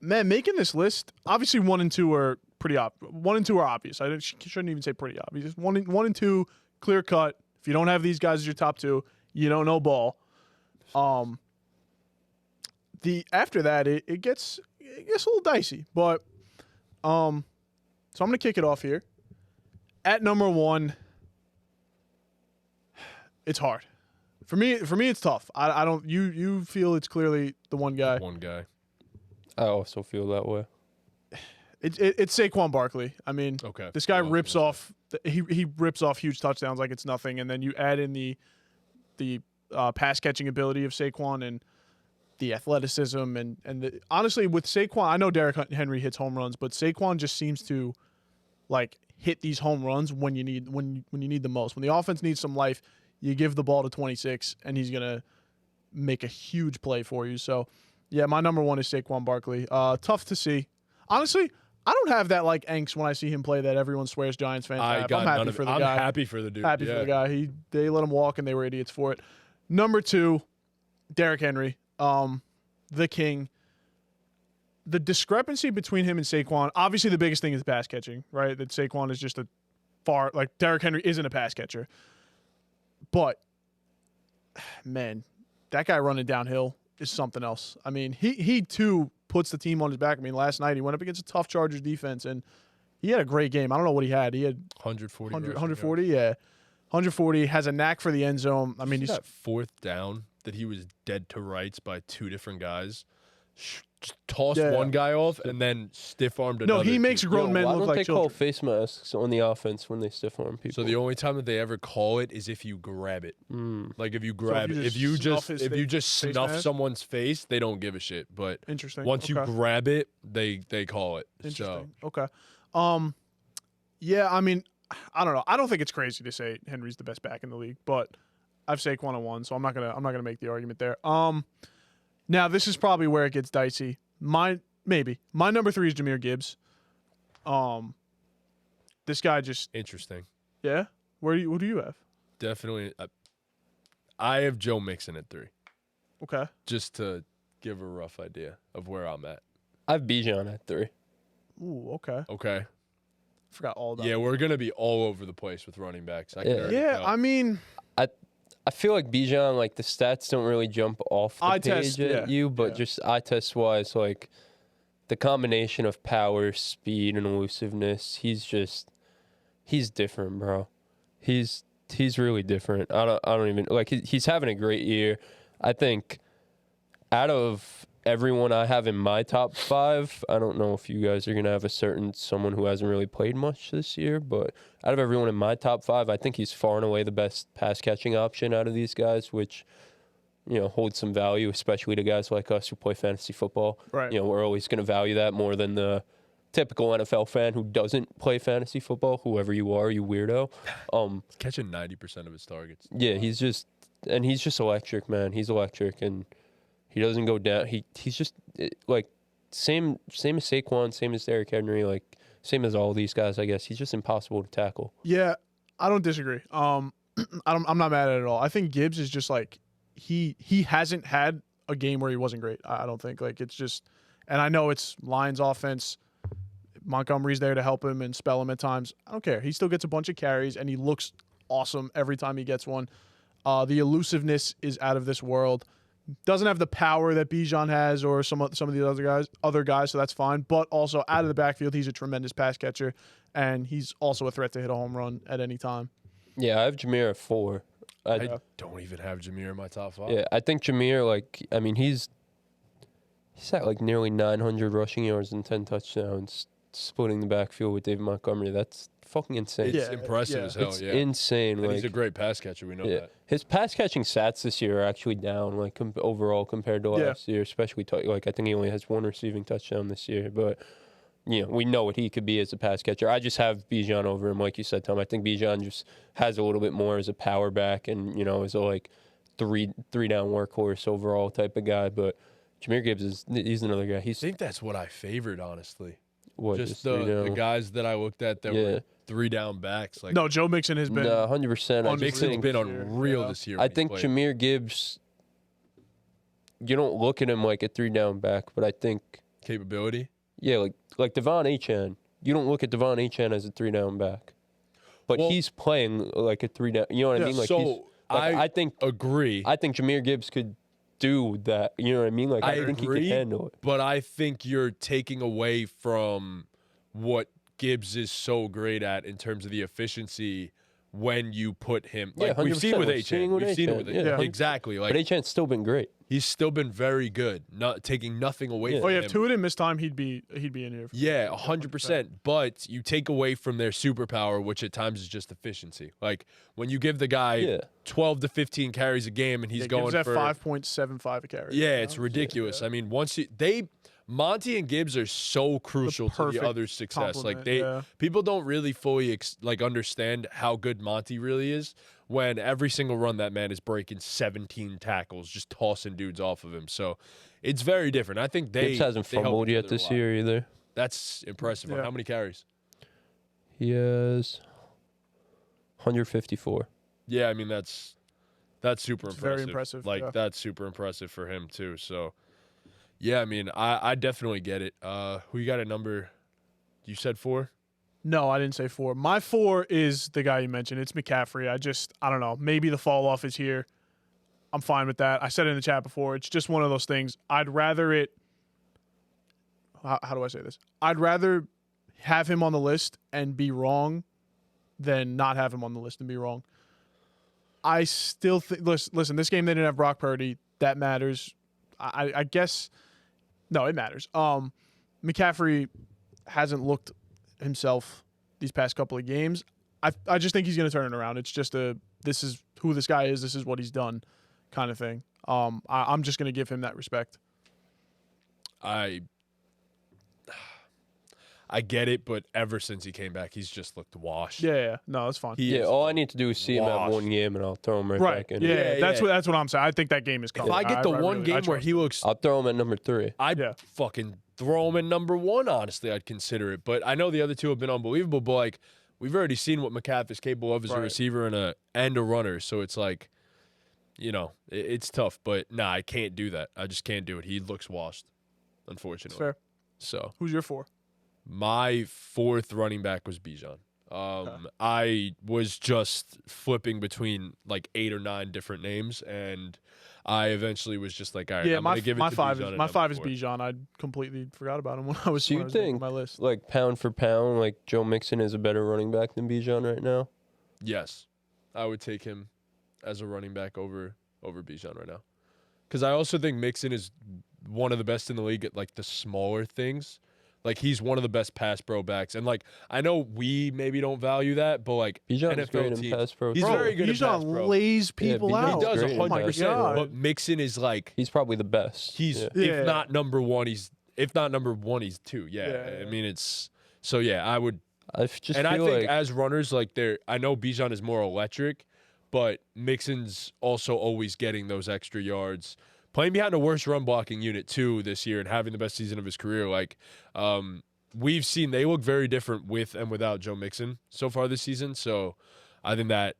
man, making this list, obviously 1 and 2 are pretty 1 and 2 are obvious. Shouldn't even say pretty obvious. 1 and 2, clear cut. If you don't have these guys as your top 2, you don't know ball. After that, it gets a little dicey, but so I'm gonna kick it off here. At number 1, it's hard. For me, it's tough. I don't. You feel it's clearly the one guy. One guy. I also feel that way. It's Saquon Barkley. I mean, Okay. this guy I was rips gonna off. He rips off huge touchdowns like it's nothing, and then you add in the pass catching ability of Saquon and the athleticism and honestly with Saquon, I know Derrick Henry hits home runs, but Saquon just seems to like hit these home runs when you need the most. When the offense needs some life, you give the ball to 26, and he's gonna make a huge play for you. So, yeah, my number 1 is Saquon Barkley. Tough to see. Honestly, I don't have that like angst when I see him play that everyone swears Giants fans have. I'm happy for the I'm guy. happy for the dude. Happy for the guy. They let him walk, and they were idiots for it. Number 2, Derrick Henry, the king. The discrepancy between him and Saquon, obviously the biggest thing is pass catching, right? That Saquon is just Derrick Henry isn't a pass catcher. But, man, that guy running downhill is something else. I mean, he too puts the team on his back. I mean, last night he went up against a tough Chargers defense, and he had a great game. I don't know what he had. He had 140. 140, yeah. 140, has a knack for the end zone. I mean, he's that fourth down that he was dead to rights by 2 different guys. Just tossed Yeah. one guy off and then stiff armed another. no, he makes dude. grown men why look don't like they children. call face masks on the offense when they stiff arm people? So the only time that they ever call it is if you grab it. Like if you grab you it, just if you snuff just his if you just face snuff mask? someone's face, they don't give a shit. But Interesting. once you Okay. grab it, they call it. So Interesting. Okay. Yeah, I mean, I don't know. I don't think it's crazy to say Henry's the best back in the league, but I've Saquon at 1, so I'm not gonna make the argument there. Now this is probably where it gets dicey. My number 3 is Jahmyr Gibbs. This guy just interesting. yeah. What do you have? Definitely. I have Joe Mixon at 3, Okay. just to give a rough idea of where I'm at. I have Bijan at 3. Ooh, okay. Okay. Forgot all about Yeah, we're gonna be all over the place with running backs. I can Yeah. already Yeah, tell. I mean, I feel like Bijan, like the stats don't really jump off the Eye page test, at yeah, you, but yeah. just eye test wise, like the combination of power, speed, and elusiveness, he's different, bro. He's really different. I don't even like he's having a great year. I think out of everyone I have in my top 5, I don't know if you guys are going to have someone who hasn't really played much this year, but out of everyone in my top 5, I think he's far and away the best pass catching option out of these guys, which, holds some value, especially to guys like us who play fantasy football. Right. We're always going to value that more than the typical NFL fan who doesn't play fantasy football, whoever you are, you weirdo. Catching 90% of his targets. Yeah, he's just electric, man. He's electric, and he doesn't go down. He's just like same as Saquon, same as Derrick Henry, like same as all these guys, I guess. He's just impossible to tackle. Yeah, I don't disagree. I'm not mad at it at all. I think Gibbs is just like he hasn't had a game where he wasn't great. I don't think, like, it's just, and I know it's Lions offense. Montgomery's there to help him and spell him at times. I don't care. He still gets a bunch of carries and he looks awesome every time he gets one. The elusiveness is out of this world. Doesn't have the power that Bijan has or some of the other guys, so that's fine. But also out of the backfield, he's a tremendous pass catcher, and he's also a threat to hit a home run at any time. Yeah, I have Jameer at 4. I don't even have Jameer in my top 5. Yeah, I think Jameer, he's at like nearly 900 rushing yards and 10 touchdowns, splitting the backfield with David Montgomery. That's fucking insane. It's impressive as hell. It's yeah, insane. and he's a great pass catcher. We know that. His pass catching stats this year are actually down, like overall compared to last year. Especially I think he only has 1 receiving touchdown this year. But we know what he could be as a pass catcher. I just have Bijan over him, like you said, Tom. I think Bijan just has a little bit more as a power back, and as a like three down workhorse overall type of guy. But Jameer Gibbs he's another guy. I think that's what I favored, honestly. What, just the guys that I looked at that were 3 down backs. Like, No, Joe Mixon has been 100%. Mixon's been unreal this year. I think Jameer Gibbs, you don't look at him like a 3 down back, but I think capability. Yeah, like Devon Achane. You don't look at Devon Achane as a 3 down back, but he's playing like a 3 down. You know what I mean? Like, so I think agree. I think Jameer Gibbs could do that. You know what I mean? Like, I think agree, he can handle it. But I think you're taking away from what Gibbs is so great at in terms of the efficiency when you put him. Like, we've seen with Achane. We've seen it with Achane. Yeah. Exactly. Like, But Achane's still been great. He's still been very good, not taking nothing away from him. if Tua didn't miss time, he'd be in here. Yeah, 100%. But you take away from their superpower, which at times is just efficiency. Like, when you give the guy 12 to 15 carries a game and he's going Gibbs for at 5.75 a carry. Yeah, it's ridiculous. I mean, Monty and Gibbs are so crucial to the other success. Like, people don't really fully understand how good Monty really is when every single run that man is breaking 17 tackles, just tossing dudes off of him. So it's very different. I think Gibbs hasn't fumbled yet this year either. That's impressive. How many carries? He has 154. Yeah, I mean that's super impressive. Very impressive. That's super impressive for him too. So yeah, I mean I definitely get it. Who you got at number? You said 4? No, I didn't say 4. My 4 is the guy you mentioned. It's McCaffrey. I don't know. Maybe the fall off is here. I'm fine with that. I said it in the chat before. It's just one of those things. I'd rather it. How do I say this? I'd rather have him on the list and be wrong than not have him on the list and be wrong. I still think. Listen. This game they didn't have Brock Purdy. That matters. I guess. No, it matters. McCaffrey hasn't looked himself these past couple of games. I just think he's going to turn it around. It's just this is who this guy is. This is what he's done, kind of thing. I'm just going to give him that respect. I get it, but ever since he came back, he's just looked washed. Yeah. No, that's fine. All I need to do is see him at one game, and I'll throw him right back in. Yeah, that's what I'm saying. I think that game is coming. If I get the one game where he looks, I'll throw him at number 3. I'd fucking throw him at number 1. Honestly, I'd consider it. But I know the other two have been unbelievable. But like, we've already seen what McCaffrey's capable of as a receiver and a runner. So it's like, it's tough. But nah, I can't do that. I just can't do it. He looks washed, unfortunately. That's fair. So who's your 4? My 4th running back was Bijan. I was just flipping between like 8 or 9 different names, and I eventually was just like, all right, I'm going to give it to Bijan. My 5 is Bijan. I completely forgot about him when I was making my list. Like, pound for pound, like Joe Mixon is a better running back than Bijan right now? Yes. I would take him as a running back over Bijan right now. Because I also think Mixon is one of the best in the league at like the smaller things. Like he's one of the best pass pro backs, and like I know we maybe don't value that, but like Bijan's great NFL in teams, pass pro. he's too. very good at pass pro. lays people Bijan out. He does great in 100%. God. But Mixon is like He's probably the best. he's Yeah. if not number one, he's two. Yeah, Yeah. I mean it's so yeah. I would, I just and I feel think like as runners, like I know Bijan is more electric, but Mixon's also always getting those extra yards. Playing behind the worst run blocking unit too this year and having the best season of his career, like we've seen they look very different with and without Joe Mixon so far this season. So I think that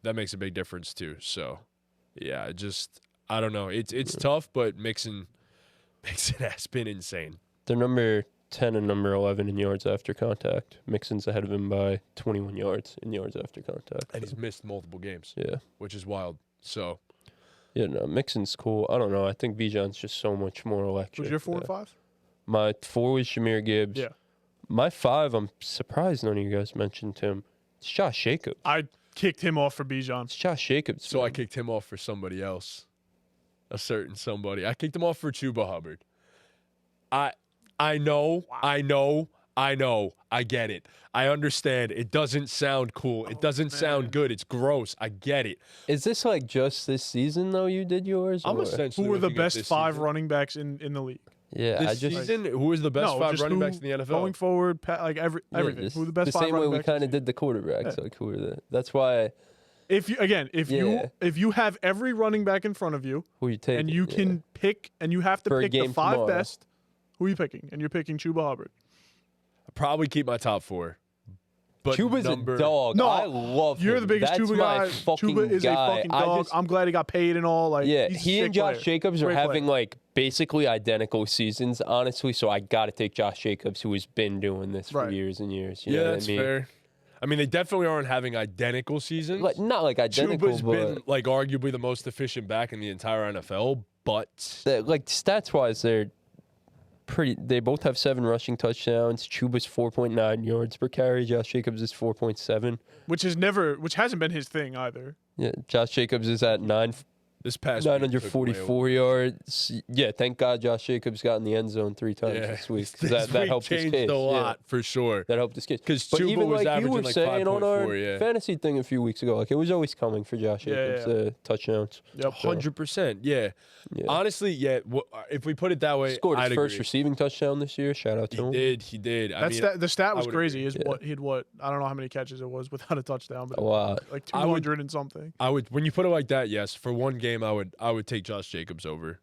makes a big difference too. So yeah, I don't know. It's tough, but Mixon has been insane. they're number 10 and number 11 in yards after contact. Mixon's ahead of him by 21 yards in yards after contact. And he's missed multiple games, Yeah. which is wild. So Yeah, no, Mixon's cool. I don't know. I think Bijan's just so much more electric. Was your 4 and Yeah. 5? My 4 was Jahmyr Gibbs. Yeah. My 5, I'm surprised none of you guys mentioned him. It's Josh Jacobs. I kicked him off for Bijan. It's Josh Jacobs. So I man. kicked him off for somebody else, a certain somebody. I kicked him off for Chuba Hubbard. I know, I get it. I understand. It doesn't sound cool. It doesn't sound good. It's gross. I get it. Is this like just this season though? You did yours. I'm or- essentially Who were the looking at best this 5 season. running backs in the league? Yeah, This I just season, who was the best No, 5 just running who backs in the NFL? Going forward, everything. just Who the best 5 same way running we backs? kind of this did the quarterbacks. Yeah. Like who were the? That's why If you have every running back in front of you who you take and you can pick and you have to For a pick the game 5 tomorrow. best, who are you picking? And you're picking Chuba Hubbard. I'd probably keep my top 4. But Chuba's number, a dog. No, I love You're him. the biggest That's Chuba my guy. fucking Chuba is guy. a fucking I dog. just- I'm glad he got paid and all. Like, Yeah, he's a he sick and Josh player. Jacobs are Great having player. like basically identical seasons, honestly. So I got to take Josh Jacobs, who has been doing this for Right. years and years. You Yeah, know what that's I mean? fair. I mean, they definitely aren't having identical seasons. Like not like identical, Chuba's but been like arguably the most efficient back in the entire NFL, but like stats wise, they're pretty. They both have 7 rushing touchdowns. Chuba's 4.9 yards per carry. Josh Jacobs is 4.7. which hasn't been his thing either. Yeah, Josh Jacobs is at this past week took away 944 yards. Yeah, thank God Josh Jacobs got in the end zone 3 times this week. 'Cause This that week helped his changed case. a lot Yeah, for sure. that helped his case. 'Cause But Chuba even was like you averaging were like saying on our 5.4, yeah. fantasy thing a few weeks ago, like it was always coming for Josh Yeah, Jacobs touchdowns. Yep. 100%. Yeah. Yeah. Honestly, yeah. If we put it that way, Scored his I'd first agree. receiving touchdown this year. Shout out to him. He did. I That's mean, that. The stat was would crazy. agree. Is what he had I don't know how many catches it was without a touchdown, but A lot. like I would- 200 and something. I would when you put it like that. Yes, for one game, I would take Josh Jacobs over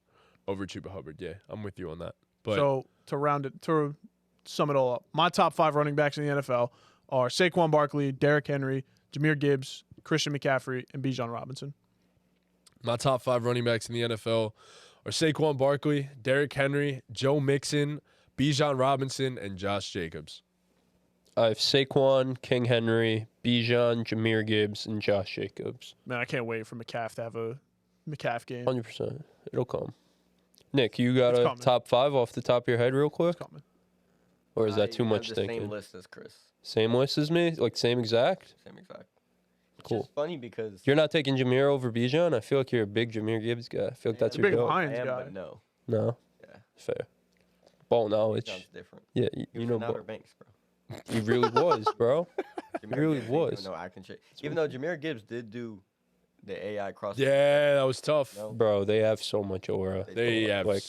Chuba Hubbard. Yeah, I'm with you on that. But So to sum it all up, my top 5 running backs in the NFL are Saquon Barkley, Derrick Henry, Jahmyr Gibbs, Christian McCaffrey, and Bijan Robinson. my top 5 running backs in the NFL are Saquon Barkley, Derrick Henry, Joe Mixon, Bijan Robinson, and Josh Jacobs. I have Saquon, King Henry, Bijan, Jahmyr Gibbs, and Josh Jacobs. Man, I can't wait for McCaff to have a McCaff game. 100%. It'll come. Nick, you got It's a coming. top 5 off the top of your head real quick? It's coming. Or is that I too have much the thinking? Same list as Chris. Same list as me? Like same exact? Same exact. It's Cool. just funny because You're not taking Jahmyr over Bijan? I feel like you're a big Jahmyr Gibbs guy. I feel like that's a your big goal. line. Lions I am, guy. but no. No? Yeah. Fair. Ball knowledge. Sounds different. Yeah, He you was know, from Outer Banks, bro. he really was, bro. Jahmyr really Gibbs ain't was. doing No acting shit. Even though Jahmyr Gibbs did do the AI cross. Yeah, that was tough. No. Bro, they have so much aura. They have Like,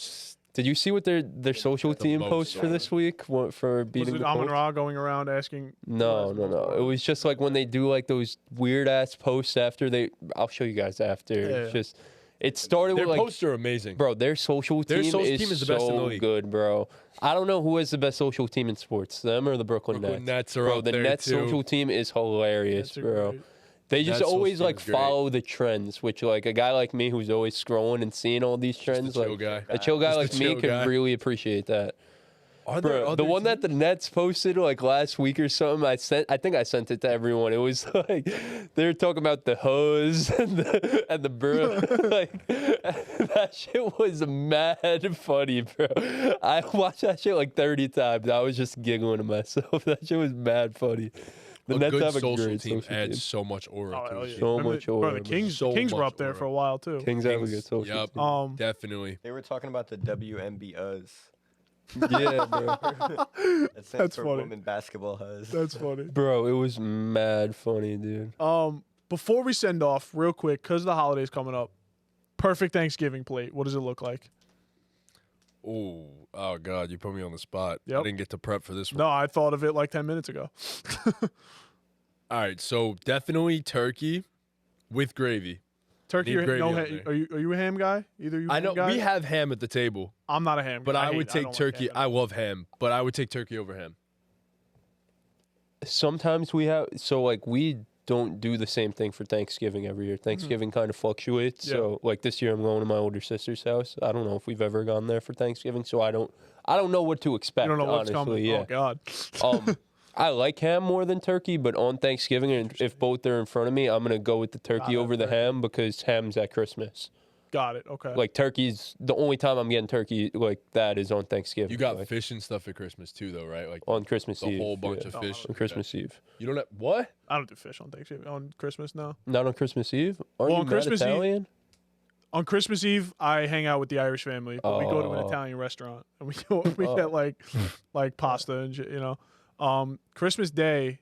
Did you see what their social the team most post for aura. this week for Was beating it the Amon Colts? Ra going around asking? No. It was just like when they do like those weird ass posts after they. I'll show you guys after. Yeah. It's just. It started Their with like. posts are amazing. Bro, their social team, is the best in the so league. good, bro. I don't know who has the best social team in sports, them or the Brooklyn Brooklyn Nets. Nets are Bro, up the there Nets too. social team is hilarious, That's a bro. great- They just Nets social always team like is great. follow the trends, which like a guy like me who's always scrolling and seeing all these trends, chill like guy. a chill guy Just like the me chill can guy. really appreciate that. Are there Bro, the other one that the teams? Nets posted like last week or something, I think I sent it to everyone. It was like they were talking about the hose and the bro. Like that shit was mad funny, bro. I watched that shit like 30 times. I was just giggling to myself. That shit was mad funny. The a Nets good have a social great team social adds team. so much aura Oh, to hell it. yeah. So Remember- much aura. Bro, the Kings, So Kings were much up there aura. for a while too. Kings have a good social Yep, team. definitely. They were talking about the WNBAs. Yeah, bro. That stands That's for funny. Women Basketball Huz. That's funny. Bro, it was mad funny, dude. Before we send off, real quick, because the holidays coming up, perfect Thanksgiving plate. What does it look like? Oh God, you put me on the spot. Yep. I didn't get to prep for this one. No, I thought of it like 10 minutes ago. All right, so definitely turkey with gravy. Turkey Need or gravy no? on Are there. you a ham guy? Either you? I ham know guys? we have ham at the table, I'm not a ham but guy. I would take don't like turkey. ham I love ham, but I would take turkey over ham. Sometimes we have, so like we don't do the same thing for Thanksgiving every year. Thanksgiving kind of fluctuates. Yeah. So like this year I'm going to my older sister's house. I don't know if we've ever gone there for Thanksgiving, so I don't know what to expect. You don't know what's honestly, coming. Yeah. Oh God. I like ham more than turkey, but on Thanksgiving, and if both are in front of me, I'm gonna go with the turkey Got it, over the right. ham because ham's at Christmas. Got it. Okay. Like turkey's the only time I'm getting turkey like that is on Thanksgiving. You got like, fish and stuff at Christmas too, though, right? Like on Christmas the Eve. whole bunch yeah. of Oh, fish On Christmas Eve. You don't have what? I don't do fish on Thanksgiving. On Christmas, no. Not on Christmas Eve. Aren't Well, you on mad Christmas Eve- Italian? On Christmas Eve, I hang out with the Irish family, but we go to an Oh. Italian restaurant and we get like pasta and shit, you know. Christmas Day,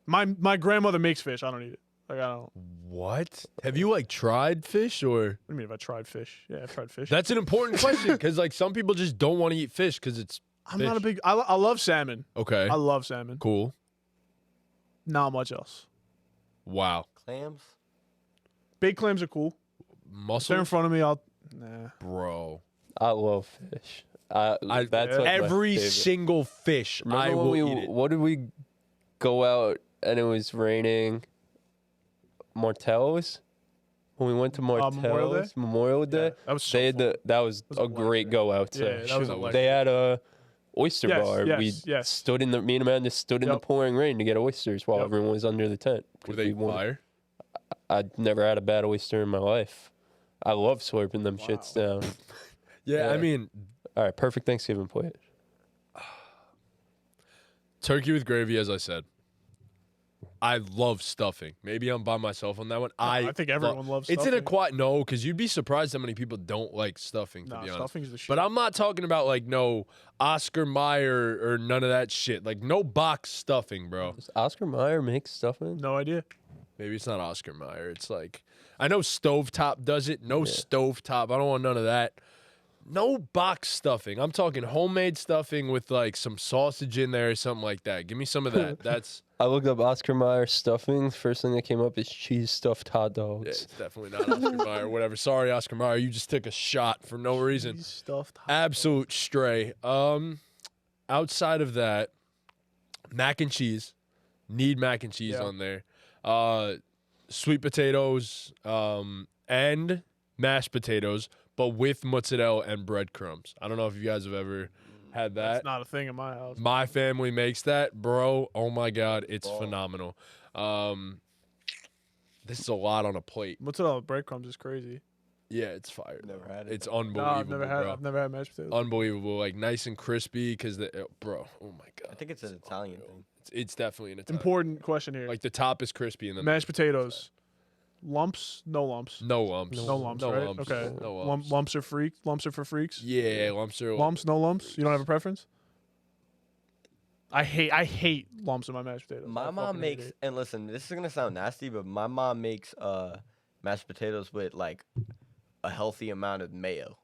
my grandmother makes fish. I don't eat it. Like I don't. What What? Have you like tried fish or? do you mean if I tried fish? Yeah, I've tried fish. That's an important question because like some people just don't want to eat fish because it's I'm not a big. I love salmon. okay. I love salmon. Cool. Not much else. Wow. Clams? Big clams are cool. If they're in Mussels, front of me, I'll. Nah. bro. I love fish. That's like my Every favorite. single fish I Remember will when eat it. what did we go out and it was raining? Martello's? When we went to Martello's Memorial Day? Memorial Day, That was so they had fun. that was was a electric. great go out. Yeah, that was electric. They had a oyster Yes, bar. yes, we yes. stood in the me and Amanda stood in the Yep. pouring rain to get oysters while Yep. everyone was under the tent. Were 'cause they we wanted- fire? I'd never had a bad oyster in my life. I love slurping them shits down. Yeah, I Yeah. mean, All right, perfect Thanksgiving plate. turkey with gravy, as I said. I love stuffing. Maybe I'm by myself on that one. I think everyone loves It's an stuffing. acquired no, because you'd be surprised how many people don't like stuffing. To Nah, be honest, stuffing's the shit. but I'm not talking about like no Oscar Mayer or none of that shit. Like no box stuffing, bro. Does Oscar Mayer make stuffing? No idea. Maybe it's not Oscar Mayer. It's like I know Stovetop does it. No Stovetop. I don't want none of that. No box stuffing. I'm talking homemade stuffing with like some sausage in there or something like that. Give me some of that. That's I looked up Oscar Mayer stuffing. First thing that came up is cheese stuffed hot dogs. yeah, it's definitely not Oscar Mayer. Whatever. Sorry, Oscar Mayer. You just took a shot for no reason. Cheese stuffed. Absolute stray. Outside of that, mac and cheese. Need mac and cheese Yeah. on there. Sweet potatoes, and mashed potatoes, but with mozzarella and breadcrumbs. I don't know if you guys have ever had that. That's not a thing in my house. My family makes that, bro. Oh my god, it's phenomenal. This is a lot on a plate. Mozzarella with breadcrumbs is crazy. Yeah, it's fire. Never had it. It's though. unbelievable, No, I've never had mashed potatoes. Unbelievable, like nice and crispy because bro. Oh my god, I think it's an Italian thing. it's definitely an Italian. Important question here. Like the top is crispy and the mashed potatoes. Lumps? No lumps. no lumps. No lumps, No right? lumps. Okay. No lumps. Lumps are freaks. Lumps are for freaks. Yeah, lumps are Lumps, no lumps. You don't have a preference? I hate lumps in my mashed potatoes. My I mom fucking hate makes, it. and listen, this is gonna sound nasty, but my mom makes mashed potatoes with like a healthy amount of mayo.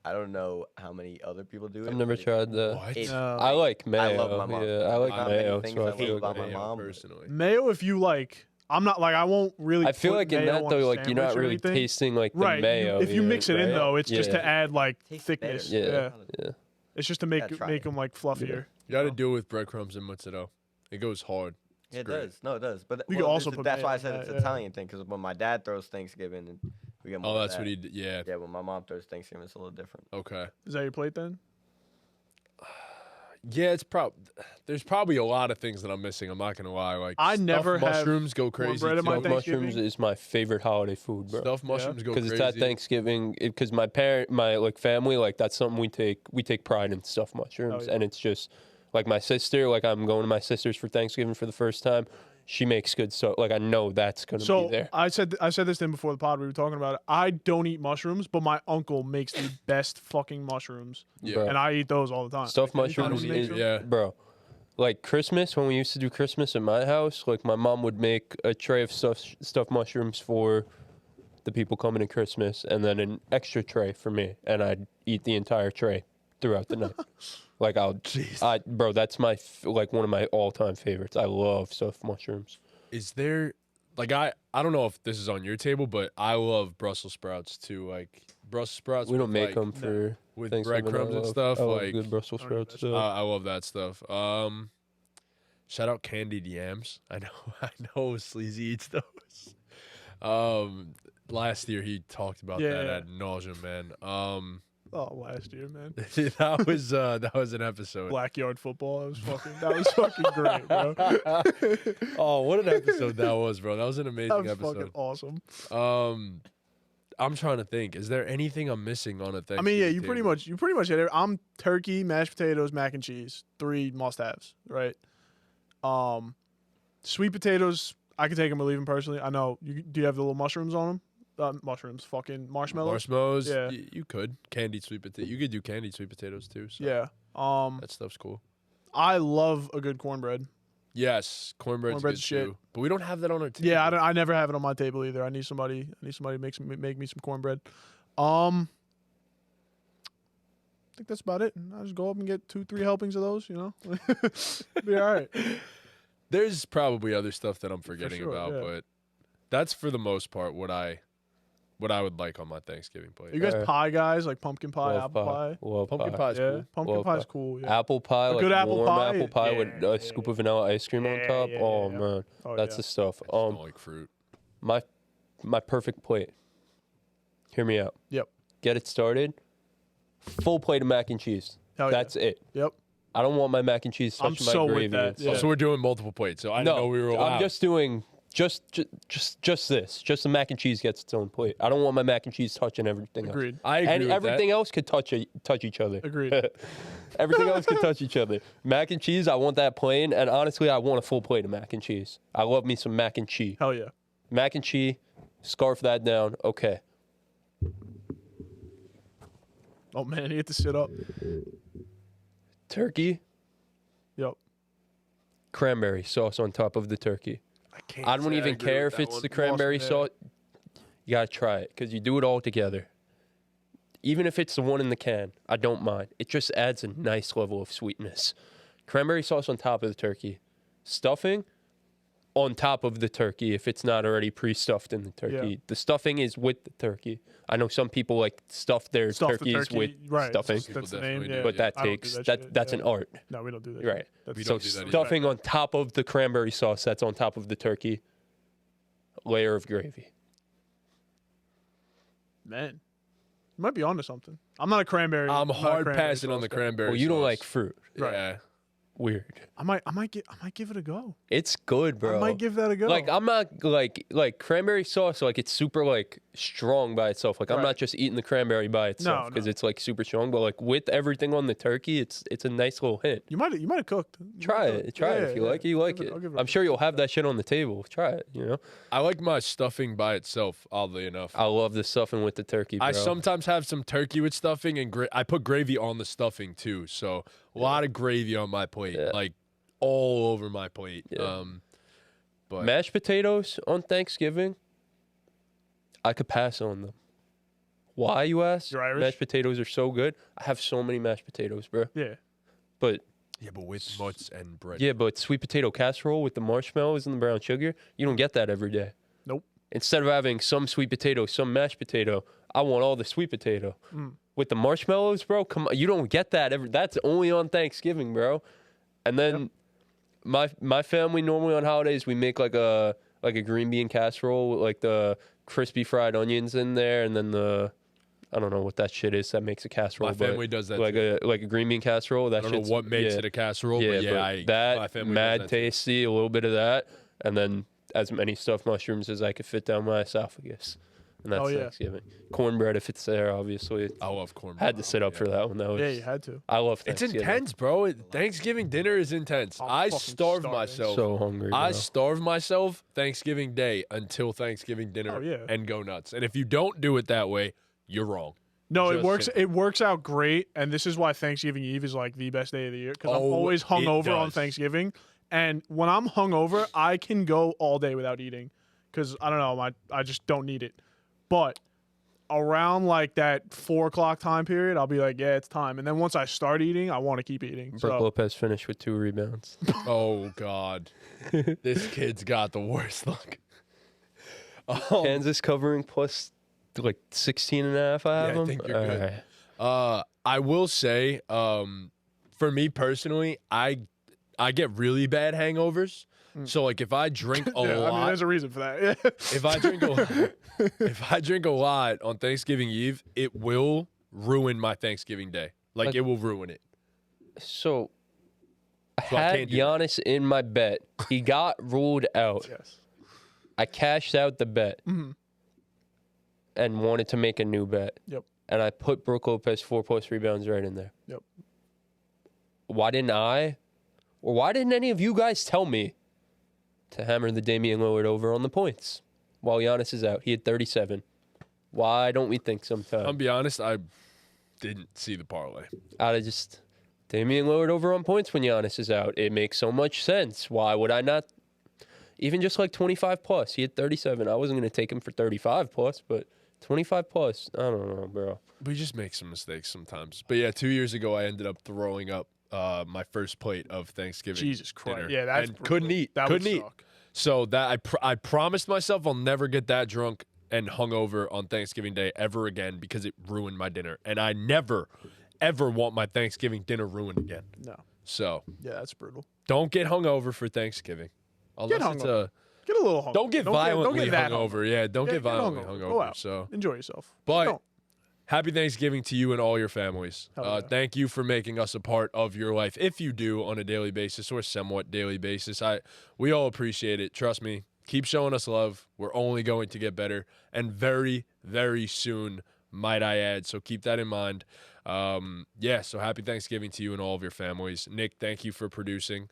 I don't know how many other people do it. I've never but tried that. What? It, No. I like mayo. I love my mom. Yeah, I like Not many mayo. things So I I feel hate about good. my Mayo, mom, but- personally. Mayo, if you like, I'm not like I won't really. I feel put like in mayo that on though, a like you're not sandwich or really anything. tasting like the Right. mayo. If you mix it in right? though, it's just Yeah. to add like Tastes thickness. better. Yeah. Yeah. Yeah. It's just to Yeah, make try make it. them like fluffier. You got to do it with breadcrumbs and mozzarella. It goes hard. It's It great. does. No, it does. But You can also put that's why I mayo said on it's that, an yeah. Italian thing because when my dad throws Thanksgiving, and we get more. Oh, of that's that. what he did. Yeah. Yeah, when my mom throws Thanksgiving, it's a little different. Okay. Is that your plate then? Yeah, there's probably a lot of things that I'm missing. I'm not gonna lie. Like I stuffed never have mushrooms go crazy. cornbread in my too. Stuffed mushrooms Thanksgiving? is my favorite holiday food, bro. Stuffed mushrooms go Because crazy. it's at Thanksgiving. Because my like family, like that's something we take pride in stuffed mushrooms, yeah. and it's just Like my sister, like I'm going to my sister's for Thanksgiving for the first time. She makes good stuff. Like I know that's gonna be there. I said this to him before the pod. We were talking about it. I don't eat mushrooms, but my uncle makes the best fucking mushrooms, Yeah. and I eat those all the time. Stuffed Like, anytime mushrooms he makes is, them- Yeah. bro. Like Christmas, when we used to do Christmas at my house, like my mom would make a tray of stuffed mushrooms for the people coming to Christmas, and then an extra tray for me, and I'd eat the entire tray throughout the night. Like bro, that's my like one of my all-time favorites. I love stuffed mushrooms. Is there like I don't know if this is on your table, but I love Brussels sprouts too. Like Brussels sprouts. We don't with, make like, them for with Thanksgiving. breadcrumbs I and love- stuff. I love Like good Brussels sprouts. I love that stuff. Shout out candied yams. I know Sleazy eats those. Last year he talked about that Yeah. ad nauseum, man. Oh, last year, man. that was an episode. Blackyard football. That was fucking great, bro. Oh, what an episode that was, bro. That was an amazing That was episode. fucking awesome. I'm trying to think. Is there anything I'm missing on a Thanksgiving I mean, yeah, you pretty table? much hit it. I'm turkey, mashed potatoes, mac and cheese. 3 must-haves, right? Sweet potatoes, I can take them or leave them personally. I know. Do you have the little mushrooms on them? Fucking marshmallows. Marshmallows. Yeah. You could candied sweet potato. You could do candied sweet potatoes too. So Yeah. that stuff's cool. I love a good cornbread. Yes, cornbread's good Cornbread's shit. too. But we don't have that on our table. Yeah, I never have it on my table either. I need somebody to make me some cornbread. I think that's about it. I just go up and get 2-3 helpings of those. Be all right. There's probably other stuff that I'm forgetting sure, about, yeah. but that's for the most part what I would like on my Thanksgiving plate. Are you guys Alright. pie guys? Like pumpkin pie, Love apple pie? Love Pumpkin pie. pie's Yeah, cool. pumpkin Love pie's pie. cool. Yeah. Apple pie, A like good apple warm pie? apple pie with Yeah, a yeah, scoop of vanilla ice cream on top. yeah, Oh yeah. man, Oh, that's yeah. the stuff. I just don't like fruit. My perfect plate. Hear me out. Yep. Get it started. Full plate of mac and cheese. Hell yeah. That's it. Yep. I don't want my mac and cheese I'm touching my so with gravy. that, and yeah. stuff. So we're doing multiple plates. So I didn't know we were allowed. I'm just doing just this. Just the mac and cheese gets its own plate. I don't want my mac and cheese touching everything else. Agreed. I agree And with everything else could touch each other. Agreed. Everything else could touch each other. Mac and cheese, I want that plain, and honestly, I want a full plate of mac and cheese. I love me some mac and cheese. Hell yeah. Mac and cheese, scarf that down. Okay. Oh man, you get to sit up. Turkey, Yep. cranberry sauce on top of the turkey. can't I don't say even agree care with if that it's one. the cranberry yeah. sauce. You gotta try it because you do it all together. Even if it's the one in the can, I don't mind. It just adds a nice level of sweetness. Cranberry sauce on top of the turkey. Stuffing on top of the turkey if it's not already pre-stuffed in the turkey. Yeah. The stuffing is with the turkey. I know some people like stuff their Stuff the turkeys turkey, with right. stuffing, People That's the name. definitely do. Yeah. but that I don't do takes that that shit, that's yeah. an art. No, we don't do that. Right. That's We So don't do that either. stuffing on top of the cranberry sauce that's on top of the turkey, layer of gravy. Man, you might be onto something. I'm not a cranberry. I'm not a hard cranberry passing on sauce the guy. cranberry. Well, you don't sauce. like fruit. Right. Yeah. Weird. I might give it a go. It's good, bro. I might give that a go. Like I'm not like cranberry sauce. Like it's super like strong by itself. Like I'm Right. not just eating the cranberry by itself No, because no. it's like super strong. But like with everything on the turkey, it's a nice little hint. you might have cooked. You Try might it. cook. Try it Yeah, if you yeah. like it. You like it. I'll give I'm sure you'll have that shit on the table. Try it. You know. I like my stuffing by itself, oddly enough. I love the stuffing with the turkey. Bro. I sometimes have some turkey with stuffing, and I put gravy on the stuffing too. So a lot of gravy on my plate, Yeah. like all over my plate. Yeah. But Mashed potatoes on Thanksgiving, I could pass on them. Why, you ask? You're Irish? Mashed potatoes are so good. I have so many mashed potatoes, bro. Yeah. But yeah, but with mutts and bread. yeah, but sweet potato casserole with the marshmallows and the brown sugar, you don't get that every day. Nope. Instead of having some sweet potato, some mashed potato, I want all the sweet potato. Mm. With the marshmallows, bro, come on, you don't get that every. That's only on Thanksgiving, bro. And then my family normally on holidays we make like a green bean casserole with like the crispy fried onions in there, and then the I don't know what that shit is that makes a casserole. My but family does that like too. a green bean casserole. That I don't know shit's- what makes yeah. it a casserole, Yeah, but yeah, but my that family mad does that too. tasty, a little bit of that, and then as many stuffed mushrooms as I could fit down my esophagus. and that's Oh, yeah. Thanksgiving. Cornbread, if it's there, obviously. I love cornbread. Had to sit up for that one. That was, Yeah, you had to. I love It's Thanksgiving. intense, bro. Thanksgiving dinner is intense. I'm I fucking starve starving. myself. So hungry, I bro. starve myself Thanksgiving Day until Thanksgiving dinner Oh, yeah. and go nuts. And if you don't do it that way, you're wrong. No, it Just works. simple. It works out great, and this is why Thanksgiving Eve is like the best day of the year because I'm Oh, always it hungover on does. Thanksgiving, and when I'm hungover, I can go all day without eating because I don't know, I just don't need it. But around like that 4 o'clock time period, I'll be like, yeah, it's time. And then once I start eating, I want to keep eating. Brooke So Lopez finished with 2 rebounds. Oh, God. This kid's got the worst luck. Kansas covering plus like 16 and a half. I have Yeah, I them. think you're good. Alright. I will say, for me personally, I get really bad hangovers. So like if I drink a yeah, lot, I mean, there's a reason for that. Yeah. if I drink a lot on Thanksgiving Eve, it will ruin my Thanksgiving day. Like it will ruin it. So, I So I had can't do that. Giannis in my bet. He got ruled out. Yes. I cashed out the bet Mhm. and wanted to make a new bet. Yep. And I put Brooke Lopez 4+ rebounds right in there. Yep. Why didn't I, or why didn't any of you guys tell me to hammer the Damian Lillard over on the points while Giannis is out? He had 37. Why don't we think I'll sometime? be honest, I didn't see the parlay. Out of just Damian Lillard over on points when Giannis is out. It makes so much sense. Why would I not? Even just like 25+. He had 37. I wasn't going to take him for 35+, but 25+. I don't know, bro. We just make some mistakes sometimes. But yeah, 2 years ago, I ended up throwing up my first plate of Thanksgiving Jesus Christ. dinner. Yeah, that's and brutal. couldn't eat. That couldn't would eat. suck. So that I promised myself I'll never get that drunk and hungover on Thanksgiving Day ever again because it ruined my dinner. And I never, ever want my Thanksgiving dinner ruined again. No. So Yeah, that's brutal. don't get hungover for Thanksgiving. Unless it's hungover. a Get a little hungover. don't get violently get that hungover. Yeah, don't Yeah, get violently Go hungover. out. So Enjoy yourself. But- Don't. happy Thanksgiving to you and all your families. Hell yeah. Thank you for making us a part of your life. If you do on a daily basis or somewhat daily basis, we all appreciate it. Trust me. Keep showing us love. We're only going to get better, and very, very soon, might I add. So keep that in mind. Yeah. So happy Thanksgiving to you and all of your families. Nick, thank you for producing.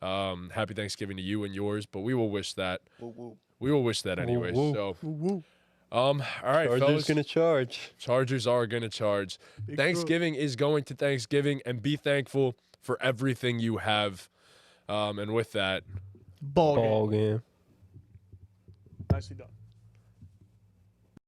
Happy Thanksgiving to you and yours. But we will wish that. We will wish that anyway. woo. So. Woo-woo. All right, Chargers fellas. going to charge. Chargers are going to charge. Big Thanksgiving is going to Thanksgiving, and be thankful for everything you have. And with that, Ball game. Ball game. Nicely done.